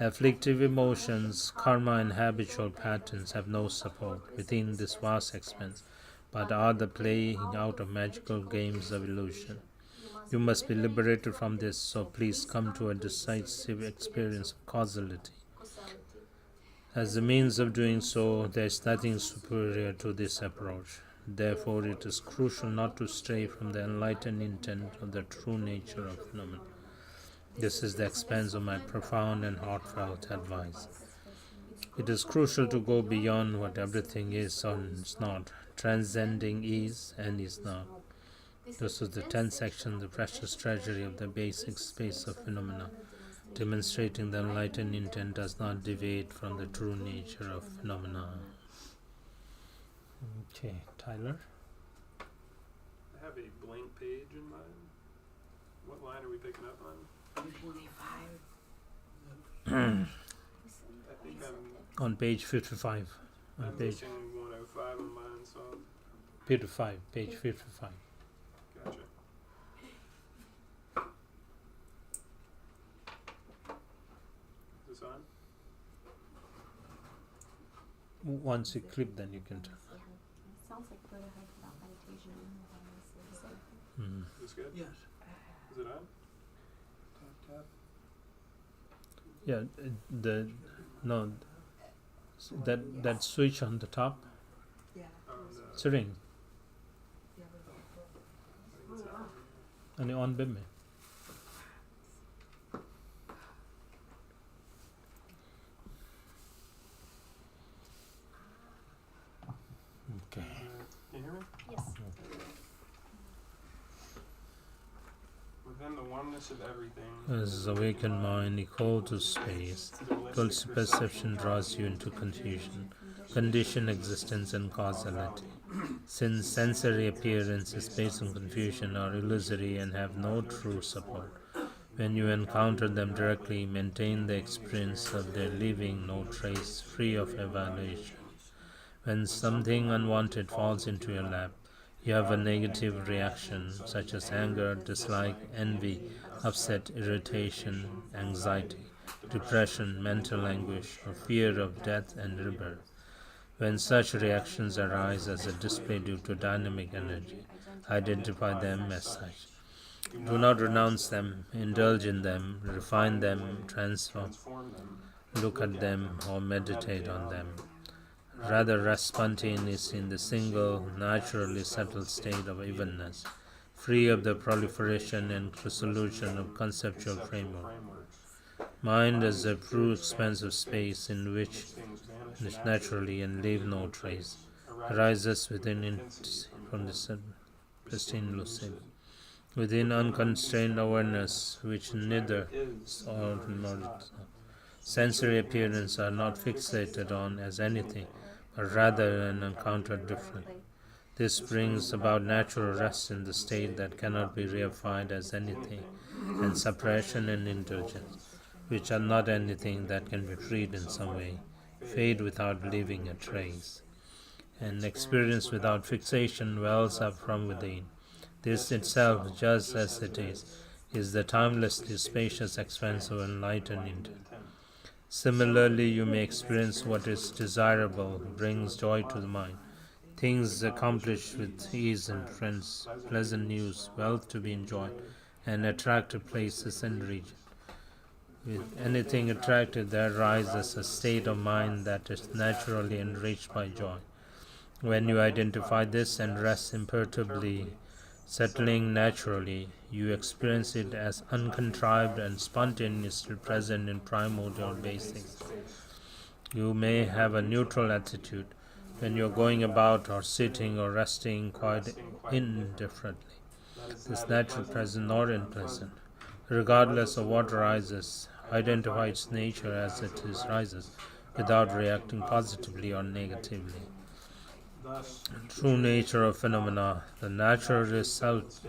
Afflictive emotions, karma, and habitual patterns have no support within this vast expanse, but are the playing out of magical games of illusion. You must be liberated from this, so please come to a decisive experience of causality. As a means of doing so, there is nothing superior to this approach. Therefore, it is crucial not to stray from the enlightened intent of the true nature of phenomena. This is the expense of my profound and heartfelt advice. It is crucial to go beyond what everything is or is not. Transcending is and is not. This is the 10th section, the precious treasury of the basic space of phenomena, demonstrating the enlightened intent does not deviate from the true nature of phenomena. Okay, Tyler? I have a blank page in mind. What line are we picking up on? 25. I think I'm On page 55. On I'm page missing 105 on mine, so 55, page 55. gotcha. Is this on? Once you clip, then you can turn. Sounds like Buddha had about meditation. Mm. Is this good? Yes. Is it on? Tap. Yeah, that switch on the top, it's a ring. And on with me. Okay. Can you hear me? Yes. Within the oneness of everything, As awakened mind equal to space, dualistic perception draws you into confusion, conditioned existence and causality. Since sensory appearances based on confusion are illusory and have no true support, when you encounter them directly, maintain the experience of their leaving no trace, free of evaluation. When something unwanted falls into your lap, you have a negative reaction such as anger, dislike, envy, upset, irritation, anxiety, depression, mental anguish, or fear of death and rebirth. When such reactions arise as a display due to dynamic energy, identify them as such. Do not renounce them, indulge in them, refine them, transform, look at them, or meditate on them. Rather rest spontaneously in the single, naturally settled state of evenness, free of the proliferation and resolution of conceptual framework. Mind is a true expanse of space in which naturally and leave no trace, arises within it from the pristine lucid, within unconstrained awareness which neither is or nor is. Sensory appearances are not fixated on as anything, but rather an encounter differently. This brings about natural rest in the state that cannot be reified as anything, and suppression and indulgence, which are not anything that can be freed in some way, fade without leaving a trace. And experience without fixation wells up from within. This itself, just as it is the timelessly spacious expanse of enlightened intent. Similarly, you may experience what is desirable, brings joy to the mind, things accomplished with ease and friends, pleasant news, wealth to be enjoyed, and attractive places and regions. With anything attractive, there arises a state of mind that is naturally enriched by joy. When you identify this and rest imperturbably, settling naturally, you experience it as uncontrived and spontaneously present in primordial basics. You may have a neutral attitude when you are going about or sitting or resting quite indifferently. This natural present or unpleasant, regardless of what arises, identify its nature as it rises, without reacting positively or negatively. True nature of phenomena, the natural result,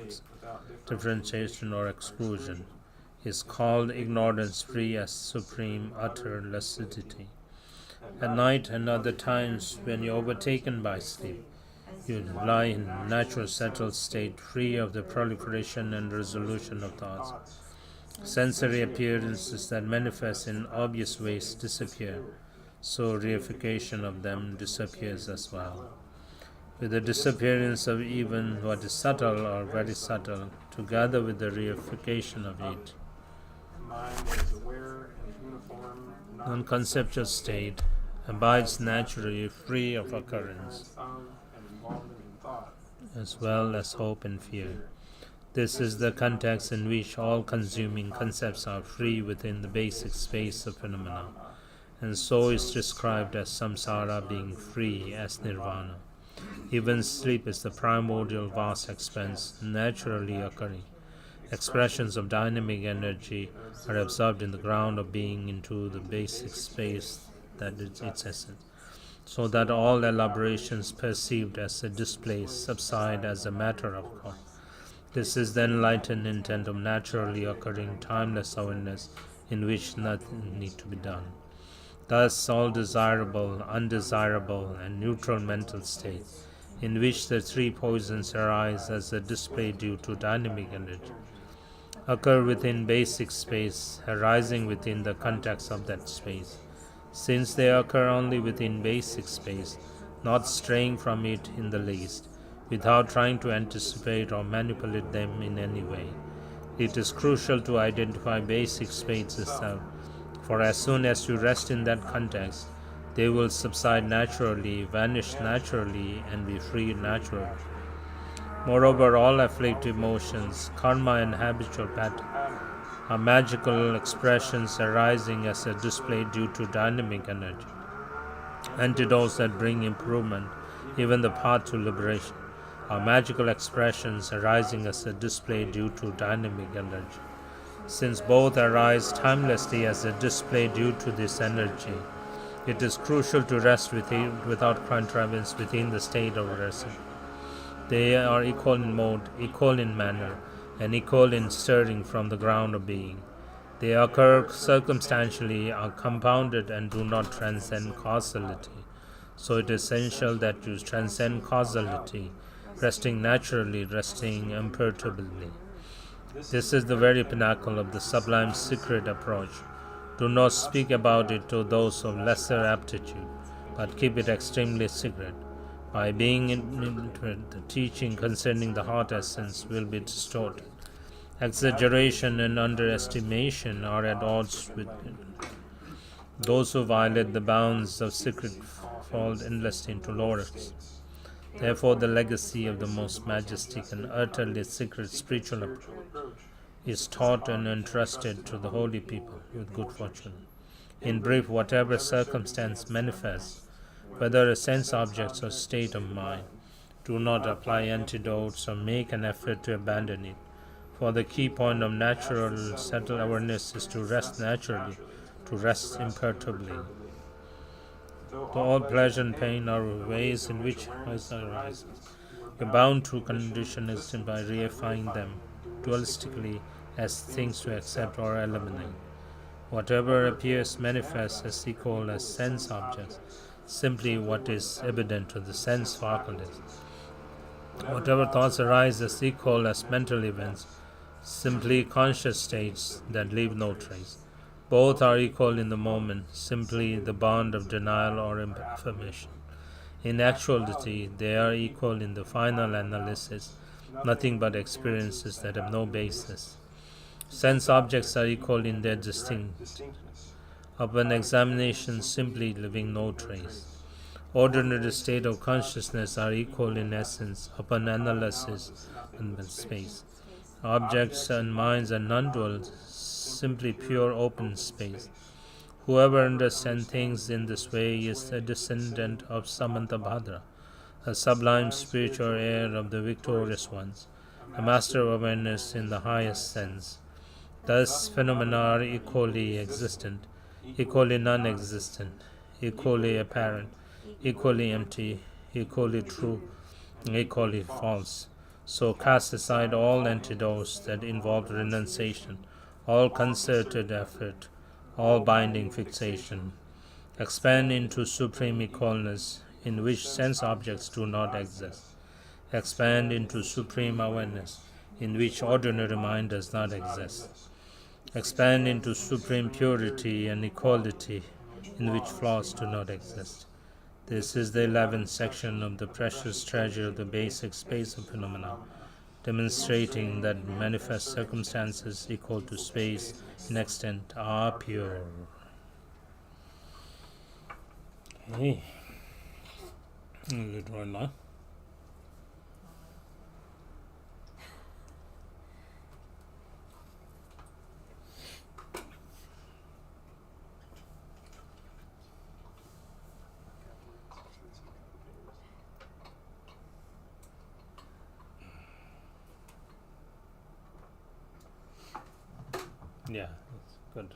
differentiation or exclusion, is called ignorance free as supreme utter lucidity. At night and other times when you are overtaken by sleep, you lie in a natural settled state free of the proliferation and resolution of thoughts. Sensory appearances that manifest in obvious ways disappear, so reification of them disappears as well. With the disappearance of even what is subtle or very subtle, together with the reification of it, non-conceptual state abides naturally free of occurrence, as well as hope and fear. This is the context in which all-consuming concepts are free within the basic space of phenomena, and so is described as samsara being free as nirvana. Even sleep is the primordial vast expanse naturally occurring. Expressions of dynamic energy are absorbed in the ground of being into the basic space that is its essence, so that all elaborations perceived as a display subside as a matter of course. This is the enlightened intent of naturally occurring timeless awareness in which nothing need to be done. Thus, all desirable, undesirable, and neutral mental states, in which the three poisons arise as a display due to dynamic energy, occur within basic space, arising within the context of that space. Since they occur only within basic space, not straying from it in the least, without trying to anticipate or manipulate them in any way, It is crucial to identify basic states itself, for as soon as you rest in that context, they will subside naturally, vanish naturally, and be free naturally. Moreover, all afflictive motions, karma and habitual patterns, are magical expressions arising as a display due to dynamic energy. Antidotes that bring improvement, even the path to liberation, are magical expressions arising as a display due to dynamic energy. Since both arise timelessly as a display due to this energy, it is crucial to rest without contrivance within the state of rest. They are equal in mode, equal in manner, and equal in stirring from the ground of being. They occur circumstantially, are compounded, and do not transcend causality. So it is essential that you transcend causality, resting naturally, resting imperturbably. This is the very pinnacle of the sublime secret approach. Do not speak about it to those of lesser aptitude, but keep it extremely secret. By being intimate, the teaching concerning the heart essence will be distorted. Exaggeration and underestimation are at odds with it. Those who violate the bounds of secret fall endlessly into lawlessness. Therefore, the legacy of the most majestic and utterly secret spiritual approach is taught and entrusted to the holy people with good fortune. In brief, whatever circumstance manifests, whether a sense object or state of mind, do not apply antidotes or make an effort to abandon it. For the key point of natural settled awareness is to rest naturally, to rest imperturbably. Though all pleasure and pain are ways in which vice arises, you're bound to condition existence by reifying them dualistically as things to accept or eliminate. Whatever appears manifest as equal as sense objects, simply what is evident to the sense faculties. Whatever thoughts arise as equal as mental events, simply conscious states that leave no trace. Both are equal in the moment, simply the bond of denial or affirmation. In actuality, they are equal in the final analysis, nothing but experiences that have no basis. Sense objects are equal in their distinctness. Upon examination, simply leaving no trace. Ordinary state of consciousness are equal in essence upon analysis and space. Objects and minds are non-dual, simply pure open space. Whoever understands things in this way is a descendant of Samantabhadra, a sublime spiritual heir of the victorious ones, a master of awareness in the highest sense. Thus, phenomena are equally existent, equally non-existent, equally apparent, equally empty, equally true, equally false. So cast aside all antidotes that involve renunciation, all concerted effort, all binding fixation. Expand into supreme equalness in which sense objects do not exist. Expand into supreme awareness in which ordinary mind does not exist. Expand into supreme purity and equality in which flaws do not exist. This is the 11th section of the precious treasure of the basic space of phenomena, demonstrating that manifest circumstances equal to space in extent are pure. Okay. Good one now. Yeah, that's good.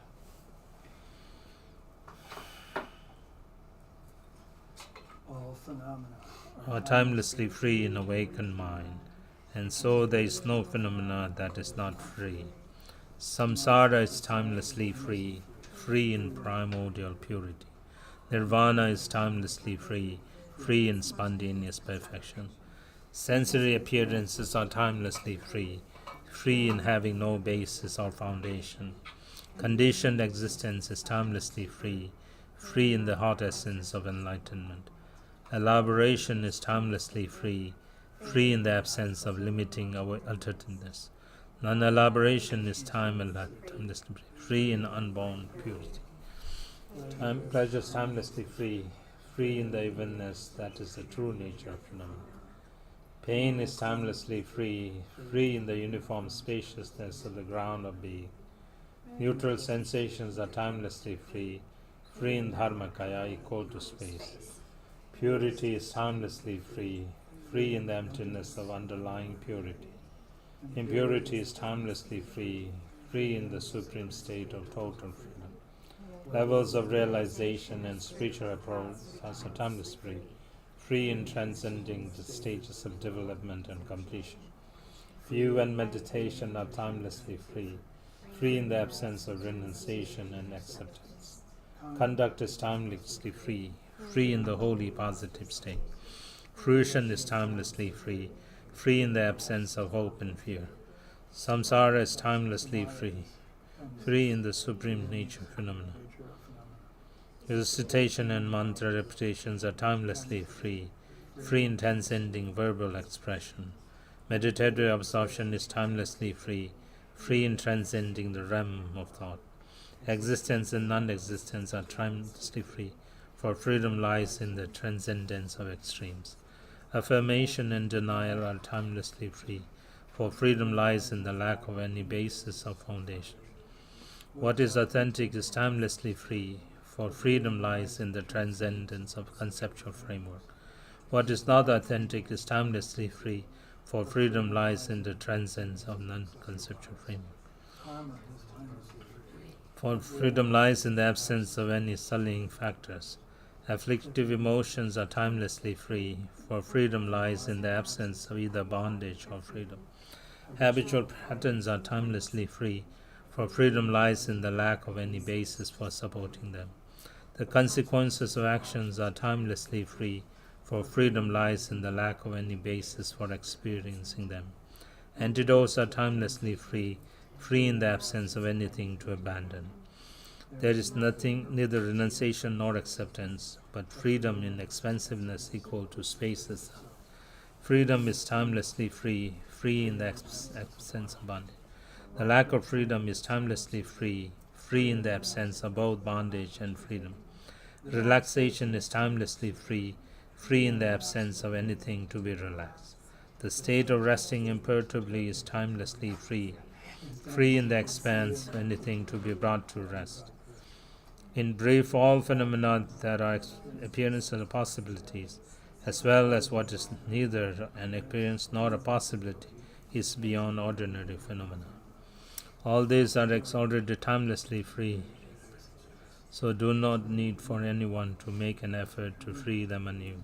All phenomena Are timelessly free in awakened mind, and so there is no phenomena that is not free. Samsara is timelessly free, free in primordial purity. Nirvana is timelessly free, free in spontaneous perfection. Sensory appearances are timelessly free, free in having no basis or foundation. Conditioned existence is timelessly free, free in the hot essence of enlightenment. Elaboration is timelessly free, free in the absence of limiting our alternativeness. Non-elaboration is timeless, free in unbound purity. Pleasure is timelessly free, free in the evenness that is the true nature of phenomena. Pain is timelessly free, free in the uniform spaciousness of the ground of being. Neutral sensations are timelessly free, free in dharmakaya, equal to space. Purity is timelessly free, free in the emptiness of underlying purity. Impurity is timelessly free, free in the supreme state of total freedom. Levels of realization and spiritual approach are timelessly free, free in transcending the stages of development and completion. View and meditation are timelessly free, free in the absence of renunciation and acceptance. Conduct is timelessly free, free in the holy positive state. Fruition is timelessly free, free in the absence of hope and fear. Samsara is timelessly free, free in the supreme nature phenomena. Recitation and mantra repetitions are timelessly free, free in transcending verbal expression. Meditative absorption is timelessly free, free in transcending the realm of thought. Existence and non-existence are timelessly free, for freedom lies in the transcendence of extremes. Affirmation and denial are timelessly free, for freedom lies in the lack of any basis or foundation. What is authentic is timelessly free, for freedom lies in the transcendence of conceptual framework. What is not authentic is timelessly free, for freedom lies in the transcendence of non-conceptual framework. For freedom lies in the absence of any sullying factors. Afflictive emotions are timelessly free, for freedom lies in the absence of either bondage or freedom. Habitual patterns are timelessly free, for freedom lies in the lack of any basis for supporting them. The consequences of actions are timelessly free, for freedom lies in the lack of any basis for experiencing them. Antidotes are timelessly free, free in the absence of anything to abandon. There is nothing, neither renunciation nor acceptance, but freedom in expansiveness equal to spaces. Freedom is timelessly free, free in the absence of bondage. The lack of freedom is timelessly free, free in the absence of both bondage and freedom. Relaxation is timelessly free, free in the absence of anything to be relaxed. The state of resting imperturbably is timelessly free, free in the expanse of anything to be brought to rest. In brief, all phenomena that are appearances and possibilities, as well as what is neither an appearance nor a possibility, is beyond ordinary phenomena. All these are already timelessly free, so do not need for anyone to make an effort to free them anew.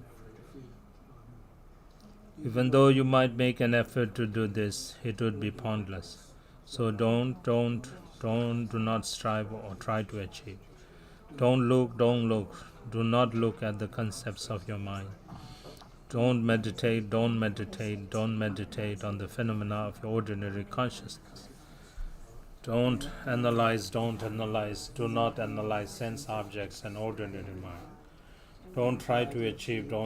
Even though you might make an effort to do this, it would be pointless. So do not strive or try to achieve. Don't look. Do not look at the concepts of your mind. Don't meditate on the phenomena of your ordinary consciousness. Don't analyze. Do not analyze sense objects and ordinary mind. Don't try to achieve. Do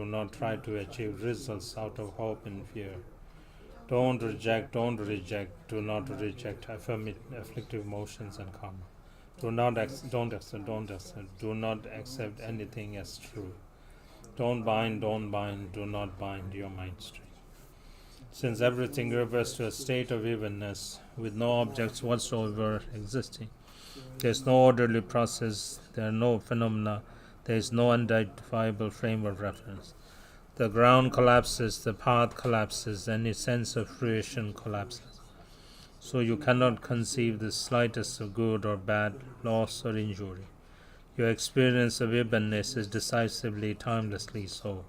not try to achieve results out of hope and fear. Don't reject. Do not reject afflictive emotions and karma. Don't accept. Do not accept anything as true. Don't bind. Do not bind your mind stream. Since everything reverts to a state of evenness, with no objects whatsoever existing, there is no orderly process, there are no phenomena, there is no identifiable frame of reference. The ground collapses, the path collapses, any sense of fruition collapses. So you cannot conceive the slightest of good or bad, loss or injury. Your experience of evenness is decisively, timelessly so.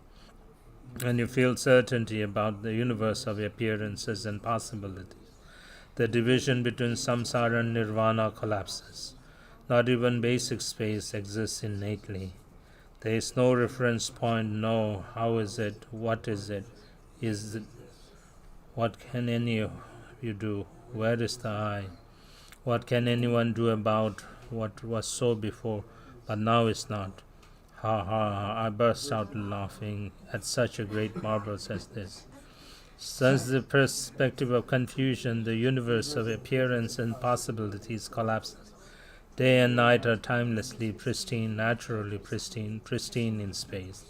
And you feel certainty about the universe of appearances and possibilities. The division between samsara and nirvana collapses. Not even basic space exists innately. There is no reference point, no how is it, what is it, what can any of you do, where is the I, what can anyone do about what was so before, but now is not. Ha ha ha, I burst out laughing at such a great marvel as this. Such the perspective of confusion, the universe of appearance and possibilities collapses. Day and night are timelessly pristine, naturally pristine, pristine in space.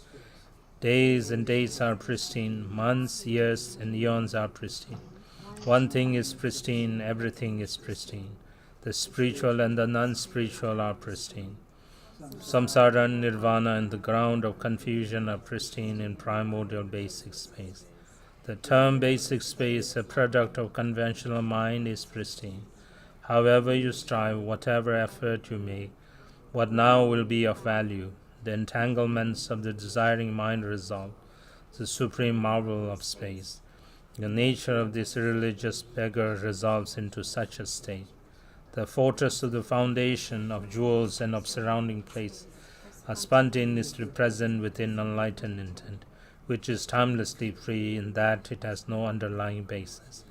Days and dates are pristine, months, years, and eons are pristine. One thing is pristine, everything is pristine. The spiritual and the non-spiritual are pristine. Samsara and nirvana and the ground of confusion are pristine in primordial basic space. The term basic space, a product of conventional mind, is pristine. However you strive, whatever effort you make, what now will be of value? The entanglements of the desiring mind resolve, the supreme marvel of space. The nature of this religious beggar resolves into such a state. The fortress of the foundation of jewels and of surrounding place are spontaneously present within enlightened intent, which is timelessly free in that it has no underlying basis.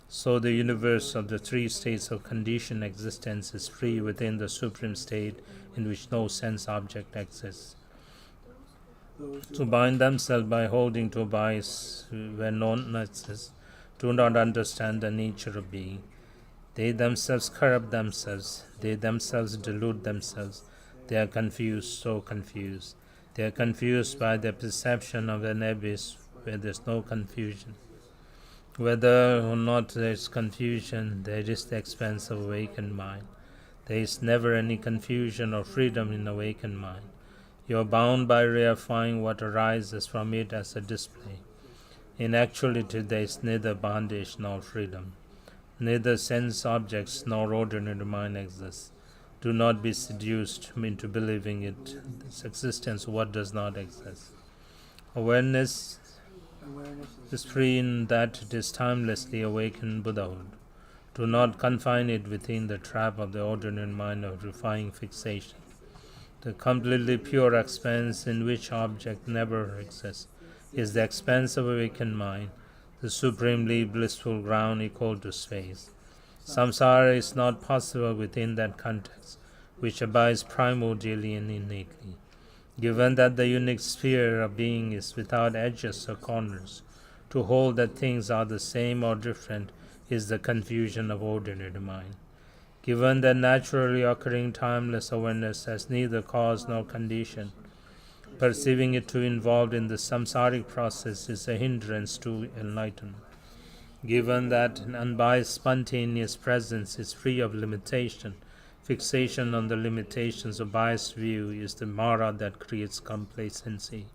So the universe of the three states of conditioned existence is free within the supreme state in which no sense object exists. To bind themselves by holding to bias where none exists, do not understand the nature of being. They themselves corrupt themselves, they themselves delude themselves, they are confused, so confused. They are confused by their perception of an abyss where there is no confusion. Whether or not there is confusion, there is the expanse of awakened mind. There is never any confusion or freedom in awakened mind. You are bound by reifying what arises from it as a display. In actuality, there is neither bondage nor freedom. Neither sense objects nor ordinary mind exists. Do not be seduced into believing its existence what does not exist. Awareness is free in that it is timelessly awakened Buddhahood. Do not confine it within the trap of the ordinary mind of refining fixation. The completely pure expanse in which object never exists is the expanse of awakened mind, the supremely blissful ground equal to space. Samsara is not possible within that context, which abides primordially and innately. Given that the unique sphere of being is without edges or corners, to hold that things are the same or different is the confusion of ordinary mind. Given that naturally occurring timeless awareness has neither cause nor condition, perceiving it to be involved in the samsaric process is a hindrance to enlightenment. Given that an unbiased spontaneous presence is free of limitation, fixation on the limitations of biased view is the Mara that creates complacency.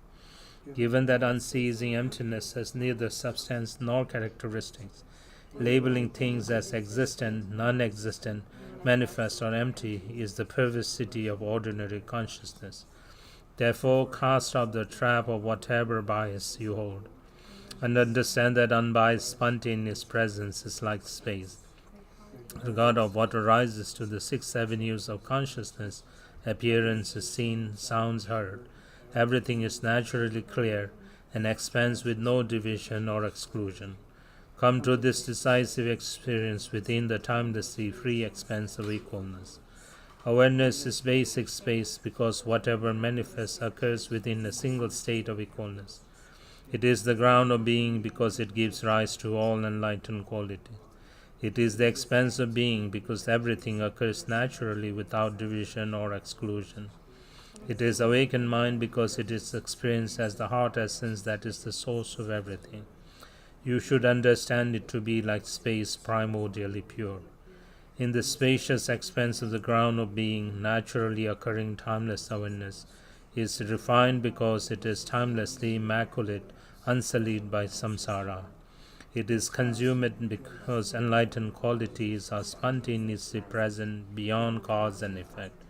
Given that unceasing emptiness has neither substance nor characteristics, labeling things as existent, non-existent, manifest or empty is the perversity of ordinary consciousness. Therefore, cast off the trap of whatever bias you hold, and understand that unbiased spontaneous presence is like space. Regard of what arises to the six avenues of consciousness, appearance is seen, sounds heard. Everything is naturally clear and expands with no division or exclusion. Come to this decisive experience within the timelessly free expanse of equalness. Awareness is basic space because whatever manifests occurs within a single state of equalness. It is the ground of being because it gives rise to all enlightened qualities. It is the expanse of being because everything occurs naturally without division or exclusion. It is awakened mind because it is experienced as the heart essence that is the source of everything. You should understand it to be like space primordially pure. In the spacious expanse of the ground of being, naturally occurring timeless awareness is refined because it is timelessly immaculate, unsullied by samsara. It is consummate because enlightened qualities are spontaneously present beyond cause and effect.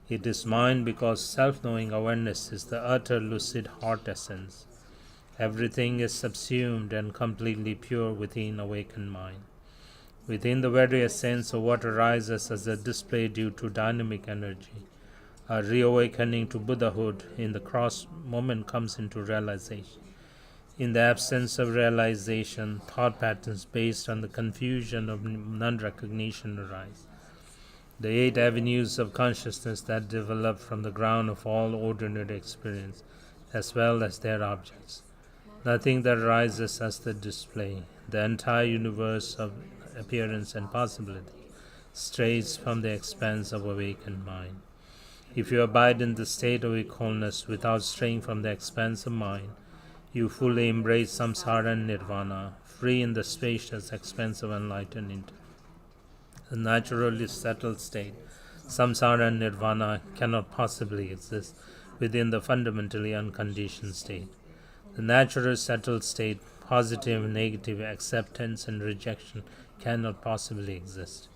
It is mind because self-knowing awareness is the utter lucid heart essence. Everything is subsumed and completely pure within awakened mind. Within the very essence of what arises as a display due to dynamic energy, a reawakening to Buddhahood in the cross moment comes into realization. In the absence of realization, thought patterns based on the confusion of non-recognition arise. The 8 avenues of consciousness that develop from the ground of all ordinary experience, as well as their objects. Nothing that rises as the display. The entire universe of appearance and possibility strays from the expanse of awakened mind. If you abide in the state of equalness without straying from the expanse of mind, you fully embrace samsara and nirvana, free in the spacious expanse of enlightened intellect. The naturally settled state, samsara and nirvana, cannot possibly exist within the fundamentally unconditioned state. The natural settled state, positive and negative acceptance and rejection, cannot possibly exist.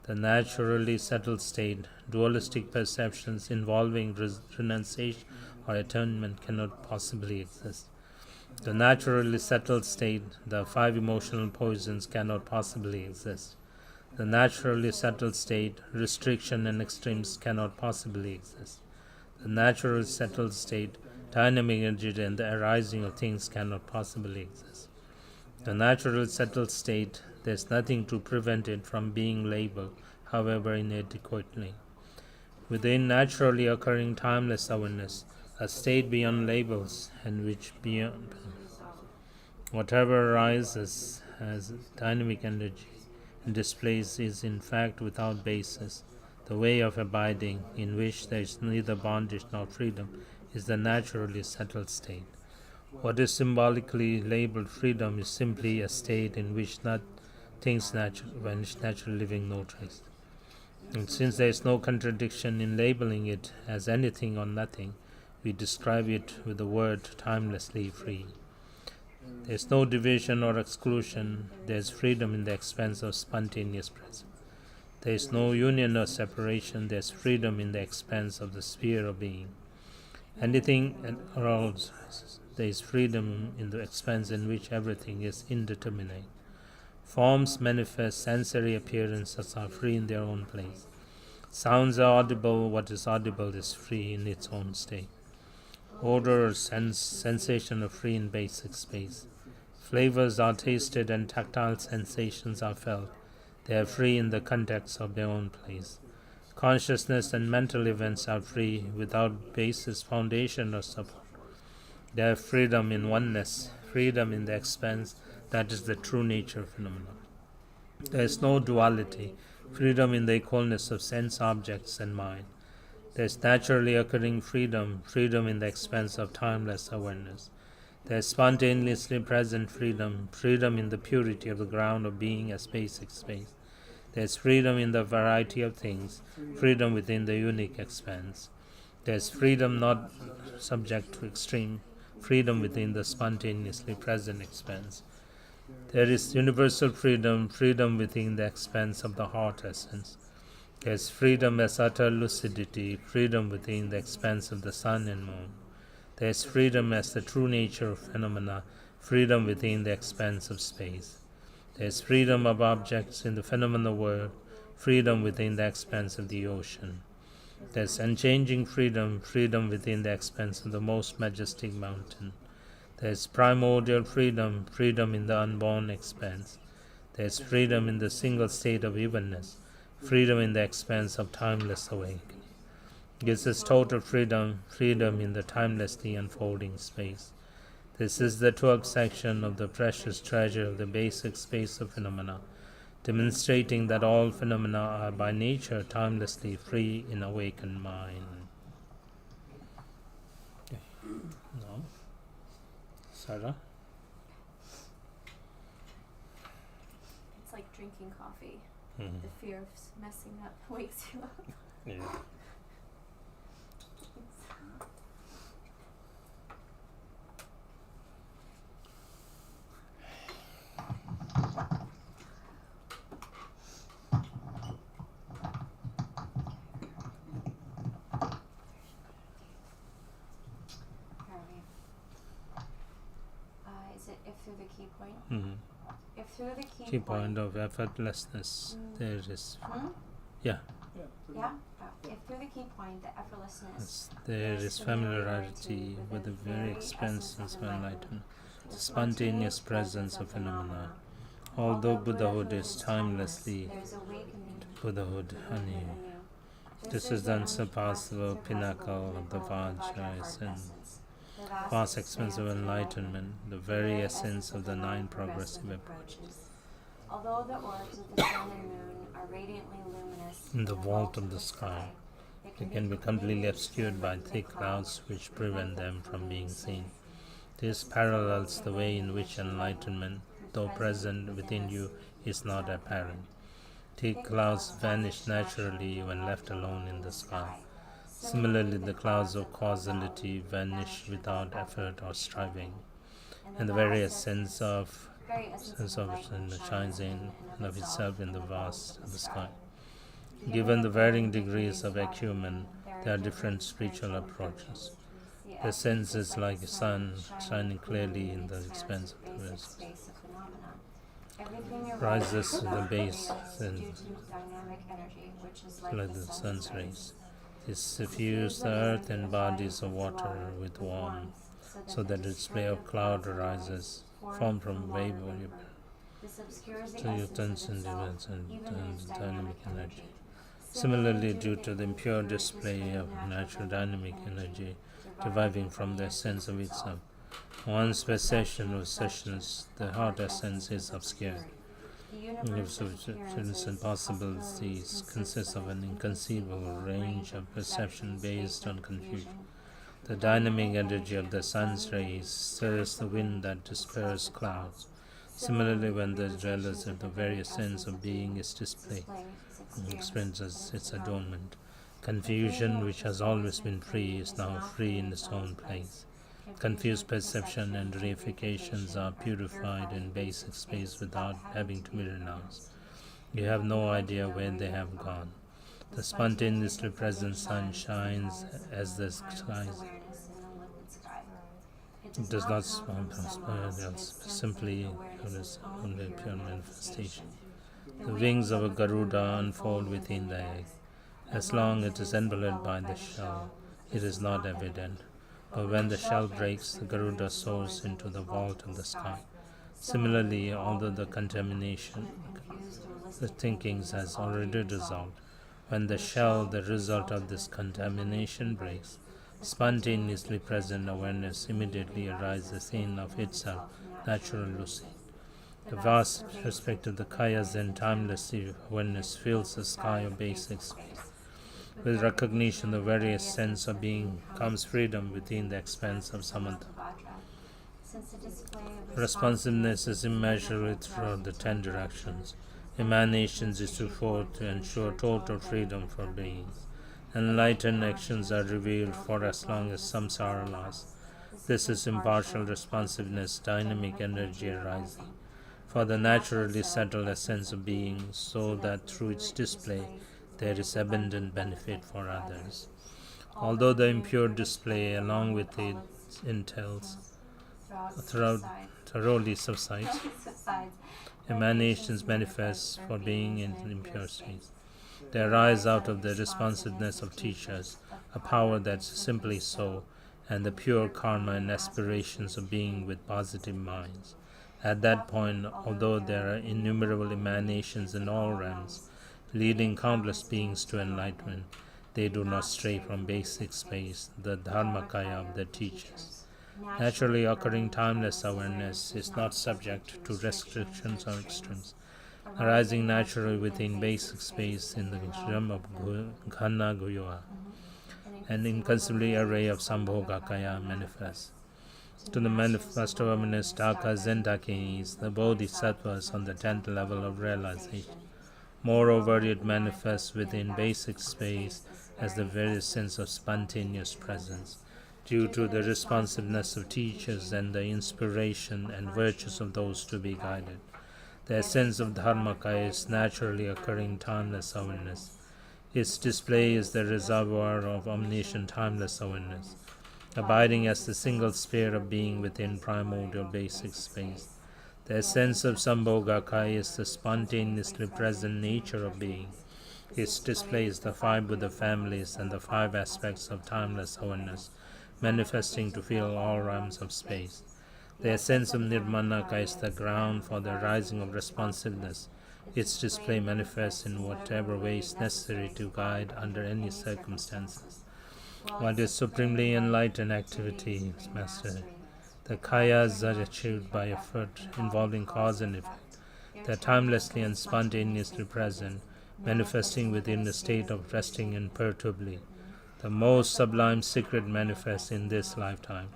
The naturally settled state, dualistic perceptions involving renunciation or atonement, cannot possibly exist. The naturally settled state, the 5 emotional poisons, cannot possibly exist. The naturally settled state, restriction and extremes, cannot possibly exist. The naturally settled state, dynamic energy and the arising of things, cannot possibly exist. The natural settled state, there is nothing to prevent it from being labeled, however inadequately. Within naturally occurring timeless awareness, a state beyond labels, and which beyond whatever arises as dynamic energy and displays is in fact without basis. The way of abiding, in which there is neither bondage nor freedom, is the naturally settled state. What is symbolically labeled freedom is simply a state in which things vanish, naturally leaving no trace. And since there is no contradiction in labeling it as anything or nothing, we describe it with the word timelessly free. There is no division or exclusion. There is freedom in the expanse of spontaneous presence. There is no union or separation. There is freedom in the expanse of the sphere of being. Anything aroused, there is freedom in the expanse in which everything is indeterminate. Forms manifest, sensory appearances are free in their own place. Sounds are audible, what is audible is free in its own state. Odor or sensation are free in basic space. Flavors are tasted and tactile sensations are felt. They are free in the context of their own place. Consciousness and mental events are free without basis, foundation, or support. They have freedom in oneness, freedom in the expanse. That is the true nature of phenomena. There is no duality, freedom in the equalness of sense objects and mind. There is naturally occurring freedom, freedom in the expanse of timeless awareness. There is spontaneously present freedom, freedom in the purity of the ground of being as basic space. There is freedom in the variety of things, freedom within the unique expanse. There is freedom not subject to extreme, freedom within the spontaneously present expanse. There is universal freedom, freedom within the expanse of the heart essence. There is freedom as utter lucidity, freedom within the expanse of the sun and moon. There is freedom as the true nature of phenomena, freedom within the expanse of space. There is freedom of objects in the phenomenal world, freedom within the expanse of the ocean. There is unchanging freedom, freedom within the expanse of the most majestic mountain. There is primordial freedom, freedom in the unborn expanse. There is freedom in the single state of evenness, freedom in the expanse of timeless awakening. This is total freedom, freedom in the timelessly unfolding space. This is the 12th section of the precious treasure of the basic space of phenomena, demonstrating that all phenomena are by nature timelessly free in awakened mind. Okay. Now, Sarah? It's like drinking coffee. Mm-hmm. The fear of messing up wakes you up. Yeah. Is it if through the key point? Mm-hmm. If through the Key point of effortlessness. There is. Yeah. Yeah. If through the key point, the effortlessness. There is familiarity with the very expanses of enlightenment, the spontaneous presence of phenomena. Although Buddhahood is timelessly Buddhahood anew. This is the unsurpassable pinnacle of the Vajra essence. vast expanse of enlightenment, the very essence of the 9 progressive approaches. Although the orbs of the sun and moon are radiantly luminous In the vault of the sky, they can be completely obscured by thick clouds which prevent them from being seen. This parallels the way in which enlightenment, though present within you, is not apparent. Thick clouds vanish naturally when left alone in the sky. Similarly, the clouds of causality vanish without effort or striving, and the very essence of shines in and of itself in the vast of the sky. Given the varying degrees of acumen, there are different spiritual approaches. The sense is like a sun shining clearly in the expanse of the space. Rises to the base and like the sun's rays. It suffuse the earth and bodies of water with warmth, so that the display of cloud arises, formed from wave volume. So you transcend events and dynamic energy. Similarly, due to the impure display of natural dynamic energy deriving from the essence of itself, once perception of sessions, the heart essence is obscured. The universe of students and possibilities consists of an inconceivable range of perception based on confusion. The dynamic energy of the sun's rays stirs the wind that disperses clouds. Similarly, when the dwellers of the very essence of being is displayed, experiences its adornment. Confusion, which has always been free, is now free in its own place. Confused perception and reifications are purified in basic space without having to be renounced. You have no idea where they have gone. The spontaneously present sun shines as the skies. It does not simply only pure manifestation. The wings of a Garuda unfold within the egg. As long as it is enveloped by the shell, it is not evident. But when the shell breaks, the Garuda soars into the vault of the sky. Similarly, although the contamination, the thinkings has already dissolved, when the shell, the result of this contamination, breaks, spontaneously present awareness immediately arises in of itself, natural lucid. The vast respect of the Kaya's and timeless awareness fills the sky of basic space. With recognition, the very essence of being comes freedom within the expanse of samatha. Responsiveness is immeasurable throughout the 10 directions. Emanations is twofold to ensure total freedom for beings. Enlightened actions are revealed for as long as samsara lasts. This is impartial responsiveness, dynamic energy arising. For the naturally settled essence of being, so that through its display there is abundant benefit for others. Although the impure display, along with its entails, thoroughly subsides, emanations manifest for being in impure states. They arise out of the responsiveness of teachers, a power that's simply so, and the pure karma and aspirations of being with positive minds. At that point, although there are innumerable emanations in all realms, leading countless beings to enlightenment, they do not stray from basic space, the dharmakaya of the teachers. Naturally occurring timeless awareness is not subject to restrictions or extremes, arising naturally within basic space in the realm of ghana guyoha. An inconceivable array of sambhogakaya manifests. To the manifest awareness, Dhakas and Dhakinis, the bodhisattvas on the 10th level of realization. Moreover, it manifests within basic space as the very sense of spontaneous presence, due to the responsiveness of teachers and the inspiration and virtues of those to be guided. The essence of Dharmakaya is naturally occurring timeless awareness. Its display is the reservoir of omniscient timeless awareness, abiding as the single sphere of being within primordial basic space. The essence of Sambhogakaya is the spontaneously present nature of being. Its display is the 5 Buddha families and the 5 aspects of timeless awareness, manifesting to fill all realms of space. The essence of Nirmanakaya is the ground for the rising of responsiveness. Its display manifests in whatever way is necessary to guide under any circumstances. What is supremely enlightened activity is mastered. The kayas are achieved by effort involving cause and effect. They are timelessly and spontaneously present, manifesting within the state of resting imperturbably. The most sublime secret manifests in this lifetime.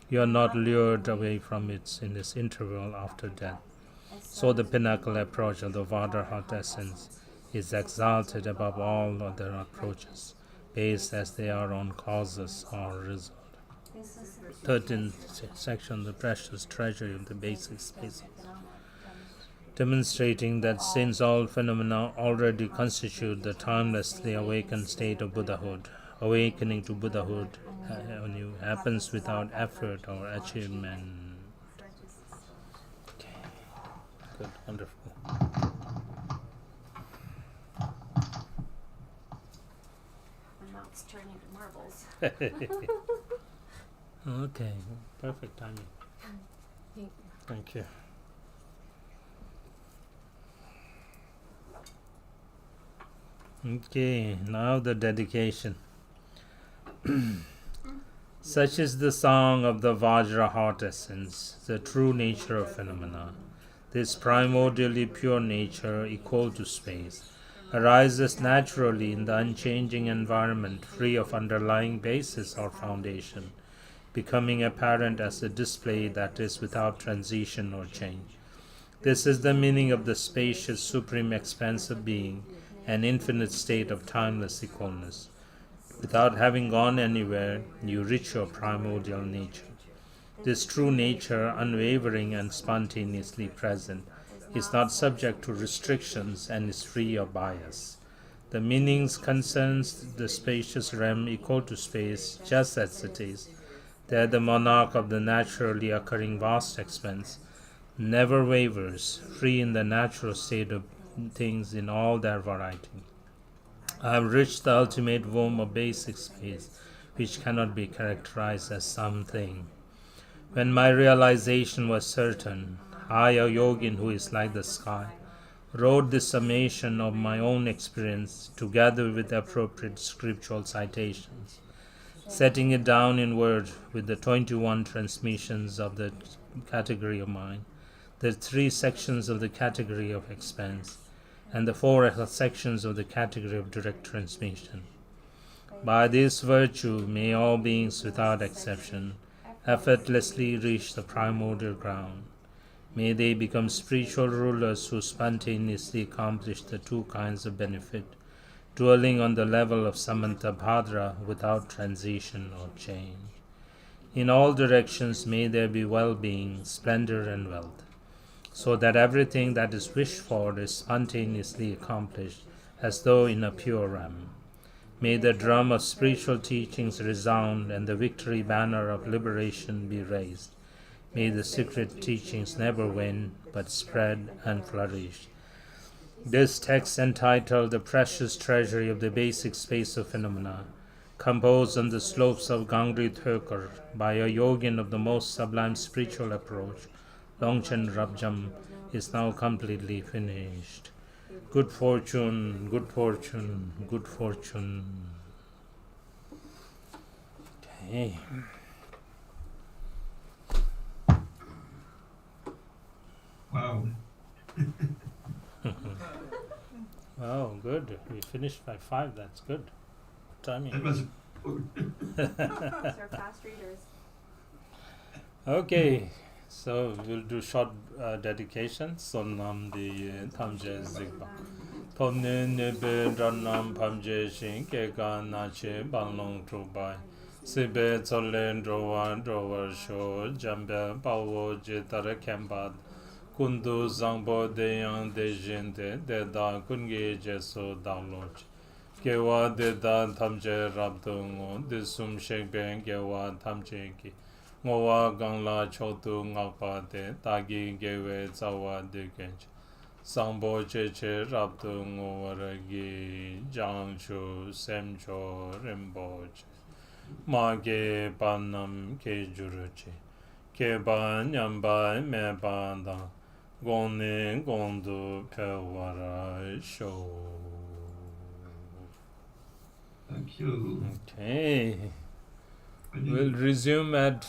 You are not lured away from it in this interval after death. So the pinnacle approach of the Vajrahat essence is exalted above all other approaches, based as they are on causes or result. 13th section, the precious treasury of the basic spaces, demonstrating that since all phenomena already constitute the timelessly awakened state of Buddhahood, awakening to Buddhahood happens without effort or achievement. Okay. Good, wonderful. My mouth's turning to marbles. Okay, perfect timing. Thank you. Okay, now the dedication. Such is the song of the Vajrahat essence, the true nature of phenomena. This primordially pure nature, equal to space, arises naturally in the unchanging environment, free of underlying basis or foundation, becoming apparent as a display that is without transition or change. This is the meaning of the spacious, supreme expanse of being, an infinite state of timeless equalness. Without having gone anywhere, you reach your primordial nature. This true nature, unwavering and spontaneously present, is not subject to restrictions and is free of bias. The meanings concerns the spacious realm equal to space, just as it is. There the monarch of the naturally occurring vast expanse never wavers, free in the natural state of things in all their variety. I have reached the ultimate womb of basic space, which cannot be characterized as something. When my realization was certain, I, a yogin who is like the sky, wrote this summation of my own experience together with appropriate scriptural citations, setting it down in words with the 21 transmissions of the category of mind, the 3 sections of the category of expanse, and the 4 sections of the category of direct transmission. By this virtue may all beings without exception effortlessly reach the primordial ground. May they become spiritual rulers who spontaneously accomplish the 2 kinds of benefit, dwelling on the level of Samantabhadra without transition or change. In all directions may there be well-being, splendor and wealth, so that everything that is wished for is spontaneously accomplished as though in a pure realm. May the drum of spiritual teachings resound and the victory banner of liberation be raised. May the secret teachings never wane, but spread and flourish. This text, entitled The Precious Treasury of the Basic Space of Phenomena, composed on the slopes of Gangri Thökar by a yogin of the most sublime spiritual approach, Longchenpa, is now completely finished. Good fortune, good fortune, good fortune. Okay. Wow. Wow, good. We finished by 5. That's good. Timing. That was They're fast readers. Okay, so we'll do short dedications. Sonam di tamje zigba. Pomne nebe ranam pamje shin keka nache balong trubai. Sibe tsolen drowa sho jambe pawo jetara kembad. Kundu zangbo deyang dejinte deda kunge jeso daloch. Gewa deda tamje rabdungo disum shekben gewa tamje ki. Ngowa gangla chotu ngakpa de tagi gewe zawa dekench. Sangbo cheche rabdu ngowaragi jangshu semcho rimboche. Ma ge banam ke juruche. Ke ban yamba me banda. Gone gondu pewara show. Thank you. Okay. When you- We'll resume at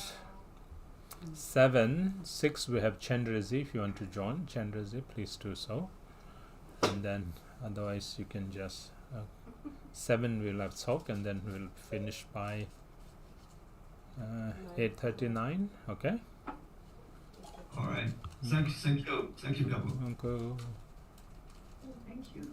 7. 6 we have Chandrazi. If you want to join Chandrazi, please do so. And then otherwise you can just 7 we'll have talk, and then we'll finish by 8:39. Okay. All right. Thank you, Prabhu. Okay. Thank you.